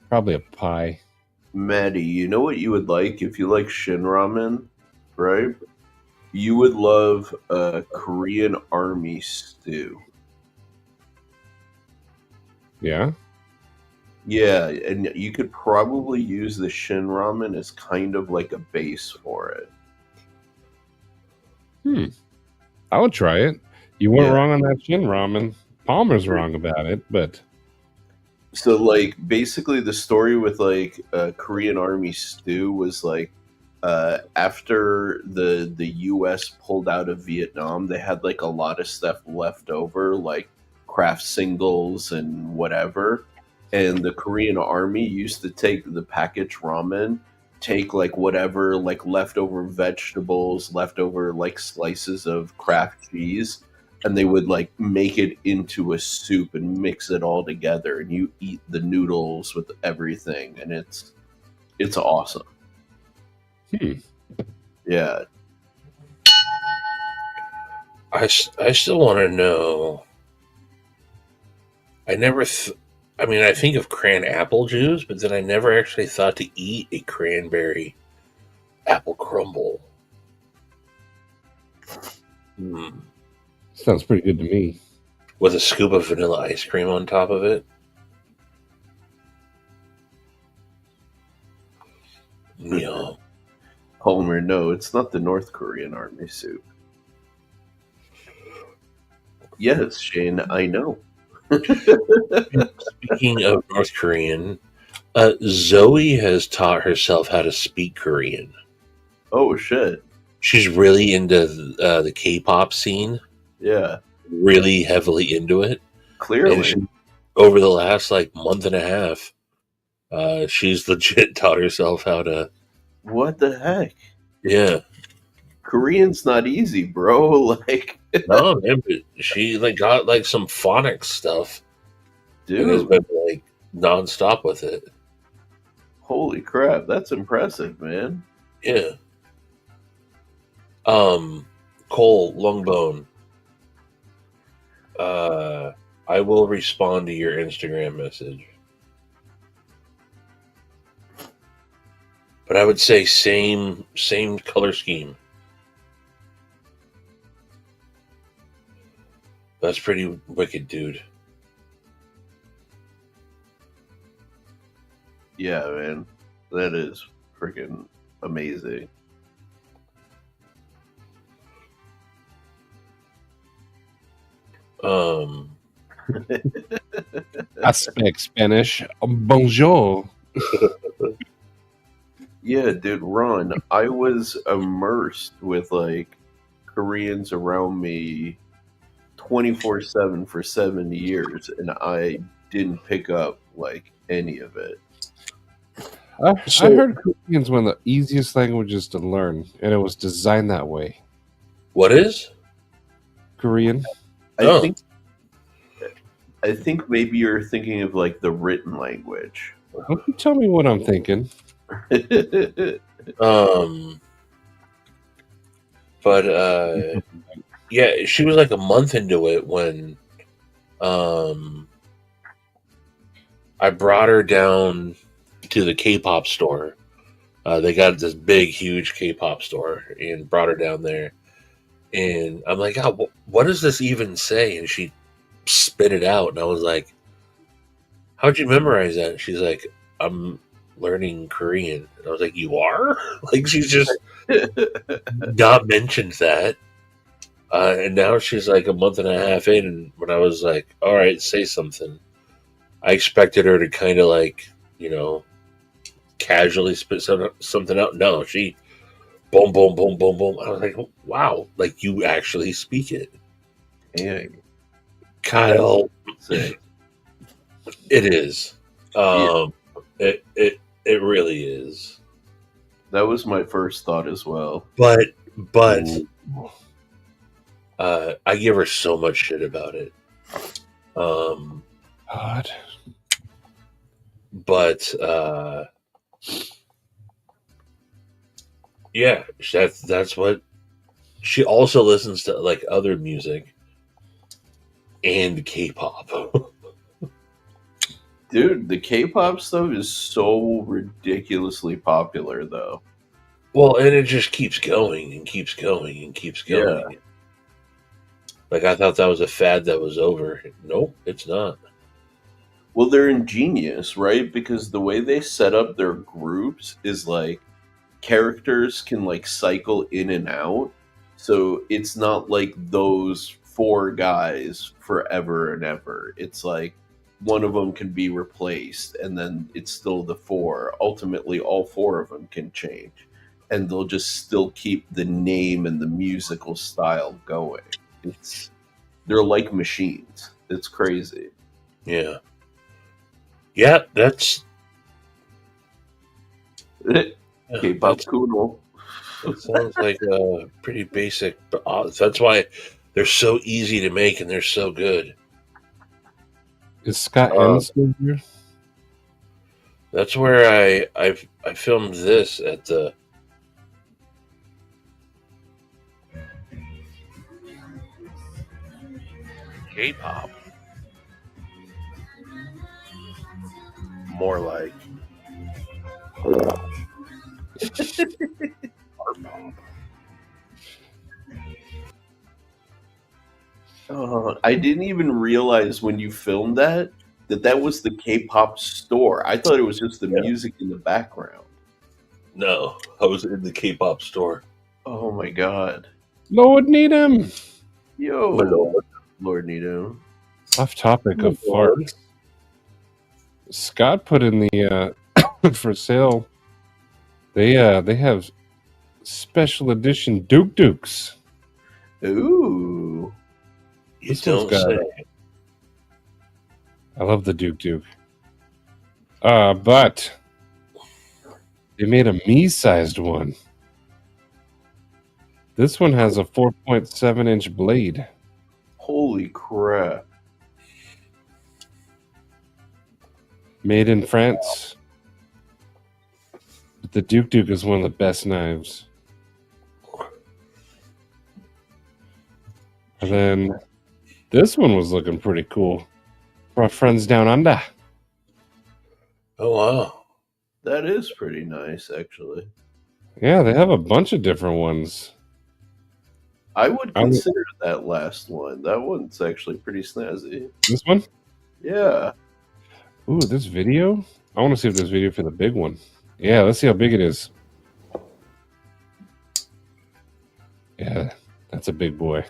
Probably a pie. Maddie, you know what you would like if you like Shin Ramen, right? You would love a Korean army stew. Yeah? Yeah, and you could probably use the Shin Ramen as kind of like a base for it. I would try it. You weren't Yeah. wrong on that Shin Ramen. Palmer's wrong about it, but So, like, basically the story with, like, Korean Army stew was, like, after the U.S. pulled out of Vietnam, they had, like, a lot of stuff left over, like craft singles and whatever. And the Korean Army used to take the packaged ramen, take, like, whatever, like, leftover vegetables, leftover, like, slices of craft cheese, and they would like make it into a soup and mix it all together, and you eat the noodles with everything, and it's awesome. Yeah. I still want to know. I think of cran apple juice, but then I never actually thought to eat a cranberry apple crumble. sounds pretty good to me. With a scoop of vanilla ice cream on top of it. Yum. Homer, no, it's not the North Korean army soup. Yes, Shane, I know. Speaking of North Korean, Zoe has taught herself how to speak Korean. Oh, shit. She's really into the K-pop scene. Yeah. Really heavily into it. Clearly. Over the last month and a half, she's legit taught herself how to. What the heck? Yeah. Korean's not easy, bro. No, man, but she got some phonics stuff. Dude. And has been nonstop with it. Holy crap, that's impressive, man. Yeah. Cole Longbone. I will respond to your Instagram message. But I would say same color scheme. That's pretty wicked, dude. Yeah, man. That is freaking amazing. I speak Spanish. Bonjour. Yeah, dude, Ron, I was immersed with like Koreans around me 24/7 for 7 years, and I didn't pick up like any of it. I heard Korean's one of the easiest languages to learn, and it was designed that way. What is? Korean. I think maybe you're thinking of like the written language. Don't you tell me what I'm thinking. But yeah, she was like a month into it when I brought her down to the K-pop store. They got this big, huge K-pop store, and brought her down there. And I'm like, oh, what does this even say? And she spit it out, and I was like, how'd you memorize that? And she's like, I'm learning Korean. And I was like, you are? Like, she's just not mentioned that. And now she's like a month and a half in, and when I was like, all right, say something, I expected her to kind of like, casually spit something out. No, she boom, boom, boom, boom, boom. I was like, wow, like you actually speak it. Dang. Kyle, it is. It really is. That was my first thought as well. But I give her so much shit about it. God. But yeah, that's what she also listens to, like other music and K-pop. Dude, the K-pop stuff is so ridiculously popular, though. Well, and it just keeps going and keeps going and keeps going. Yeah. Like, I thought that was a fad that was over. Nope, it's not. Well, they're ingenious, right? Because the way they set up their groups is like characters can like cycle in and out. So it's not like those 4 guys forever and ever. It's like one of them can be replaced and then it's still the 4. Ultimately, all 4 of them can change. And they'll just still keep the name and the musical style going. They're like machines. It's crazy. Yeah. Yeah, that's... K-pop cool. It sounds like pretty basic, but that's why they're so easy to make and they're so good. Is Scott N still here? That's where I filmed this at the K-pop. More like I didn't even realize when you filmed that was the K-pop store. I thought it was just the music in the background. No, I was in the K-pop store. Oh my god. Lord Needham. Yo. Lord Needham. Off topic of farts. Scott put in the for sale. They have special edition Duke Dukes. Ooh. You don't say. I love the Duke Duke. But they made a me-sized one. This one has a 4.7-inch blade. Holy crap. Made in France. But the Duke Duke is one of the best knives. And then this one was looking pretty cool. For our friends down under. Oh, wow. That is pretty nice, actually. Yeah, they have a bunch of different ones. I would consider that last one. That one's actually pretty snazzy. This one? Yeah. Ooh, this video? I want to see if there's video for the big one. Yeah, let's see how big it is. Yeah, that's a big boy.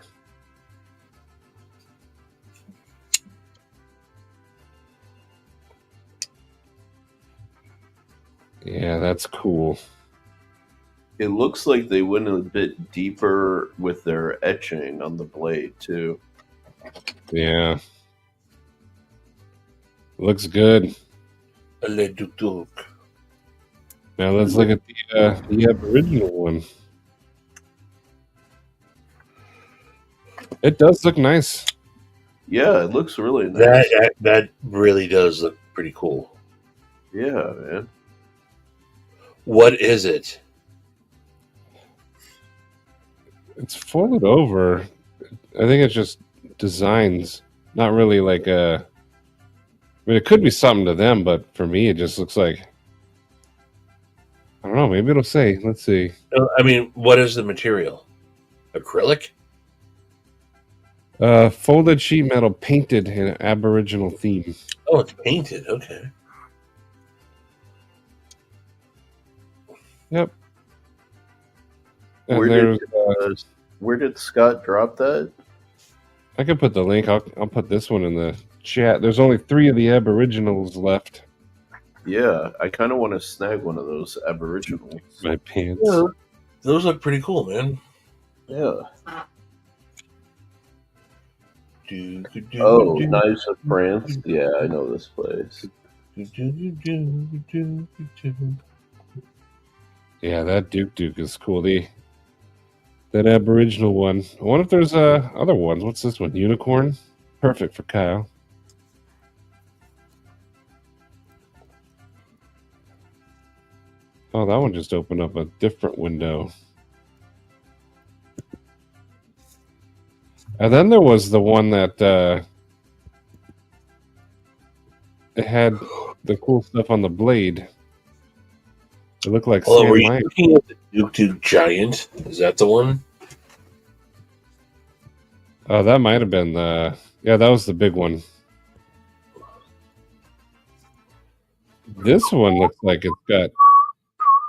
Yeah, that's cool. It looks like they went a bit deeper with their etching on the blade too. Yeah. Looks good. Le Duc Duc. Now let's look at the Aboriginal one. It does look nice. Yeah, it looks really nice. That really does look pretty cool. Yeah, man. What is it? It's folded over. I think it's just designs, not really like a. I mean, it could be something to them, but for me, it just looks like. I don't know. Maybe it'll say. Let's see. I mean, what is the material? Acrylic? Folded sheet metal painted in an Aboriginal theme. Oh, it's painted. Okay. Yep. And Where did Scott drop that? I could put the link. I'll put this one in the chat. There's only 3 of the Aboriginals left. Yeah, I kind of want to snag one of those Aboriginals. My pants. Yeah, those look pretty cool, man. Yeah. Oh, Knives of France. Yeah, I know this place. Yeah, that Duke is cool. That Aboriginal one. I wonder if there's other ones. What's this one? Unicorn? Perfect for Kyle. Oh, that one just opened up a different window. And then there was the one that it had the cool stuff on the blade. It looked like Oh, were you Sam looking at the Duke Duke Giant? Is that the one? Oh, that might have been the... Yeah, that was the big one. This one looks like it's got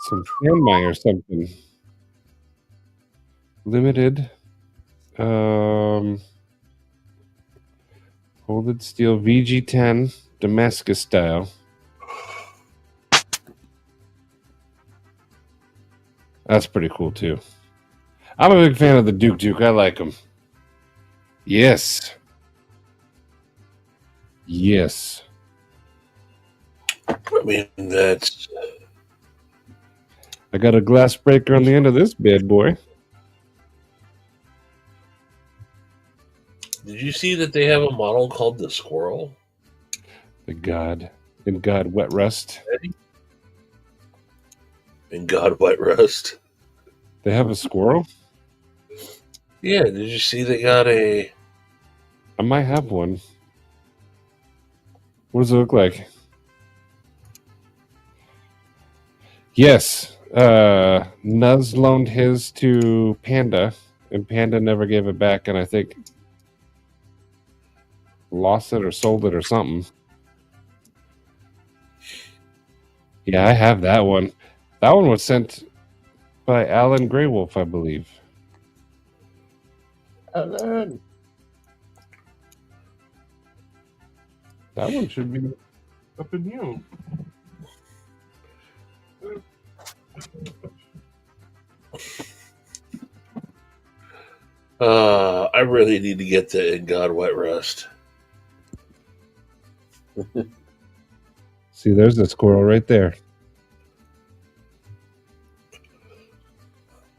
some Sandmine or something. Limited. Folded steel VG10 Damascus style. That's pretty cool too. I'm a big fan of the Duke Duke. I like him. Yes. Yes. I mean, that's... I got a glass breaker on the end of this bad boy. Did you see that they have a model called the Squirrel? The God. In God Wet Rust. In God White Rust. They have a squirrel? Yeah, did you see they got a... I might have one. What does it look like? Yes. Nuz loaned his to Panda, and Panda never gave it back, and I think lost it or sold it or something. Yeah, I have that one. That one was sent by Alan Greywolf, I believe. Alan. That one should be up in you. I really need to get to In God White Rust. See, there's the squirrel right there.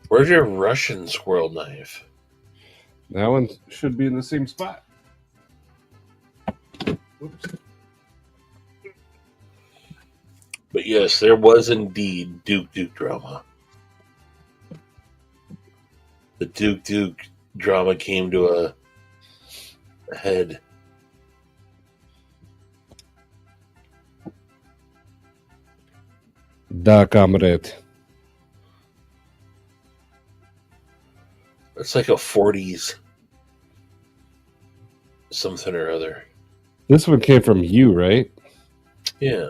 Where's your Russian squirrel knife? That one should be in the same spot. Oops. But yes, there was indeed Duke Duke drama. The Duke Duke drama came to a head. Da comrade. It's like a 40s something or other. This one came from you, right? Yeah.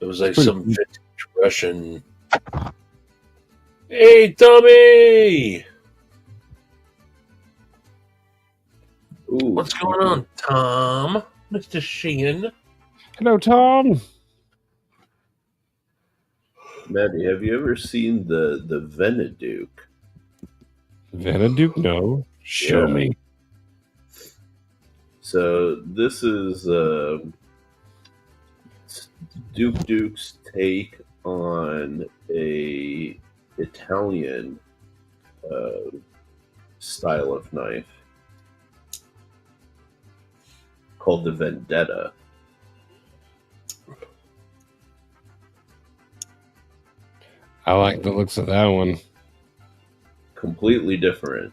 It was like some vintage Russian. Hey, Tommy! Ooh. What's going on, Tom? Mr. Sheehan? Hello, Tom. Maddie, have you ever seen the Veneduke? Veneduke? No. Show Yeah. me. So this is Duke's take on a Italian style of knife called the Vendetta. I like the looks of that one. Completely different.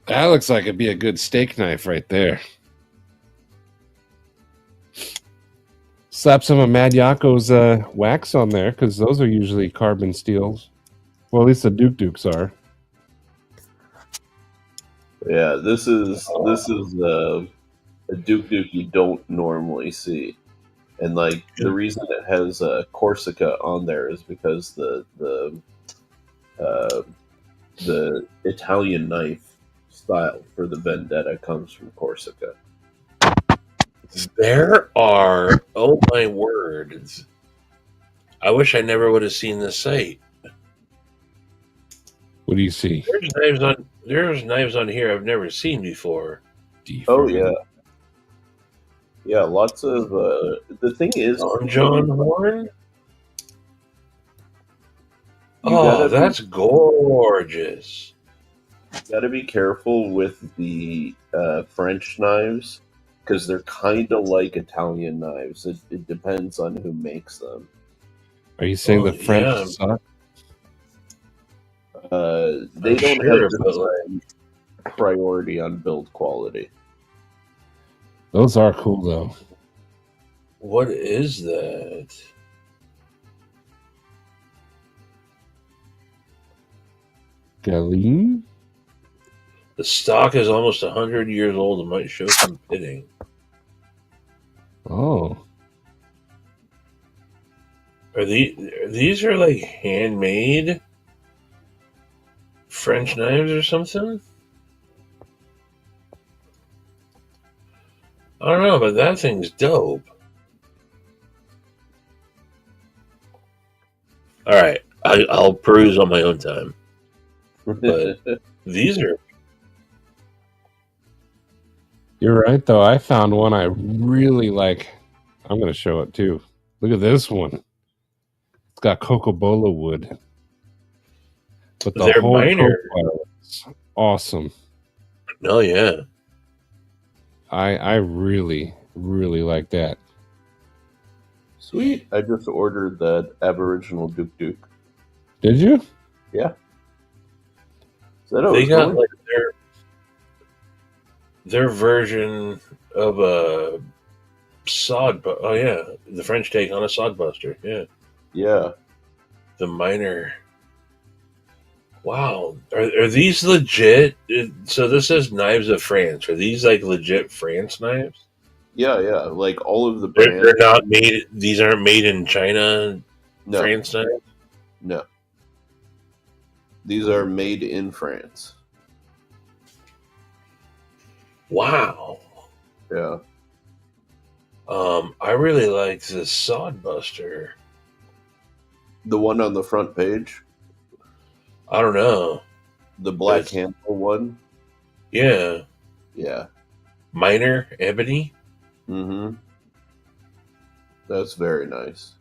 That looks like it'd be a good steak knife right there. Slap some of Mad Yako's wax on there, because those are usually carbon steels. Well, at least the Dukes are. Yeah, this is a Duke you don't normally see, and like the reason it has Corsica on there is because the Italian knife style for the Vendetta comes from Corsica. There are, oh my word! I wish I never would have seen this site. What do you see? There's knives on here I've never seen before. Oh yeah, yeah. Lots of the thing is, John Horn. You Oh, that's gorgeous. You got to be careful with the French knives because they're kind of like Italian knives. It depends on who makes them. Are you saying the French suck? They don't have the priority on build quality. Those are cool, though. What is that? Galeen? The stock is almost 100 years old and might show some pitting. Oh. These are like handmade French knives or something? I don't know, but that thing's dope. All right, I'll peruse on my own time. But these are... You're right, though. I found one I really like. I'm going to show it, too. Look at this one. It's got cocobolo wood. But the whole profile is awesome. Oh, yeah. I really, really like that. Sweet. I just ordered that Aboriginal Duke. Did you? Yeah. They got like their version of a sod. Oh yeah, the French take on a sodbuster. Yeah. Yeah. The minor. Wow, are these legit? So this is Knives of France. Are these like legit France knives? Yeah, yeah. Like all of the brands. They're not made. These aren't made in China. No. France knives. No. These are made in France. Wow. Yeah. I really like this sodbuster. The one on the front page? I don't know. The black handle one? Yeah. Yeah. Minor ebony? Mm-hmm. That's very nice.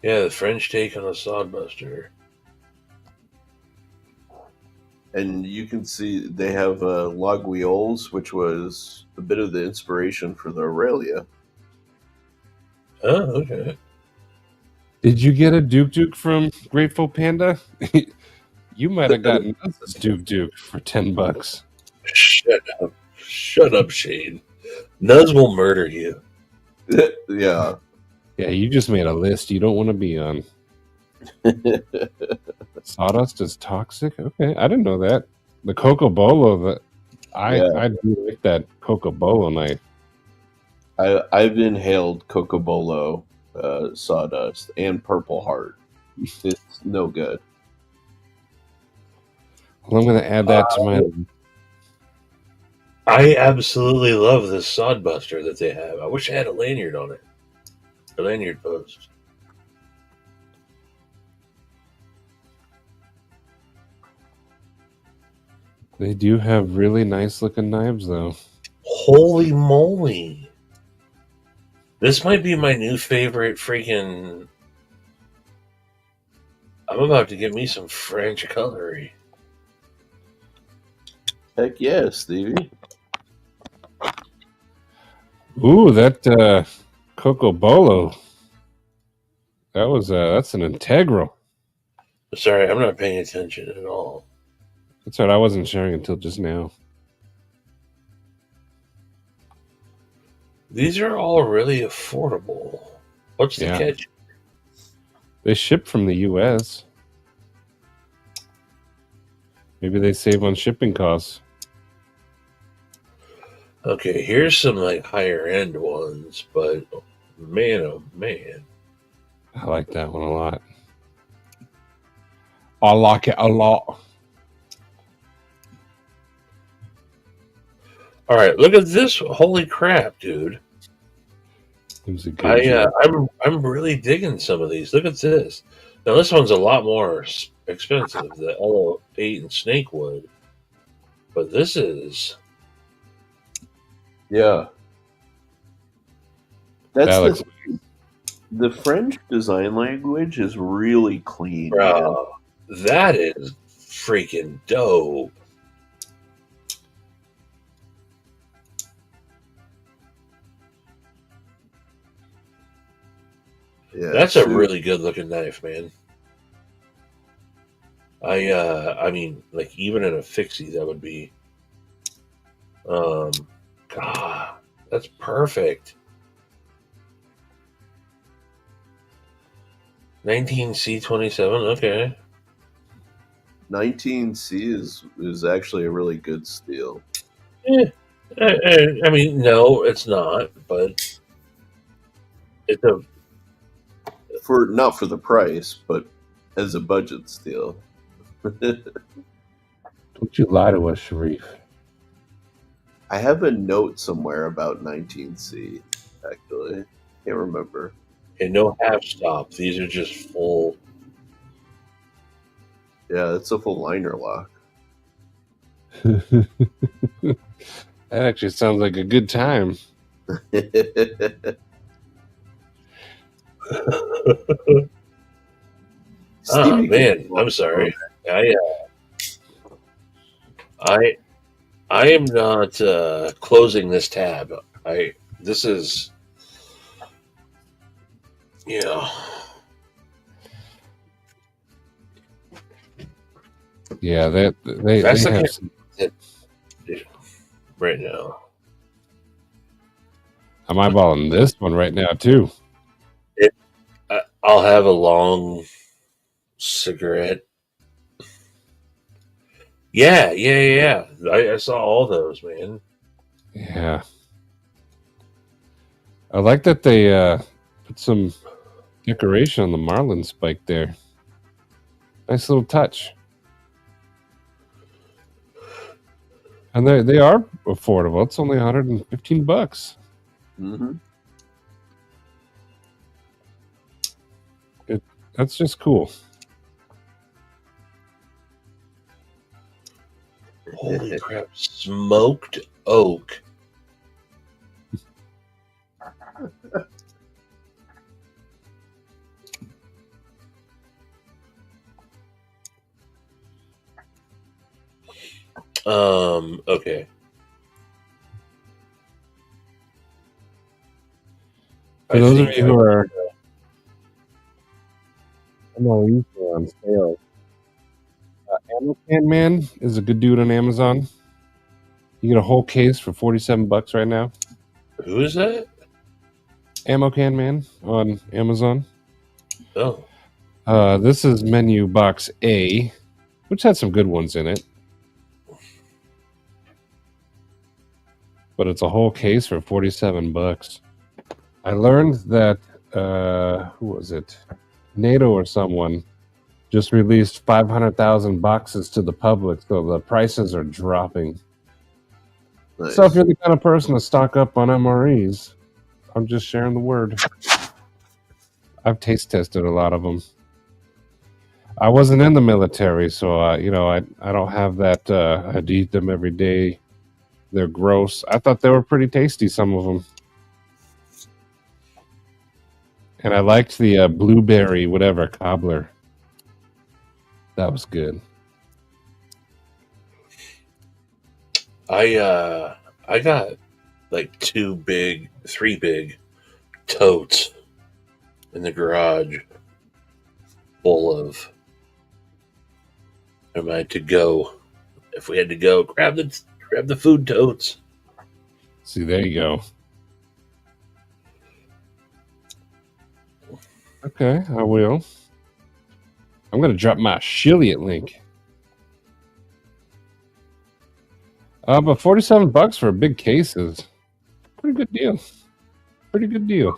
Yeah, the French take on a sodbuster. And you can see they have Laguioles, which was a bit of the inspiration for the Aurelia. Oh, okay. Did you get a Duke from Grateful Panda? You might have gotten this Duke for $10. Shut up. Shut up, Shane. Nuz will murder you. Yeah. Yeah, you just made a list you don't want to be on. Sawdust is toxic? Okay, I didn't know that. The Cocobolo, I do like that Cocobolo knife. I've inhaled Cocobolo sawdust and Purple Heart. It's no good. Well, I'm going to add that to my... I absolutely love this sodbuster that they have. I wish I had a lanyard on it. A lanyard post. They do have really nice looking knives, though. Holy moly! This might be my new favorite freaking. I'm about to get me some French cutlery. Heck yeah, Stevie. Ooh, that Coco Bolo. That's an integral. Sorry, I'm not paying attention at all. That's right. I wasn't sharing until just now. These are all really affordable. What's the catch? They ship from the U.S. Maybe they save on shipping costs. Okay, here's some like higher end ones, but man, oh man. I like that one a lot. I like it a lot. All right, look at this! Holy crap, dude! It was a good I'm really digging some of these. Look at this. Now this one's a lot more expensive, the L8 and Snakewood, but this is Yeah. That's That looks the French design language is really clean. bro. That is freaking dope. Yeah, That's a really good looking knife, man. I mean, like even in a fixie, that would be, God, that's perfect. 19C27, okay. 19C is actually a really good steel. I mean, no, it's not, but it's a not for the price, but as a budget steel. Don't you lie to us, Sharif. I have a note somewhere about 19C, actually. Can't remember. and no half stop. These are just full. Yeah, it's a full liner lock. That actually sounds like a good time. Oh man, I'm sorry. I am not closing this tab. This is, you know. Yeah, they That's have the some, right now. I'm eyeballing this one right now too. I'll have a long cigarette. Yeah. I saw all those, man. Yeah, I like that they put some decoration on the Marlin spike there. Nice little touch. And they are affordable. It's only $115. Mm-hmm. That's just cool. Holy crap! Smoked oak. Okay. For those of you who are on sale, Ammo Can Man is a good dude on Amazon. You get a whole case for $47 right now. Who is that? Ammo Can Man on Amazon. Oh. This is menu box A, which had some good ones in it. But it's a whole case for $47. I learned that who was it? NATO or someone just released 500,000 boxes to the public, so the prices are dropping. Nice. So if you're the kind of person to stock up on MREs, I'm just sharing the word. I've taste tested a lot of them. I wasn't in the military, so I don't have that. I'd eat them every day. They're gross. I thought they were pretty tasty, some of them, and I liked the blueberry whatever cobbler. That was good. I got like three big totes in the garage full of. Am I to go? If we had to go, grab the food totes. See, there you go. Okay, I will. I'm gonna drop my affiliate link. But $47 for a big case is pretty good deal. Pretty good deal.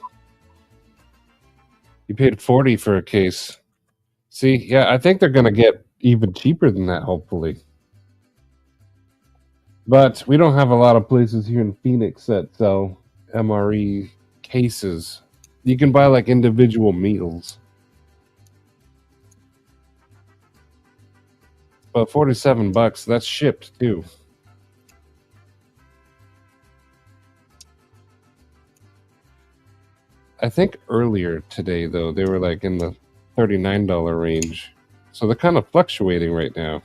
You paid $40 for a case. See, yeah, I think they're gonna get even cheaper than that, hopefully. But we don't have a lot of places here in Phoenix that sell MRE cases. You can buy like individual meals. But $47, that's shipped too. I think earlier today, though, they were like in the $39 range. So they're kind of fluctuating right now.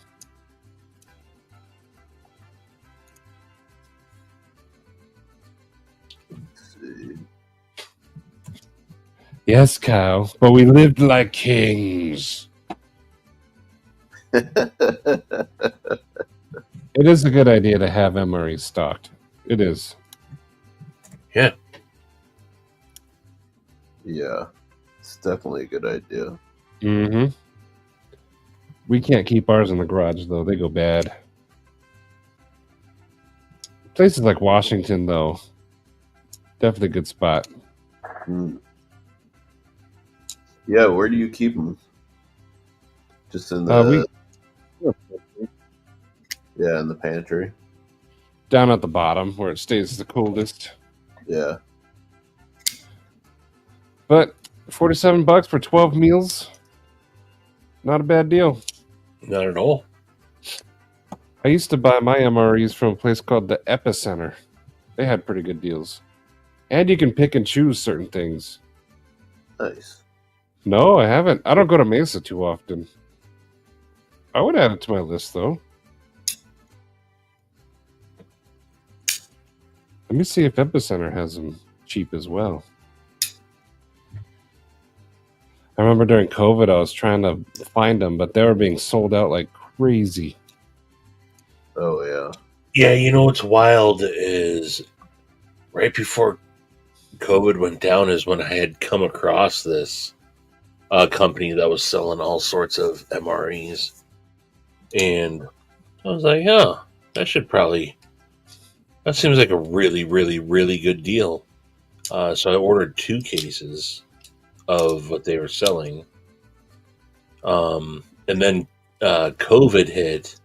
Yes, Kyle, but we lived like kings. It is a good idea to have MRE stocked. It is. Yeah. Yeah, it's definitely a good idea. Mm-hmm. We can't keep ours in the garage, though. They go bad. Places like Washington, though, definitely a good spot. Mm. Yeah, where do you keep them? Just in the... Yeah, in the pantry. Down at the bottom, where it stays the coldest. Yeah. But $47 for 12 meals, not a bad deal. Not at all. I used to buy my MREs from a place called the Epicenter. They had pretty good deals. And you can pick and choose certain things. Nice. No, I haven't. I don't go to Mesa too often. I would add it to my list, though. Let me see if Epicenter has them cheap as well. I remember during COVID, I was trying to find them, but they were being sold out like crazy. Oh, yeah. Yeah, you know what's wild is right before COVID went down is when I had come across this company that was selling all sorts of MREs. And I was like, oh, that seems like a really, really, really good deal. So I ordered 2 cases of what they were selling. And then COVID hit,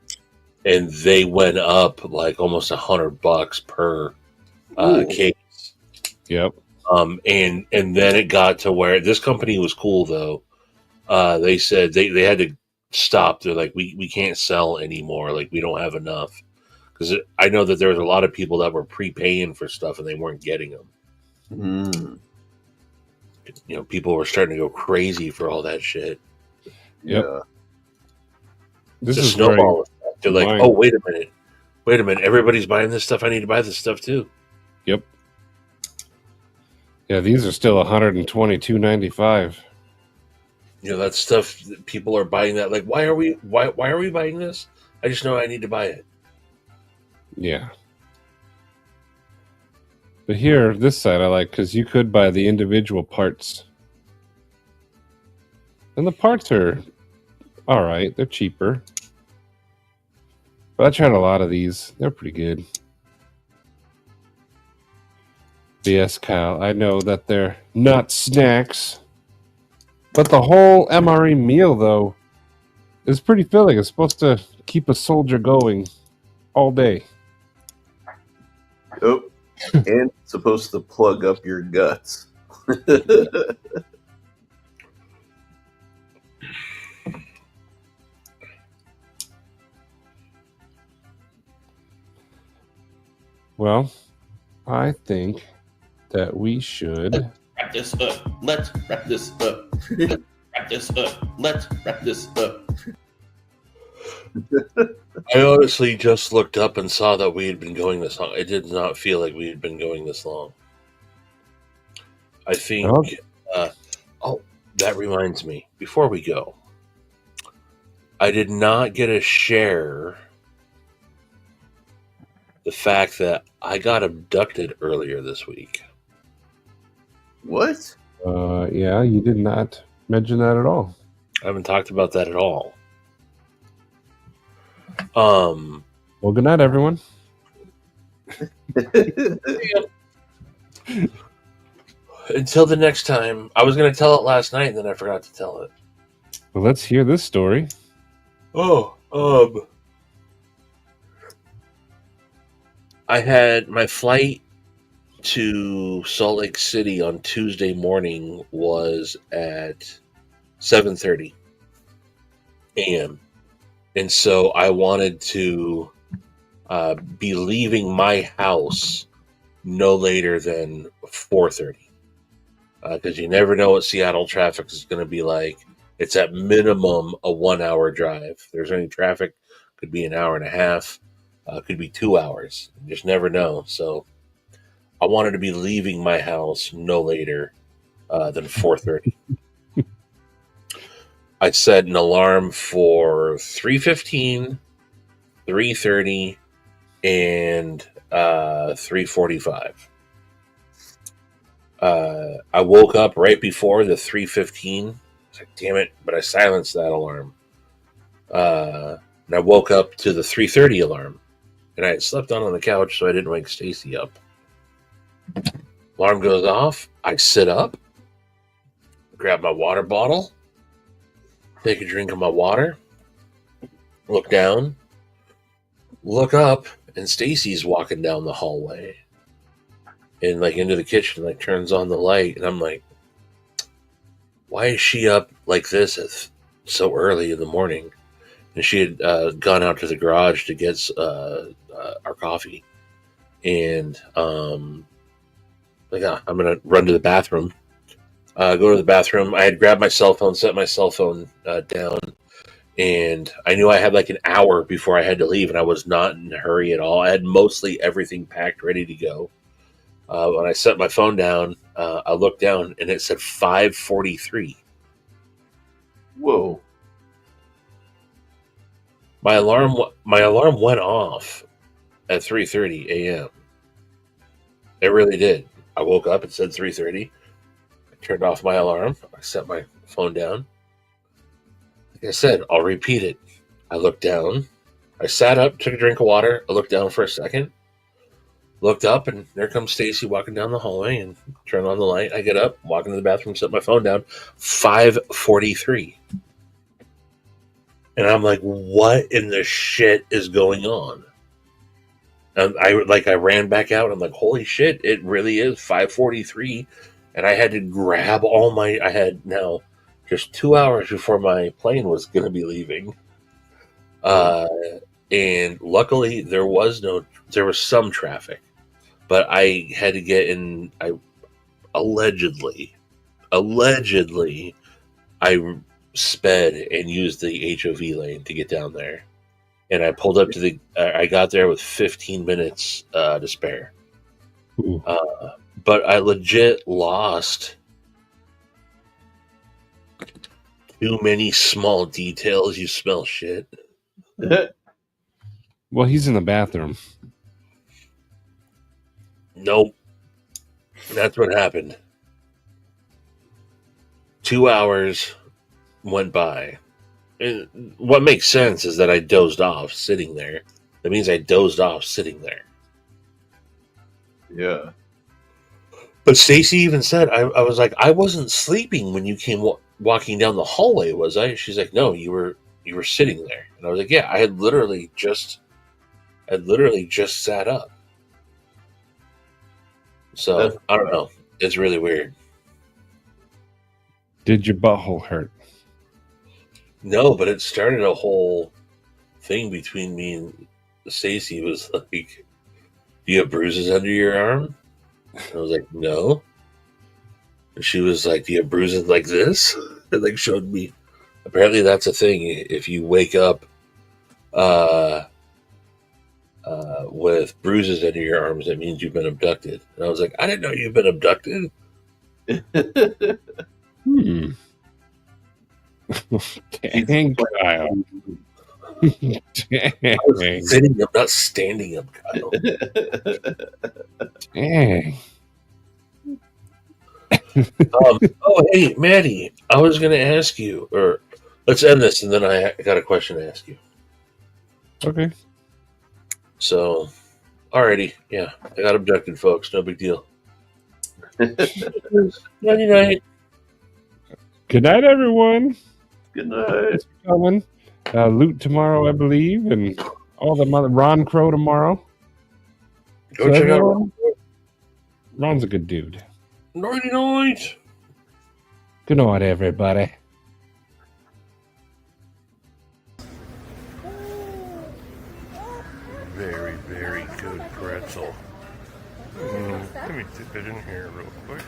and they went up like almost $100 per case. Yep. And then it got to where this company was cool though. They said they had to stop. They're like, we can't sell anymore. Like, we don't have enough. Because I know that there was a lot of people that were prepaying for stuff and they weren't getting them. Mm. You know, people were starting to go crazy for all that shit. Yep. Yeah. This It's a is snowball effect. They're like, mine. oh, wait a minute. Everybody's buying this stuff. I need to buy this stuff too. Yep. Yeah, these are still $122.95. You know, that stuff that people are buying that. Like, why are we buying this? I just know I need to buy it. Yeah. But here, this side I like because you could buy the individual parts. And the parts are all right. They're cheaper. But I tried a lot of these. They're pretty good. Yes, Kyle, I know that they're not snacks. But the whole MRE meal, though, is pretty filling. It's supposed to keep a soldier going all day. Oh, and it's supposed to plug up your guts. Well, I think that we should Wrap this up. Let's wrap this up. Let's wrap this up. Let's wrap this up. I honestly just looked up and saw that we had been going this long. It did not feel like we had been going this long. I think. Oh, that reminds me. Before we go, I did not get to share the fact that I got abducted earlier this week. What? Yeah, you did not mention that at all. I haven't talked about that at all. Well, good night, everyone. Until the next time. I was going to tell it last night, and then I forgot to tell it. Well, let's hear this story. I had my flight to Salt Lake City on Tuesday morning was at 7:30 a.m. And so I wanted to be leaving my house no later than 4:30. Because you never know what Seattle traffic is going to be like. It's at minimum a 1 hour drive. If there's any traffic, could be an hour and a half, could be 2 hours. You just never know. So I wanted to be leaving my house no later than 4:30. I set an alarm for 3:15, 3:30, and 3:45. I woke up right before the 3:15. I was like, damn it, but I silenced that alarm. And I woke up to the 3:30 alarm. And I had slept on the couch, so I didn't wake Stacy up. Alarm goes off. I sit up, grab my water bottle, take a drink of my water, look down, look up, and Stacy's walking down the hallway. And like into the kitchen, like turns on the light, and I'm like, why is she up like this so early in the morning? And she had gone out to the garage to get our coffee, and like I'm gonna run to the bathroom. Go to the bathroom. I had grabbed my cell phone, set my cell phone down, and I knew I had like an hour before I had to leave, and I was not in a hurry at all. I had mostly everything packed, ready to go. When I set my phone down, I looked down and it said 5:43. Whoa! My alarm went off at 3:30 a.m. It really did. I woke up. It said 3:30. I turned off my alarm. I set my phone down. Like I said, I'll repeat it. I looked down. I sat up, took a drink of water. I looked down for a second. Looked up, and there comes Stacy walking down the hallway, and turn on the light. I get up, walk into the bathroom, set my phone down. 5:43. And I'm like, what in the shit is going on? And I ran back out. I'm like, holy shit, it really is 5:43. And I had to grab I had now just 2 hours before my plane was going to be leaving. And luckily there was some traffic, but I had to get in. I allegedly, I sped and used the HOV lane to get down there, and I pulled up to I got there with 15 minutes to spare. But I legit lost too many small details. You smell shit. Well, he's in the bathroom. Nope. That's what happened. 2 hours went by. And what makes sense is that I dozed off sitting there. That means I dozed off sitting there. Yeah. But Stacy even said, I was like, I wasn't sleeping when you came walking down the hallway, was I? She's like, no, you were sitting there. And I was like, yeah, I had literally just sat up. So I don't know. It's really weird. Did your butthole hurt? No, but it started a whole thing between me and Stacy. It was like do you have bruises under your arm? I was like, no. And she was like, do you have bruises like this? And like showed me. Apparently that's a thing. If you wake up with bruises under your arms, that means you've been abducted. And I was like, I didn't know you've been abducted. Dang, Kyle. I was sitting up, not standing up, Kyle. Dang. Oh, hey, Maddie, I was going to ask you, or let's end this, and then I got a question to ask you. Okay. So, alrighty, yeah, I got abducted, folks. No big deal. Night. Good night, everyone. Good night. Thanks for coming. Loot tomorrow, I believe, and all the mother Ron Crow tomorrow. Go check out Ron. Ron's a good dude. Night. Good night, everybody. Very, very good pretzel. Let me dip it in here real quick.